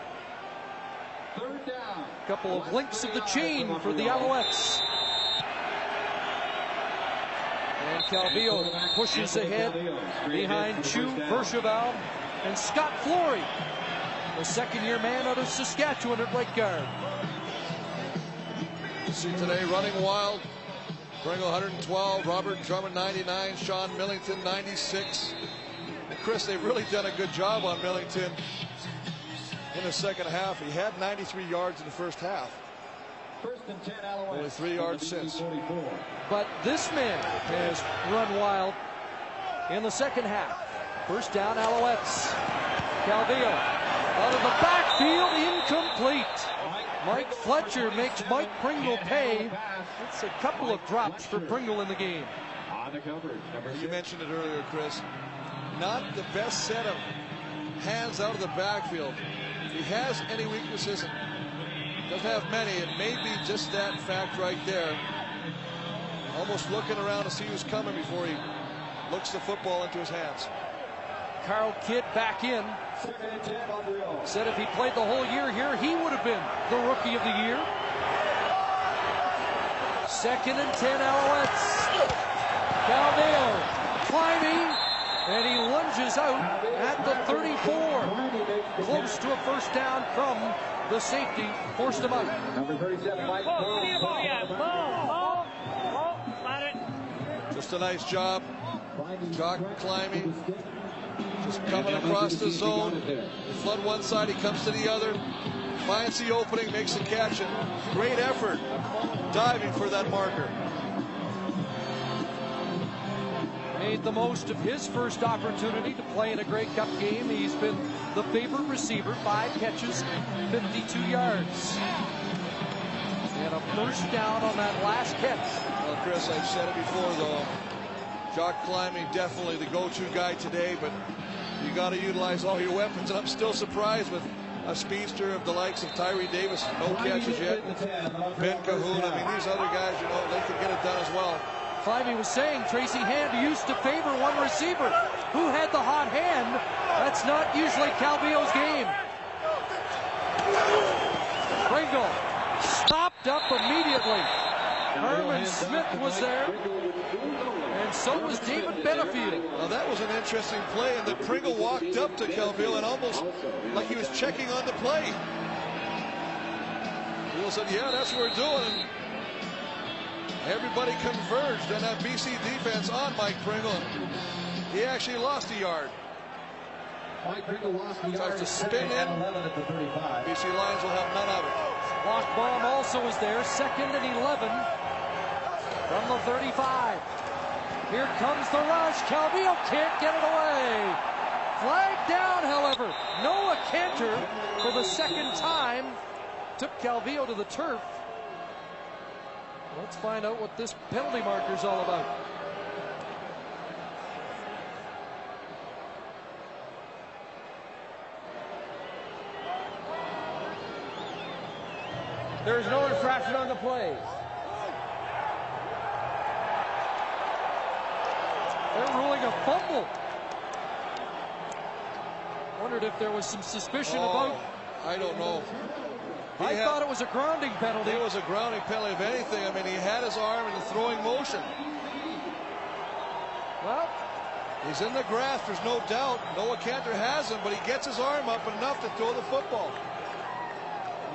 Third down. A couple of links of the chain for the Alouettes. And Calvillo pushes ahead behind Chu, Bergevin, and Scott Flory, the second-year man out of Saskatchewan at right guard. You see today running wild. Pringle 112, Robert Drummond 99, Sean Millington 96. And Chris, they've really done a good job on Millington in the second half. He had 93 yards in the first half. First and 10, Alouettes. Only 3 yards since. But this man has run wild in the second half. First down, Alouettes. Calvillo out of the backfield, incomplete. Mike Fletcher makes Mike Pringle pay. It's a couple of drops for Pringle in the game. You mentioned it earlier, Chris. Not the best set of hands out of the backfield. If he has any weaknesses, doesn't have many, it may be just that fact right there. Almost looking around to see who's coming before he looks the football into his hands. Carl Kidd back in. Said if he played the whole year here, he would have been the Rookie of the Year. 2nd and 10, Alouettes. Calvillo climbing, and he lunges out at the 34. Close to a first down from the safety. Forced him out. Number 37, Mike. Just a nice job. Jock climbing. Just coming across the zone. They flood one side, he comes to the other. Finds the opening, makes the catch, and great effort diving for that marker. Made the most of his first opportunity to play in a Grey Cup game. He's been the favorite receiver, 5 catches, 52 yards. And a first down on that last catch. Well, Chris, I've said it before, though. Jock climbing, definitely the go-to guy today, but you got to utilize all your weapons, and I'm still surprised with a speedster of the likes of Tyree Davis, no catches yet. Ben Cahoon, I mean, these other guys, you know, they can get it done as well. Climbing was saying Tracy Hand used to favor one receiver who had the hot hand. That's not usually Calvillo's game. Pringle stopped up immediately. Herman Smith was there, and so was David Benefield. Now that was an interesting play, and then Pringle walked up to Calvillo and almost like he was checking on the play. Pringle said, yeah, that's what we're doing. Everybody converged on that BC defense on Mike Pringle. He actually lost a yard. Mike Pringle lost the Tries yard. to spin in. BC Lions will have none of it. Block bomb also is there. 2nd and 11 from the 35. Here comes the rush. Calvillo can't get it away. Flag down, however. Noah Cantor, for the second time, took Calvillo to the turf. Let's find out what this penalty marker is all about. There is no infraction on the play. They're ruling a fumble. Wondered if there was some suspicion about. I don't know. I thought it was a grounding penalty. It was a grounding penalty, if anything. I mean, he had his arm in the throwing motion. Well, he's in the grasp, there's no doubt. Noah Cantor has him, but he gets his arm up enough to throw the football.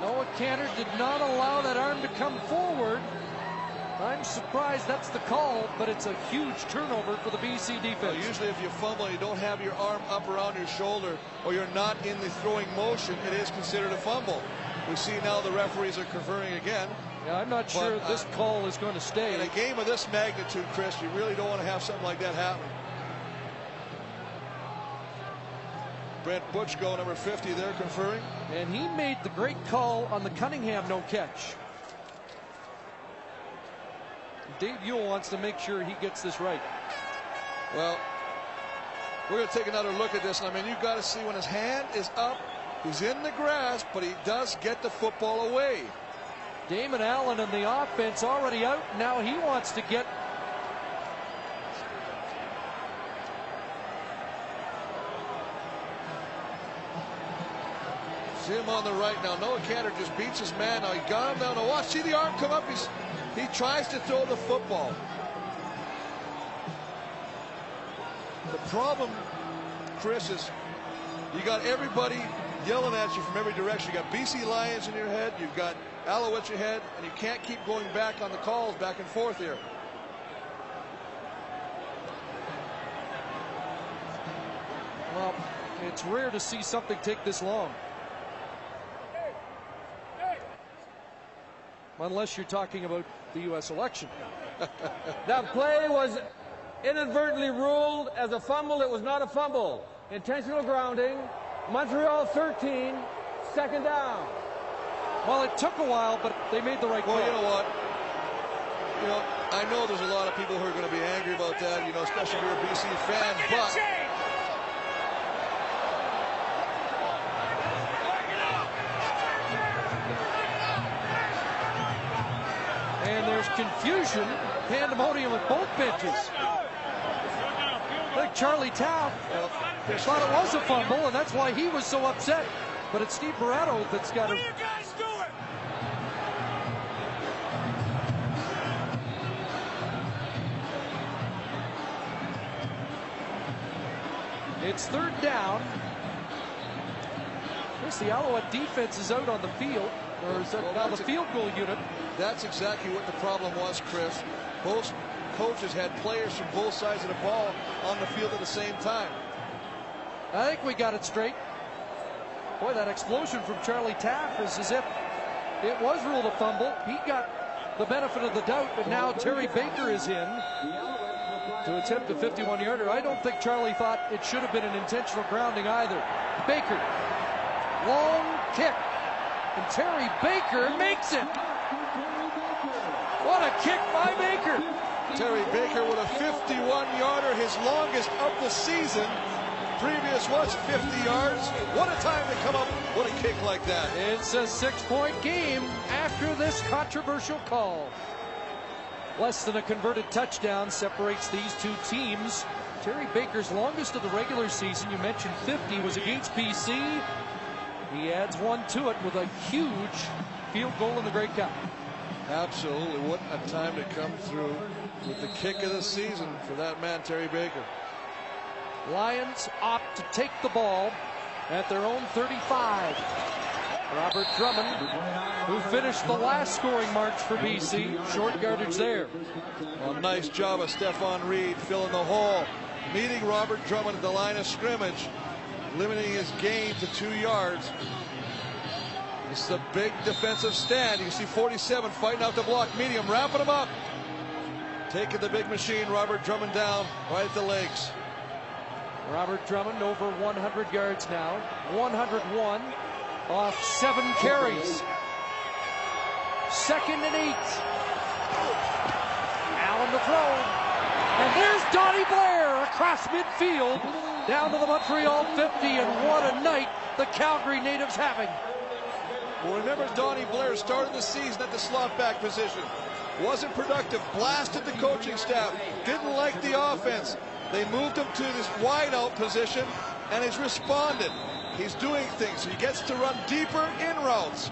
Noah Cantor did not allow that arm to come forward. I'm surprised that's the call, but it's a huge turnover for the BC defense. Well, usually if you fumble and you don't have your arm up around your shoulder or you're not in the throwing motion, it is considered a fumble. We see now the referees are conferring again. Yeah, I'm not sure this call is going to stay. In a game of this magnitude, Chris, you really don't want to have something like that happen. Brent Butchko, number 50, there conferring. And he made the great call on the Cunningham no catch. Dave Ewell wants to make sure he gets this right. Well, we're going to take another look at this. And I mean, you've got to see when his hand is up, he's in the grass, but he does get the football away. Damon Allen and the offense already out. Now he wants to get. See him on the right now. Noah Cantor just beats his man. Now he got him down. Now watch, see the arm come up. He tries to throw the football. The problem, Chris, is you got everybody yelling at you from every direction. You got BC Lions in your head, you've got Alouettes in your head, and you can't keep going back on the calls back and forth here. Well, it's rare to see something take this long. Unless you're talking about the U.S. election. That play was inadvertently ruled as a fumble. It was not a fumble. Intentional grounding. Montreal 13, second down. Well, it took a while, but they made the right call. Well, you know what? You know, I know there's a lot of people who are going to be angry about that, you know, especially if you're a BC fan, but and there's confusion, pandemonium at both benches. I think Charlie Taft thought it was a fumble, and that's why he was so upset. But it's Steve Barato that's got to. It's third down. I guess the Alouette defense is out on the field, or is that now the field goal unit? That's exactly what the problem was, Chris. Both coaches had players from both sides of the ball on the field at the same time. I think we got it straight. Boy, that explosion from Charlie Taft is as if it was ruled a fumble. He got the benefit of the doubt, but now Terry Baker is in to attempt a 51-yarder. I don't think Charlie thought it should have been an intentional grounding either. Baker, long kick, and Terry Baker makes it. What a kick by Baker. Terry Baker with a 51-yarder, his longest of the season. Previous was 50 yards. What a time to come up with a kick like that. It's a 6-point game after this controversial call. Less than a converted touchdown separates these two teams. Terry Baker's longest of the regular season, you mentioned 50, was against BC. He adds one to it with a huge field goal in the Grey Cup. Absolutely. What a time to come through with the kick of the season for that man, Terry Baker. Lions opt to take the ball at their own 35. Robert Drummond, who finished the last scoring march for BC, short yardage there. Well, nice job of Stephon Reed filling the hole, meeting Robert Drummond at the line of scrimmage, limiting his gain to 2 yards. This is a big defensive stand. You can see 47 fighting out the block, meeting him, wrapping him up. Taking the big machine, Robert Drummond down right at the legs. Robert Drummond over 100 yards now, 101 off 7 carries. 2nd and 8. Allen to throw. And there's Donnie Blair across midfield down to the Montreal 50, and what a night the Calgary natives having. Well, remember, Donnie Blair started the season at the slot back position. Wasn't productive, blasted the coaching staff, didn't like the offense. They moved him to this wide out position, and he's responded. He's doing things. He gets to run deeper in routes.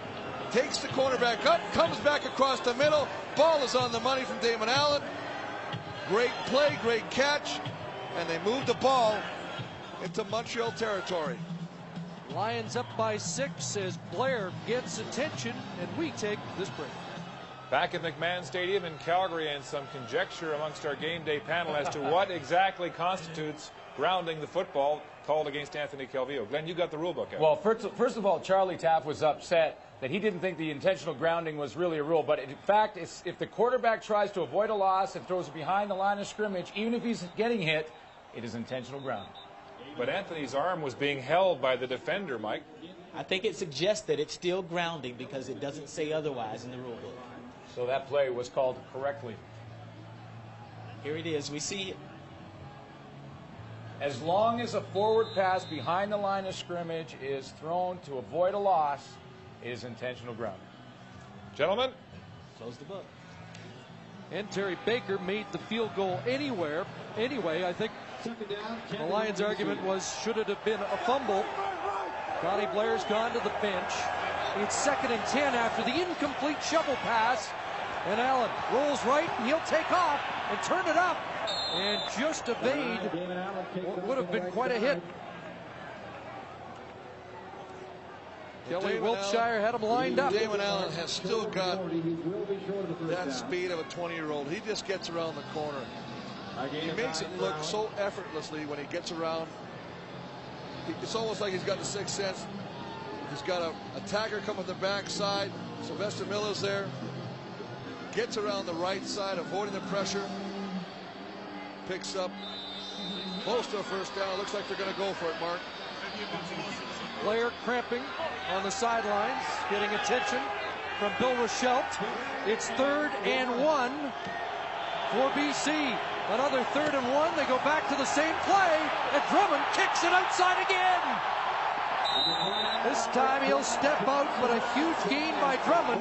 Takes the cornerback up, comes back across the middle. Ball is on the money from Damon Allen. Great play, great catch, and they move the ball into Montreal territory. Lions up by 6 as Blair gets attention, and we take this break. Back at McMahon Stadium in Calgary, and some conjecture amongst our game day panel as to what exactly constitutes grounding the football called against Anthony Calvillo. Glenn, you got the rule book out. Well, first of all, Charlie Taff was upset that he didn't think the intentional grounding was really a rule. But in fact, if the quarterback tries to avoid a loss and throws it behind the line of scrimmage, even if he's getting hit, it is intentional grounding. But Anthony's arm was being held by the defender, Mike. I think it suggests that it's still grounding because it doesn't say otherwise in the rule book. So that play was called correctly. Here it is. We see it. As long as a forward pass behind the line of scrimmage is thrown to avoid a loss, it is intentional grounding. Gentlemen, close the book. And Terry Baker made the field goal anyway. I think the Lions' argument was, should it have been a fumble? Connie Blair's gone to the bench. It's 2nd and 10 after the incomplete shovel pass. And Allen rolls right, and he'll take off and turn it up and just evade what would have been quite a hit. Kelly Wiltshire had him lined up. Damon Allen has still got that speed of a 20-year-old. He just gets around the corner. He makes it look so effortlessly when he gets around. It's almost like he's got the sixth sense. He's got an attacker coming the backside. Sylvester Miller's there. Gets around the right side, avoiding the pressure. Picks up close to a first down. Looks like they're going to go for it, Mark. Blair cramping on the sidelines, getting attention from Bill Rochelle. It's 3rd and 1 for BC. Another 3rd and 1. They go back to the same play, and Drummond kicks it outside again. This time he'll step out, but a huge gain by Drummond,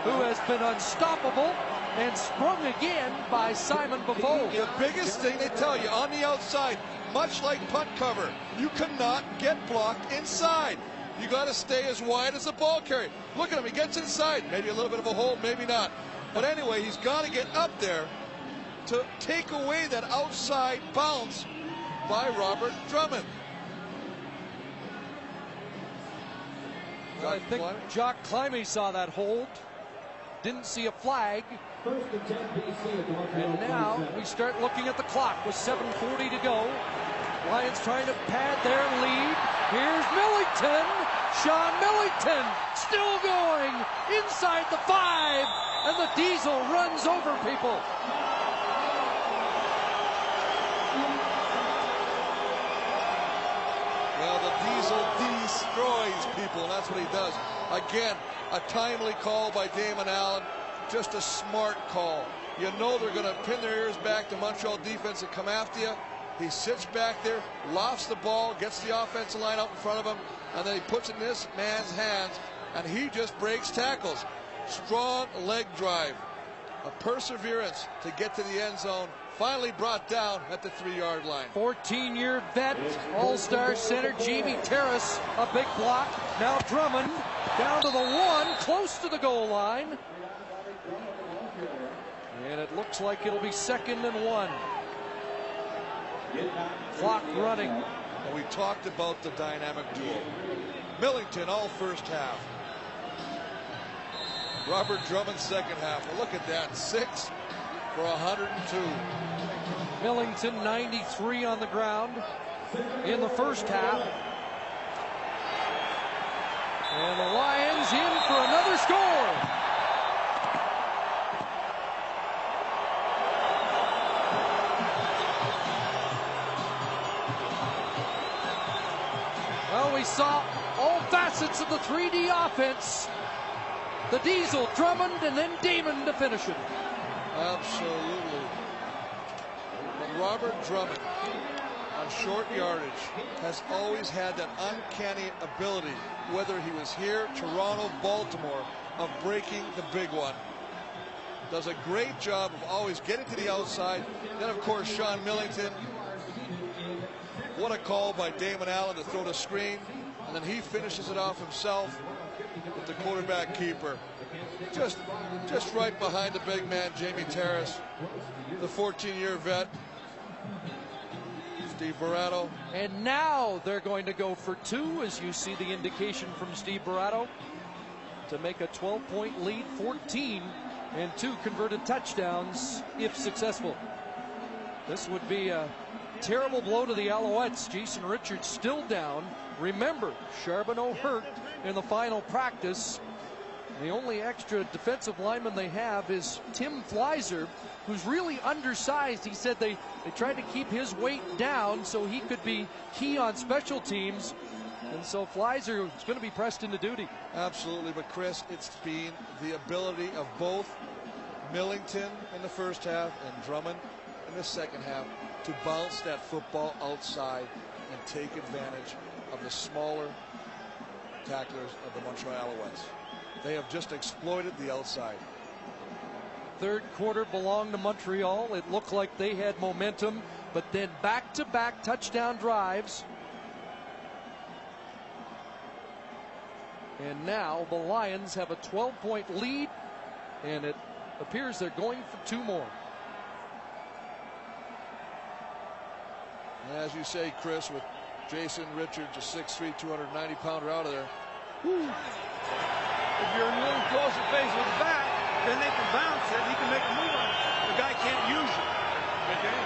who has been unstoppable, and sprung again by Simon Buffon. The biggest thing they tell you on the outside, much like punt cover, you cannot get blocked inside. You got to stay as wide as the ball carrier. Look at him, he gets inside. Maybe a little bit of a hole, maybe not. But anyway, he's got to get up there to take away that outside bounce by Robert Drummond. I think Jock Climby saw that hold. Didn't see a flag. And now we start looking at the clock with 7:40 to go. Lions trying to pad their lead. Here's Millington. Sean Millington still going inside the 5. And the Diesel runs over people. Well, the Diesel destroys people, and that's what he does. Again, a timely call by Damon Allen. Just a smart call. You know they're going to pin their ears back to Montreal defense and come after you. He sits back there, lofts the ball, gets the offensive line out in front of him, and then he puts it in this man's hands, and he just breaks tackles. Strong leg drive. A perseverance to get to the end zone. Finally brought down at the 3-yard line. 14-year vet, all-star center Jamie Terrace, a big block. Now Drummond down to the 1, close to the goal line. And it looks like it'll be 2nd and 1. Clock running. And we talked about the dynamic duo. Millington all first half. Robert Drummond second half. Well, look at that. 6 for 102. Millington 93 on the ground in the first half. And the Lions in for another score. Well, we saw all facets of the 3D offense. The Diesel, Drummond, and then Damon to finish it. Absolutely. But Robert Drummond, on short yardage, has always had that uncanny ability, whether he was here, Toronto, Baltimore, of breaking the big one. Does a great job of always getting to the outside. Then, of course, Sean Millington. What a call by Damon Allen to throw the screen, and then he finishes it off himself with the quarterback keeper. Just right behind the big man, Jamie Terrace, the 14-year vet. Steve Barato. And now they're going to go for 2, as you see the indication from Steve Barato, to make a 12-point lead, 14 and 2 converted touchdowns if successful. This would be a terrible blow to the Alouettes. Jason Richards still down. Remember, Charbonneau hurt in the final practice. The only extra defensive lineman they have is Tim Fleiser, who's really undersized. He said they tried to keep his weight down so he could be key on special teams. And so Fleiser is going to be pressed into duty. Absolutely, but Chris, it's been the ability of both Millington in the first half and Drummond in the second half to bounce that football outside and take advantage of the smaller tacklers of the Montreal Alouettes. They have just exploited the outside. Third quarter belonged to Montreal. It looked like they had momentum, but then back-to-back touchdown drives. And now the Lions have a 12-point lead, and it appears they're going for 2 more. As you say, Chris, with Jason Richards, a 6'3", 290-pounder out of there. Whew. If you're a little closer face with the back, then they can bounce it. He can make a move on it. The guy can't use it. Okay?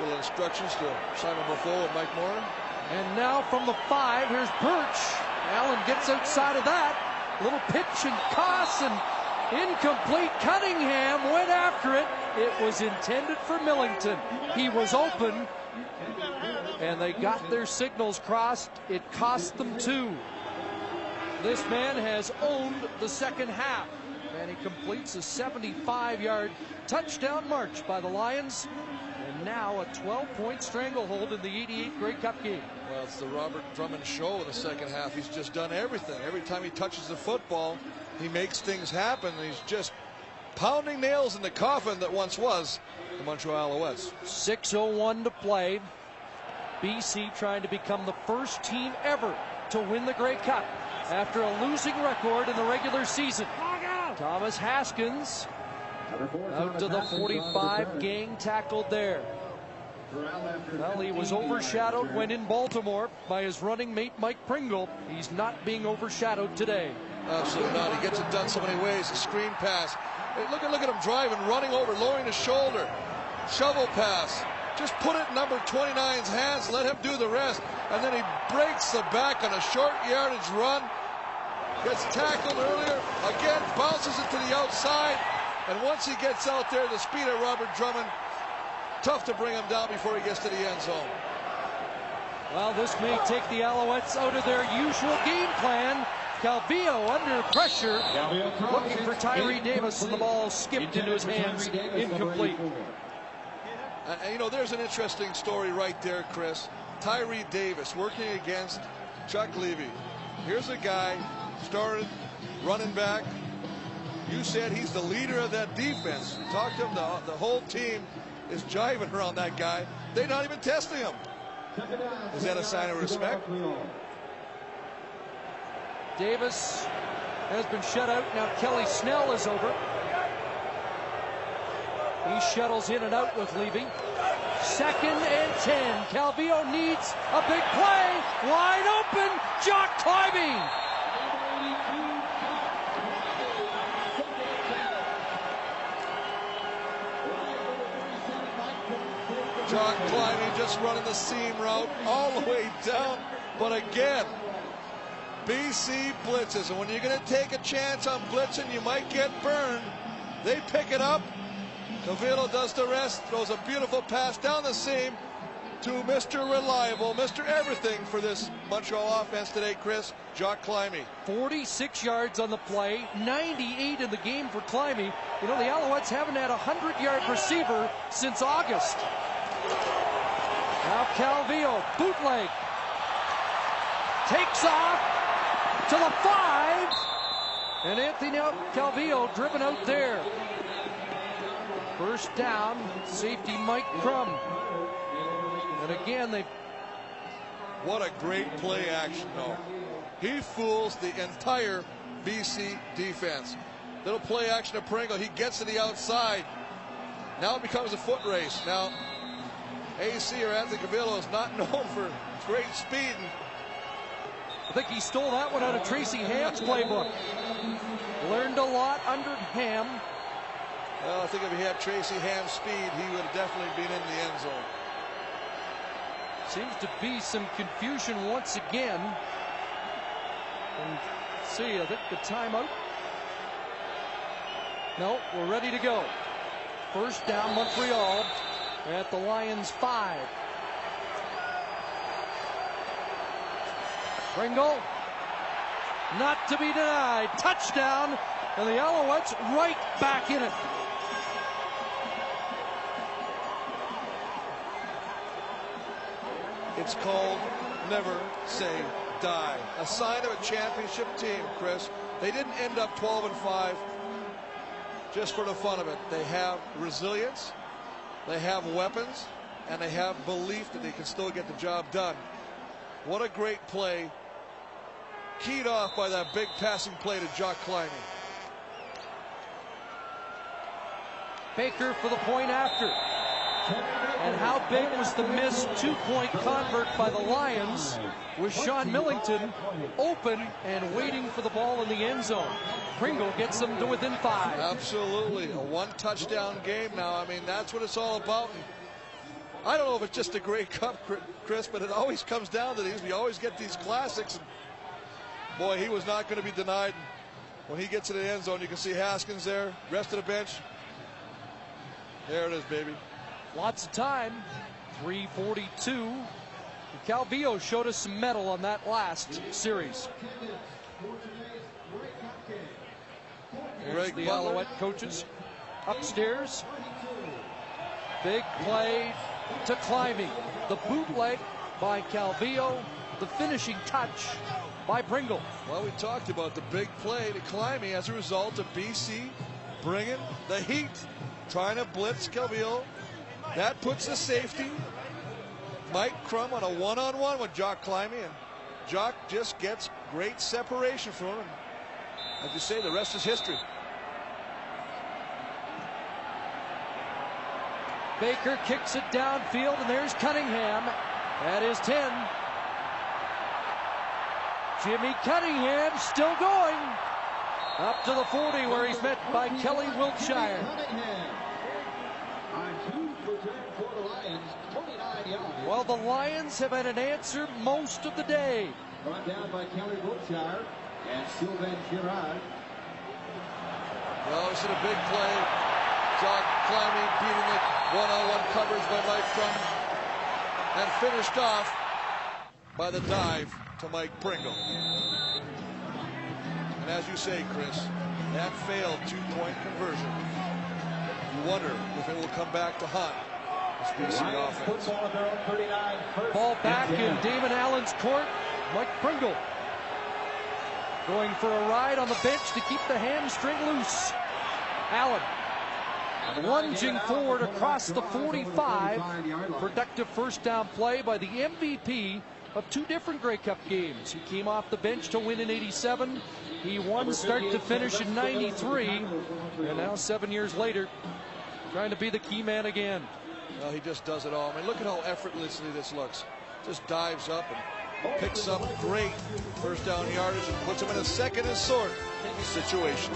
Little instructions to Simon Buffalo and Mike Moore. And now from the 5, here's Birch. Allen gets outside of that. Little pitch and toss and incomplete. Cunningham went after it. It was intended for Millington. He was open, and they got their signals crossed. It cost them 2. This man has owned the second half, and he completes a 75-yard touchdown march by the Lions. And now a 12-point stranglehold in the 88th Grey Cup game. Well, it's the Robert Drummond show in the second half. He's just done everything. Every time he touches the football, he makes things happen. He's just pounding nails in the coffin that once was the Montreal Alouettes. 6:01 to play. BC trying to become the first team ever to win the Grey Cup after a losing record in the regular season. Thomas Haskins out to the 45, gang tackled there. Well, he was overshadowed when in Baltimore by his running mate Mike Pringle. He's not being overshadowed today. Absolutely not. He gets it done so many ways. A screen pass. Hey, look at him driving, running over, lowering his shoulder. Shovel pass. Just put it in number 29's hands, let him do the rest. And then he breaks the back on a short yardage run. Gets tackled earlier. Again, bounces it to the outside. And once he gets out there, the speed of Robert Drummond, tough to bring him down before he gets to the end zone. Well, this may take the Alouettes out of their usual game plan. Calvillo under pressure, looking for Tyree Davis, and the ball skipped into his hands, incomplete. You know, there's an interesting story right there, Chris. Tyree Davis working against Chuck Levy. Here's a guy started running back. You said he's the leader of that defense. You talked to him, the whole team is jiving around that guy. They're not even testing him. Is that a sign of respect? Davis has been shut out. Now Kelly Snell is over. He shuttles in and out with Levy. 2nd and 10. Calvillo needs a big play. Wide open. Jock climbing. Jock climbing, just running the seam route all the way down. But again, BC blitzes, and when you're going to take a chance on blitzing, you might get burned. They pick it up. Calvillo does the rest, throws a beautiful pass down the seam to Mr. Reliable, Mr. Everything for this Montreal offense today, Chris, Jock Climbing. 46 yards on the play, 98 in the game for Climbing. You know, the Alouettes haven't had a 100-yard receiver since August. Now Calvillo, bootleg, takes off to the 5, and Anthony Calvillo driven out there. First down, safety Mike Crum. And again, they... What a great play action, though. He fools the entire BC defense. Little play action of Pringle. He gets to the outside. Now it becomes a foot race. Now, AC or Anthony Cavillo is not known for great speed. I think he stole that one out of Tracy Ham's playbook. Learned a lot under Ham. Well, I think if he had Tracy Ham's speed, he would have definitely been in the end zone. Seems to be some confusion once again. And see, I think the timeout. No, we're ready to go. First down, Montreal at the Lions 5. Pringle, not to be denied. Touchdown, and the Alouettes right back in it. It's called never say die. A sign of a championship team, Chris. They didn't end up 12-5 just for the fun of it. They have resilience, they have weapons, and they have belief that they can still get the job done. What a great play. Keyed off by that big passing play to Jock Climbing. Baker for the point after. And how big was the missed two-point convert by the Lions with Sean Millington open and waiting for the ball in the end zone. Pringle gets them to within 5. Absolutely. A one-touchdown game now. I mean, that's what it's all about. And I don't know if it's just a Grey Cup, Chris, but it always comes down to these. We always get these classics. And boy, he was not going to be denied. When he gets to the end zone, you can see Haskins there, rest of the bench. There it is, baby. Lots of time. 3:42. Calvillo showed us some mettle on that last series. There's the Alouette coaches upstairs. Big play to Climbing. The bootleg by Calvillo. The finishing touch by Pringle. Well, we talked about the big play to Climbing as a result of BC bringing the heat, trying to blitz Calvillo. That puts the safety, Mike Crum, on a one-on-one with Jock Climbing, and Jock just gets great separation from him. And as you say, the rest is history. Baker kicks it downfield, and there's Cunningham. That is 10. Jimmy Cunningham still going. Up to the 40, where he's met by Kelly Wiltshire. Well, the Lions have had an answer most of the day. Brought down by Kelly Wiltshire and Sylvain Girard. Well, this is a big play. Jock Climbing beating it. One-on-one coverage by Mike Crum. And finished off by the dive to Mike Pringle. And as you say, Chris, that failed two-point conversion. You wonder if it will come back to haunt this BC offense. Ball back in Damon Allen's court. Mike Pringle going for a ride on the bench to keep the hamstring loose. Allen lunging forward across the 45. Productive first down play by the MVP of two different Grey Cup games. He came off the bench to win in '87. He won start to finish in '93. And now 7 years later, trying to be the key man again. Well, he just does it all. I mean, look at how effortlessly this looks. Just dives up and picks up great first down yardage and puts him in a second and short situation.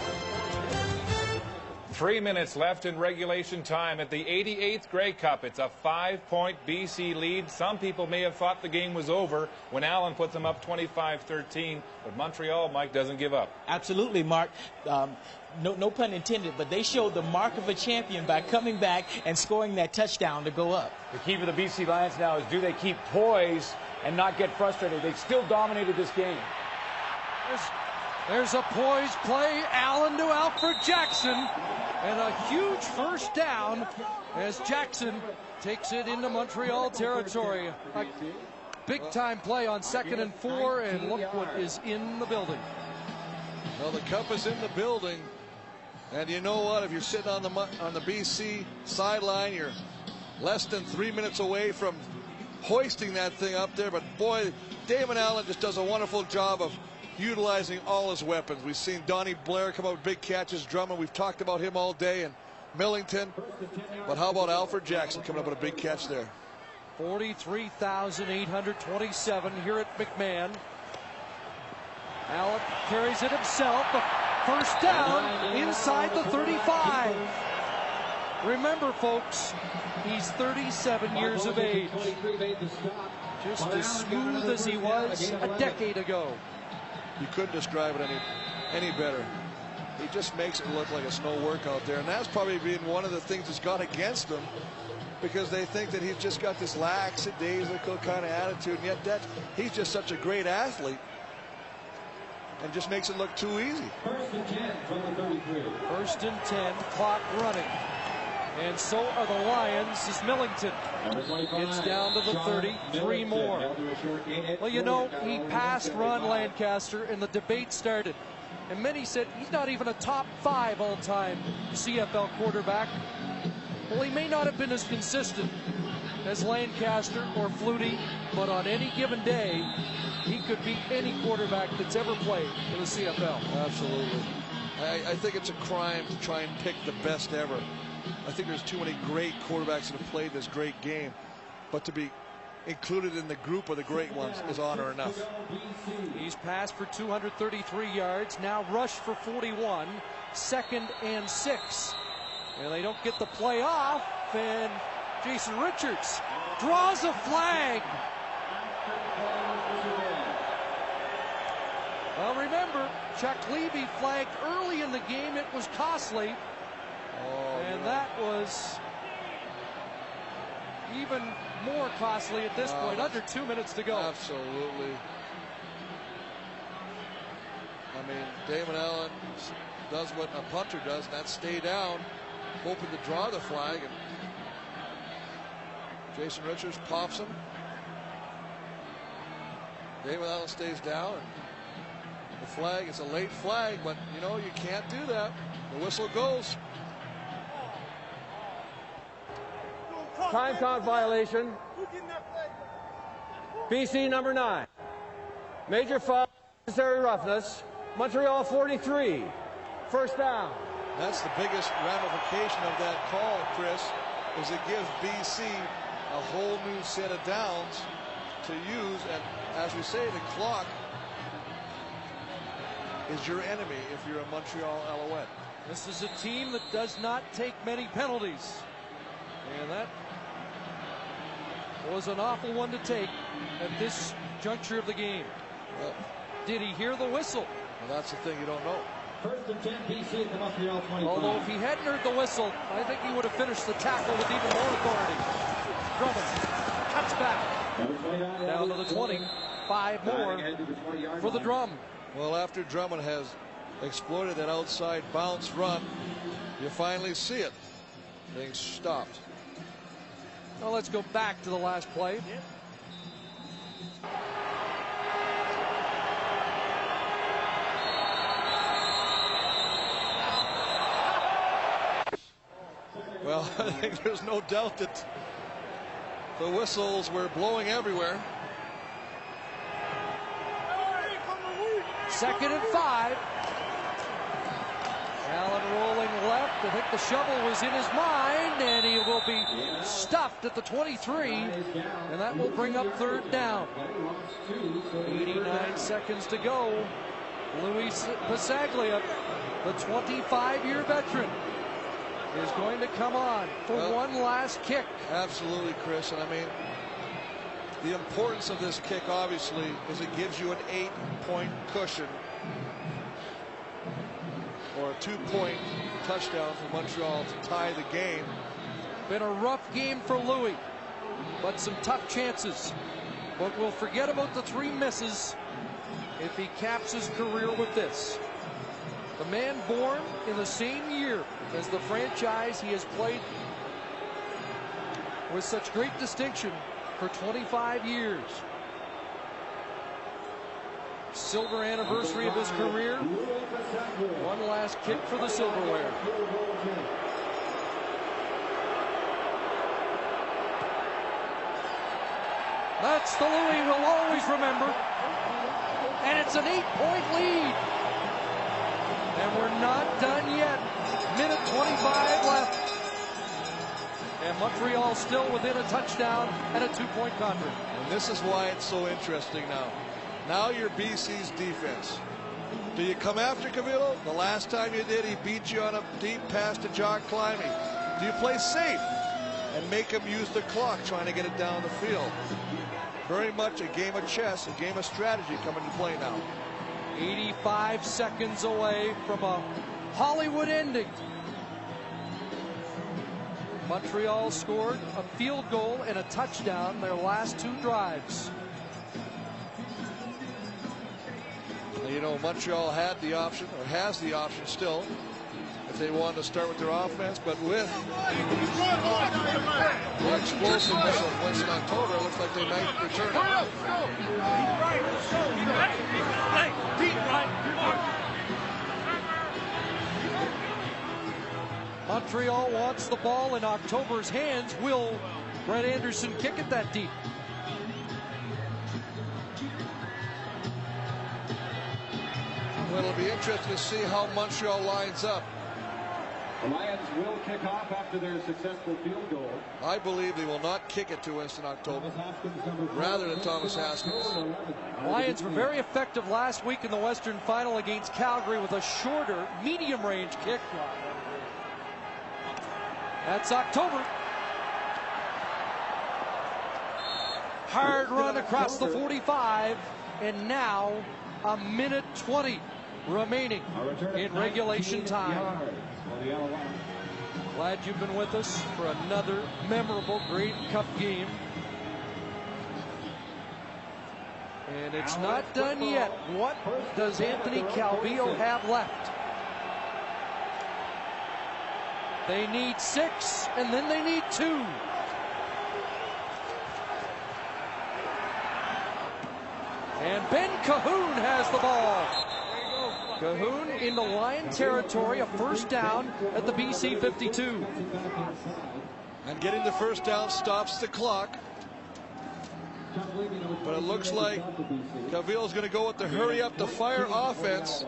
3 minutes left in regulation time at the 88th Grey Cup. It's a 5-point BC lead. Some people may have thought the game was over when Allen puts them up 25-13, but Montreal, Mike, doesn't give up. Absolutely, Mark. No pun intended, but they showed the mark of a champion by coming back and scoring that touchdown to go up. The key for the BC Lions now is, do they keep poise and not get frustrated? They still dominated this game. There's a poised play. Allen to Alfred Jackson. And a huge first down as Jackson takes it into Montreal territory. A big-time play on 2nd and 4, and look what is in the building. Well, the cup is in the building. And you know what? If you're sitting on the BC sideline, you're less than 3 minutes away from hoisting that thing up there. But boy, Damon Allen just does a wonderful job of utilizing all his weapons. We've seen Donnie Blair come up with big catches. Drummond, we've talked about him all day, and Millington. But how about Alfred Jackson coming up with a big catch there? 43,827 here at McMahon. Allen carries it himself. First down inside the 35. Remember, folks, he's 37 years of age. Just as smooth as he was a decade ago. You couldn't describe it any better. He just makes it look like a snow workout there. And that's probably been one of the things that's gone against him, because they think that he's just got this lackadaisical kind of attitude, and yet he's just such a great athlete and just makes it look too easy. First and 10 from the 33. First and 10, clock running. And so are the Lions as Millington. It's down to the 30, 3 more. Well, you know, he passed Ron Lancaster and the debate started. And many said he's not even a top 5 all-time CFL quarterback. Well, he may not have been as consistent as Lancaster or Flutie, but on any given day, he could beat any quarterback that's ever played in the CFL. Absolutely. I think it's a crime to try and pick the best ever. I think there's too many great quarterbacks that have played this great game, but to be included in the group of the great ones is honor enough. He's passed for 233 yards, now rushed for 41, 2nd and 6. And they don't get the play off, and Jason Richards draws a flag. Well, remember, Chuck Levy flagged early in the game. It was costly. And that was even more costly at this point. Under 2 minutes to go. Absolutely. I mean, Damon Allen does what a punter does, and that's stay down, hoping to draw the flag. And Jason Richards pops him. Damon Allen stays down. And the flag is a late flag, but you know, you can't do that. The whistle goes. Time count violation. BC number 9. Major foul, necessary roughness. Montreal 43. First down. That's the biggest ramification of that call, Chris, is it gives BC a whole new set of downs to use. And as we say, the clock is your enemy if you're a Montreal Alouette. This is a team that does not take many penalties. And that was an awful one to take at this juncture of the game. Well, did he hear the whistle? Well, that's the thing you don't know. First and 10, BC at the Montreal 25. Although if he hadn't heard the whistle, I think he would have finished the tackle with even more authority. Drummond cuts back down to the 20. 5 more for the Drum. Well, after Drummond has exploited that outside bounce run, you finally see it being stopped. Well, let's go back to the last play. Well, I think there's no doubt that the whistles were blowing everywhere. 2nd and 5. Allen rolling left. I think the shovel was in his mind, and he will be stuffed at the 23, and that will bring up 3rd down. 89 seconds to go. Luis Pasaglia, the 25-year veteran, is going to come on for one last kick. Absolutely, Chris. And I mean, the importance of this kick, obviously, is it gives you an 8-point cushion or a 2-point touchdown for Montreal to tie the game. Been a rough game for Louis, but some tough chances. But we'll forget about the 3 misses if he caps his career with this. The man born in the same year as the franchise he has played with such great distinction for 25 years. Silver anniversary of his career. One last kick for the silverware. That's the Louis we'll always remember. and it's an 8-point lead. And we're not done yet. Minute 25 left. And Montreal still within a touchdown and a 2-point convert. And this is why it's so interesting now. Now you're BC's defense. Do you come after Cavillo? The last time you did, he beat you on a deep pass to John Climby. Do you play safe and make him use the clock trying to get it down the field? Very much a game of chess, a game of strategy coming to play now. 85 seconds away from a Hollywood ending. Montreal scored a field goal and a touchdown their last 2 drives. You know, Montreal had the option, or has the option still, if they wanted to start with their offense, but with the explosiveness of Winston October, it looks like they might return it. Montreal wants the ball in October's hands. Will Brett Anderson kick it that deep? Well, it'll be interesting to see how Montreal lines up. The Lions will kick off after their successful field goal. I believe they will not kick it to Winston October, rather than Thomas Haskins. Lions were very effective last week in the Western Final against Calgary with a shorter, medium-range kick. That's October. Hard run across the 45, and now a minute 20 remaining in regulation time. Glad you've been with us for another memorable Grey Cup game. And it's not done yet. What does Anthony Calvillo have left? They need 6, and then they need 2. And Ben Cahoon has the ball. Cahoon into Lion territory, a first down at the BC 52. And getting the first down stops the clock. But it looks like Cavillo's going to go with the hurry up the fire offense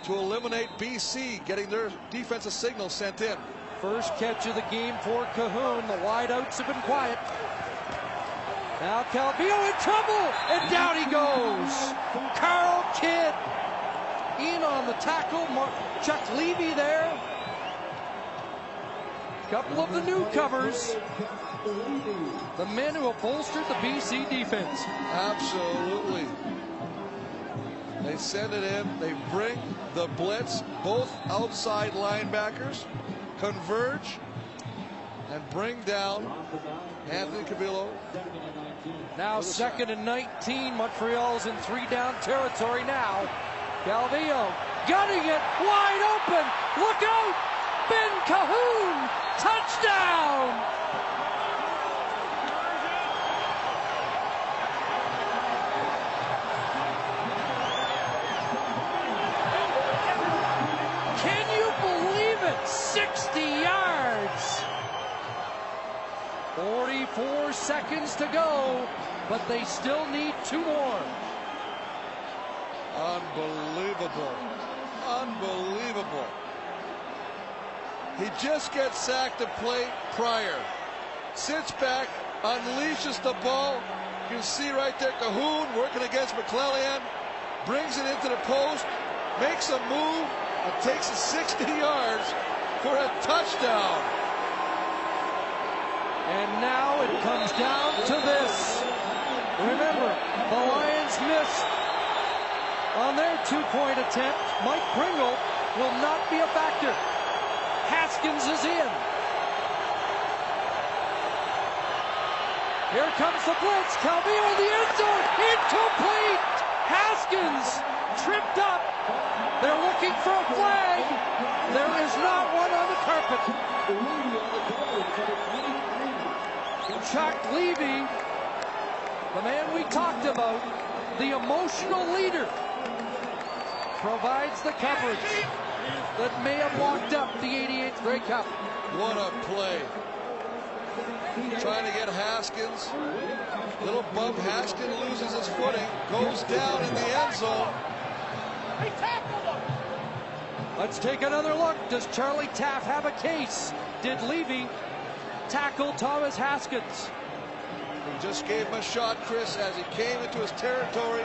to eliminate BC, getting their defensive signal sent in. First catch of the game for Cahoon. The wideouts have been quiet. Now Calvillo in trouble, and down he goes. Carl Kidd in on the tackle. Chuck Levy there. Couple of the newcomers, the men who have bolstered the BC defense. Absolutely. They send it in. They bring the blitz. Both outside linebackers converge and bring down Anthony Cavillo. Now 2nd and 19. Montreal's in 3-down territory now. Calvillo gunning it wide open. Look out! Ben Cahoon! Touchdown! Can you believe it? 60 yards. 44 seconds to go, but they still need 2 more. Unbelievable. Unbelievable. He just gets sacked a play prior. Sits back, unleashes the ball. You can see right there Cahoon working against McClellan. Brings it into the post, makes a move, and takes it 60 yards for a touchdown. And now it comes down to this. Remember, the Lions missed on their 2-point attempt. Mike Pringle will not be a factor. Haskins is in. Here comes the blitz. Calvillo in the end zone. Incomplete. Haskins tripped up. They're looking for a flag. There is not one on the carpet. Chuck Levy, the man we talked about, the emotional leader, provides the coverage that may have locked up the 88th Grey Cup. What a play. trying to get Haskins. Little bump. Haskins loses his footing, goes down in the end zone. Let's take another look. Does Charlie Taff have a case? Did Levy tackle Thomas Haskins? He just gave him a shot, Chris, as he came into his territory,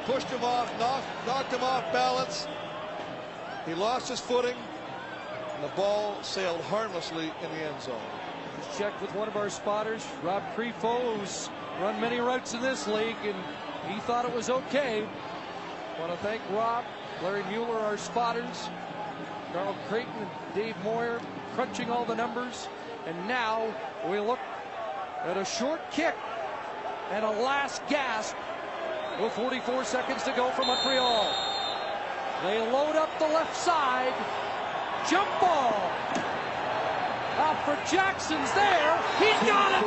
pushed him off, knocked him off balance. He lost his footing, and the ball sailed harmlessly in the end zone. Just checked with one of our spotters, Rob Crefo, who's run many routes in this league, and he thought it was okay. Want to thank Rob, Larry Mueller, our spotters, Carl Creighton and Dave Moyer crunching all the numbers. And now we look at a short kick and a last gasp with 44 seconds to go for Montreal. They load up the left side. Jump ball. Alfred Jackson's there. He's got it.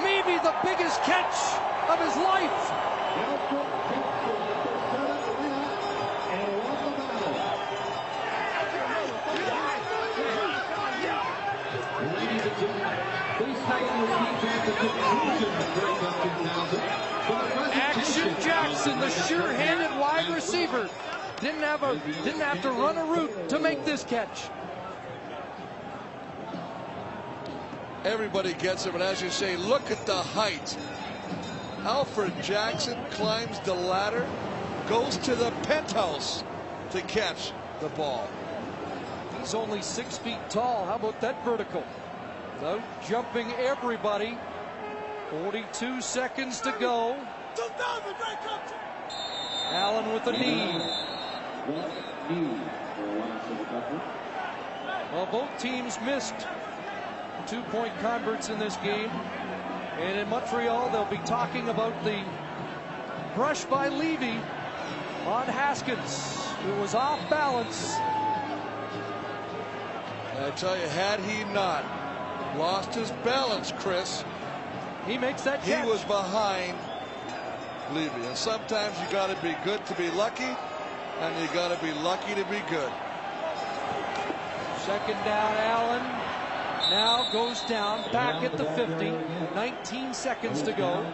Maybe the biggest catch of his life. Action Jackson, the sure-handed wide receiver, didn't have to run a route to make this catch. Everybody gets it, but as you say, look at the height. Alfred Jackson climbs the ladder, goes to the penthouse to catch the ball. He's only 6 feet tall. How about that vertical? Out jumping everybody. 42 seconds to go. Allen with the knee. Well, both teams missed 2-point converts in this game. And in Montreal, they'll be talking about the brush by Levy on Haskins, who was off balance. I tell you, had he not lost his balance, Chris, he makes that catch. He was behind Levy. And sometimes you got to be good to be lucky, and you got to be lucky to be good. Second down, Allen. Now goes down, back at the 50. 19 seconds to go.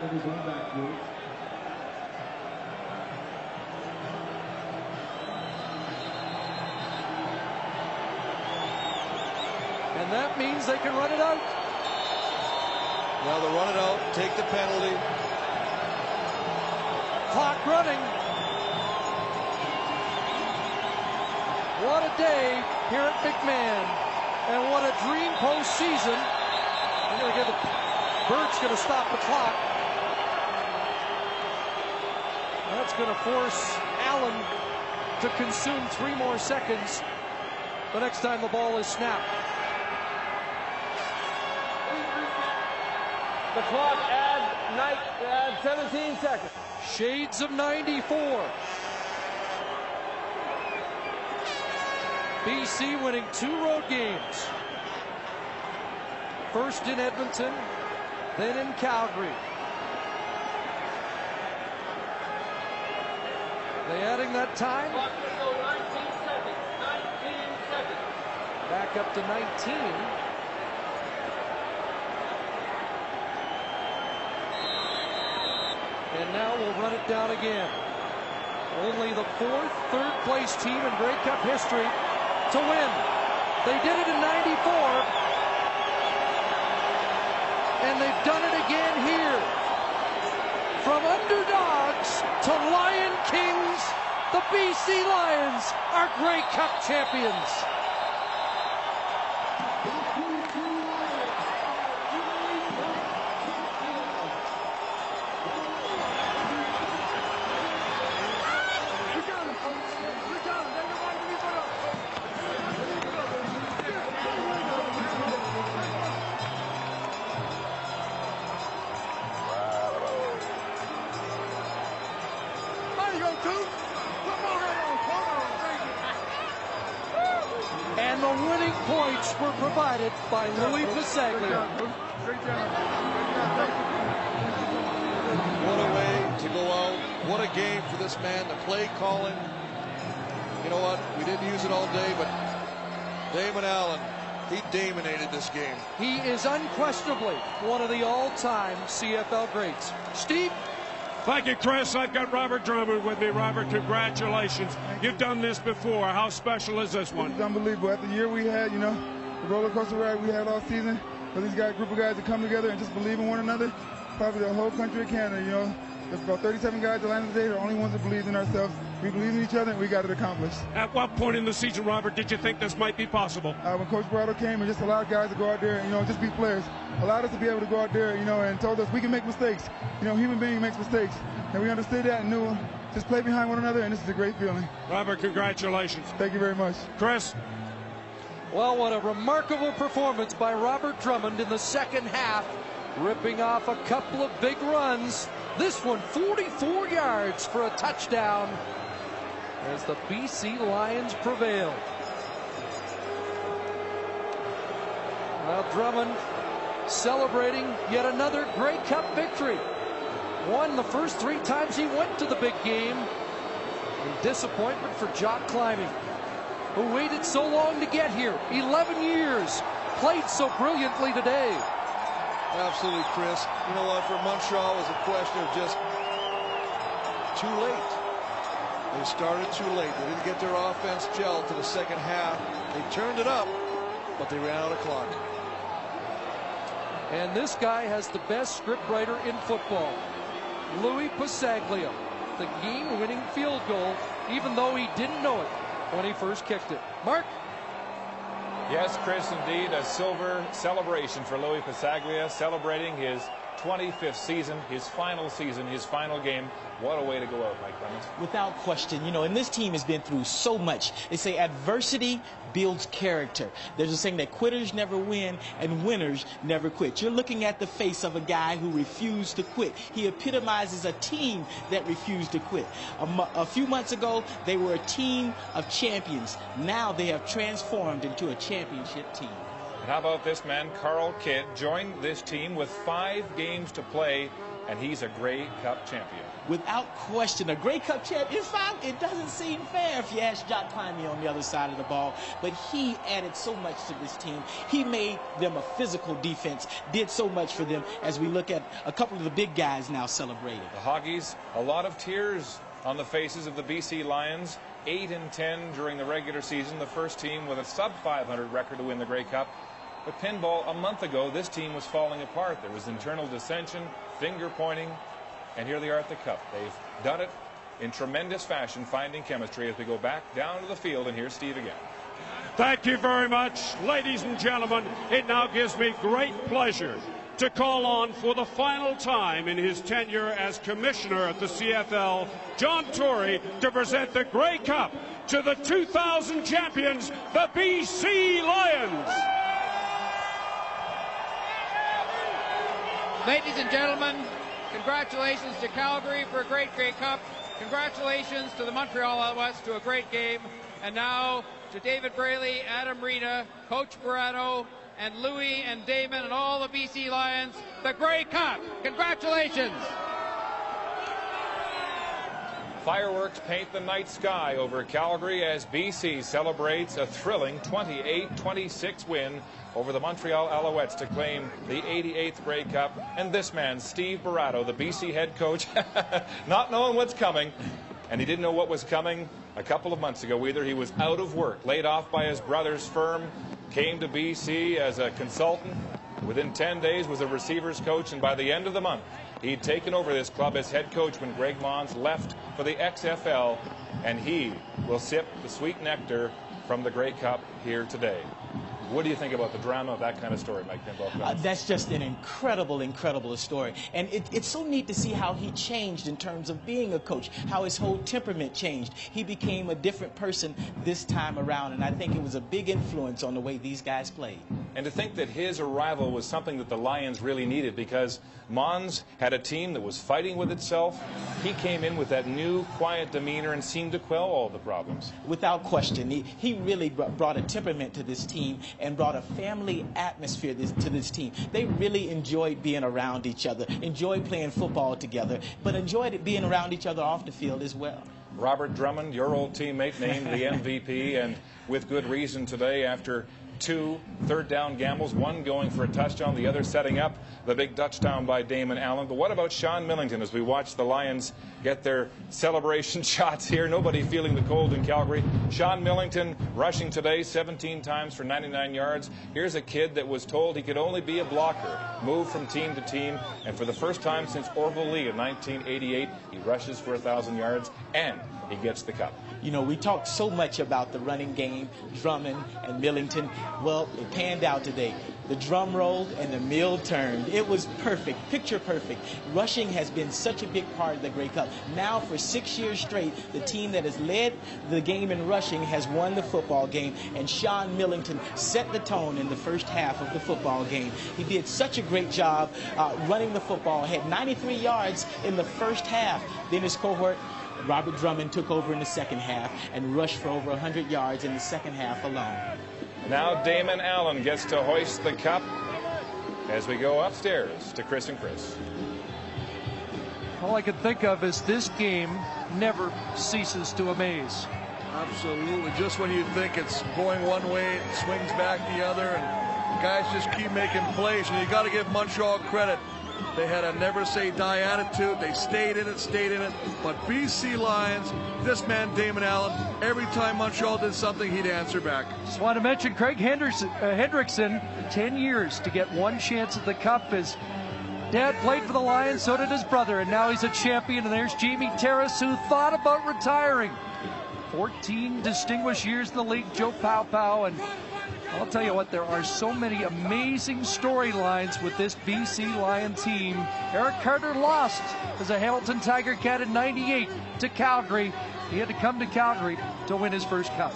And that means they can run it out. Now they run it out, take the penalty. Clock running. What a day here at McMahon. And what a dream postseason. I'm going to give Bert's going to stop the clock. That's going to force Allen to consume 3 more seconds the next time the ball is snapped. The clock adds 17 seconds. Shades of 94. BC winning 2 road games. First in Edmonton, then in Calgary. They adding that time? 19 seconds. 19 seconds. Back up to 19. And now we'll run it down again. Only the 4th third-place team in Grey Cup history to win. They did it in '94. And they've done it again here. From underdogs to Lion Kings, the BC Lions are Grey Cup champions. And the winning points were provided by Louis Pasaglia. What a way to go out. What a game for this man. The play calling. You know what? We didn't use it all day, but Damon Allen He dominated this game. He is unquestionably one of the all-time CFL greats. Steve? Thank you, Chris. I've got Robert Drummond with me. Robert, congratulations. You've done this before. How special is this one? It's unbelievable. After the year we had, you know, the roller coaster ride we had all season, for these guys, group of guys to come together and just believe in one another, probably the whole country of Canada, you know. There's about 37 guys at the end of the day, the only ones that believed in ourselves. We believe in each other, and we got it accomplished. At what point in the season, Robert, did you think this might be possible? When Coach Barato came and just allowed guys to go out there and, you know, just be players. Allowed us to be able to go out there, you know, and told us we can make mistakes. You know, human being makes mistakes. And we understood that and knew just play behind one another, and this is a great feeling. Robert, congratulations. Thank you very much. Chris? Well, what a remarkable performance by Robert Drummond in the second half, ripping off a couple of big runs. This one, 44 yards for a touchdown as the BC Lions prevail. Well, Drummond celebrating yet another Grey Cup victory. Won the first 3 times he went to the big game. And disappointment for Jock Climbing, who waited so long to get here. 11 years, played so brilliantly today. Absolutely, Chris. You know what, for Montreal, it was a question of just too late. They started too late. They didn't get their offense gelled to the second half. They turned it up, but they ran out of clock. And this guy has the best scriptwriter in football, Louis Passaglia, the game-winning field goal, even though he didn't know it when he first kicked it. Mark? Yes, Chris, indeed, a silver celebration for Louis Passaglia, celebrating his 25th season, his final game. What a way to go out, Mike Clemens. Without question, you know, and this team has been through so much. They say adversity builds character. There's a saying that quitters never win and winners never quit. You're looking at the face of a guy who refused to quit. He epitomizes a team that refused to quit. A few months ago, they were a team of champions. Now they have transformed into a championship team. And how about this man, Carl Kidd, joined this team with 5 games to play, and he's a Grey Cup champion. Without question, a Grey Cup champion. It doesn't seem fair if you ask Jock Climbing on the other side of the ball, but he added so much to this team. He made them a physical defense, did so much for them as we look at a couple of the big guys now celebrating. The Hoggies, a lot of tears on the faces of the BC Lions. 8-10 during the regular season, the first team with a sub-500 record to win the Grey Cup. But pinball, a month ago, this team was falling apart. There was internal dissension, finger pointing, and here they are at the Cup. They've done it in tremendous fashion, finding chemistry as we go back down to the field, and here's Steve again. Thank you very much, ladies and gentlemen. It now gives me great pleasure to call on, for the final time in his tenure as commissioner at the CFL, John Tory, to present the Grey Cup to the 2000 champions, the BC Lions. Ladies and gentlemen, congratulations to Calgary for a great Grey Cup. Congratulations to the Montreal Alouettes to a great game. And now to David Braley, Adam Rita, Coach Barato, and Louis and Damon and all the BC Lions, the Grey Cup. Congratulations. Fireworks paint the night sky over Calgary as BC celebrates a thrilling 28-26 win over the Montreal Alouettes to claim the 88th Grey Cup. And this man, Steve Barato, the BC head coach, not knowing what's coming, and he didn't know what was coming a couple of months ago either. He was out of work, laid off by his brother's firm, came to BC as a consultant. Within 10 days was a receivers coach, and by the end of the month, he'd taken over this club as head coach when Greg Mons left for the XFL, and he will sip the sweet nectar from the Grey Cup here today. What do you think about the drama of that kind of story, Mike Pinball? That's just an incredible, incredible story. And it's so neat to see how he changed in terms of being a coach, how his whole temperament changed. He became a different person this time around, and I think it was a big influence on the way these guys played. And to think that his arrival was something that the Lions really needed, because Mons had a team that was fighting with itself. He came in with that new, quiet demeanor and seemed to quell all the problems. Without question. He really brought a temperament to this team and brought a family atmosphere to this team. They really enjoyed being around each other, enjoyed playing football together, but enjoyed it being around each other off the field as well. Robert Drummond, your old teammate, named the MVP, and with good reason today after 2 third-down gambles, one going for a touchdown, the other setting up the big touchdown by Damon Allen. But what about Sean Millington as we watch the Lions get their celebration shots here? Nobody feeling the cold in Calgary. Sean Millington rushing today 17 times for 99 yards. Here's a kid that was told he could only be a blocker, moved from team to team, and for the first time since Orville Lee in 1988, he rushes for 1,000 yards and he gets the cup. You know, we talked so much about the running game, Drummond and Millington. Well, it panned out today. The drum rolled and the mill turned. It was perfect, picture perfect. Rushing has been such a big part of the Grey Cup. Now, for 6 years straight, the team that has led the game in rushing has won the football game, and Sean Millington set the tone in the first half of the football game. He did such a great job running the football, had 93 yards in the first half. Then his cohort, Robert Drummond, took over in the second half and rushed for over 100 yards in the second half alone. Now Damon Allen gets to hoist the cup as we go upstairs to Chris and Chris. All I can think of is this game never ceases to amaze. Absolutely. Just when you think it's going one way, it swings back the other, and guys just keep making plays. And you got to give Montreal credit. They had a never-say-die attitude. They stayed in it. But BC Lions, this man, Damon Allen, every time Montreal did something, he'd answer back. Just want to mention Craig Hendrickson, 10 years to get one chance at the cup. His dad played for the Lions, so did his brother, and now he's a champion. And there's Jamie Terrace, who thought about retiring. 14 distinguished years in the league, Joe Pow, and I'll tell you what, there are so many amazing storylines with this BC Lion team. Eric Carter lost as a Hamilton Tiger Cat in '98 to Calgary. He had to come to Calgary to win his first cup.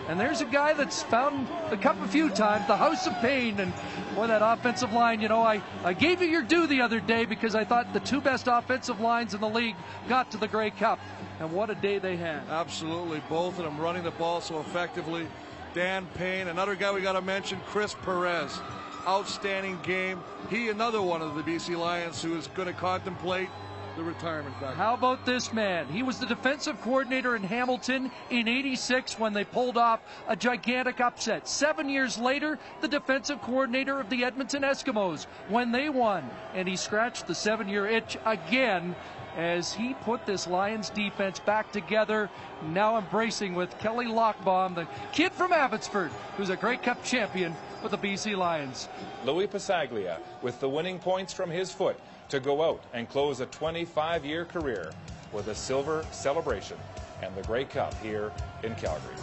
And there's a guy that's found the cup a few times, the House of Pain. And boy, that offensive line, you know, I gave you your due the other day because I thought the two best offensive lines in the league got to the Grey Cup. And what a day they had. Absolutely, both of them running the ball so effectively. Dan Payne, another guy we got to mention, Chris Perez. Outstanding game. He, another one of the BC Lions who is going to contemplate the retirement back. How about this man? He was the defensive coordinator in Hamilton in '86 when they pulled off a gigantic upset. 7 years later, the defensive coordinator of the Edmonton Eskimos when they won. And he scratched the 7-year itch again as he put this Lions defense back together, now embracing with Kelly Lockbaum, the kid from Abbotsford, who's a Grey Cup champion with the BC Lions. Louis Pasaglia with the winning points from his foot to go out and close a 25-year career with a silver celebration and the Grey Cup here in Calgary.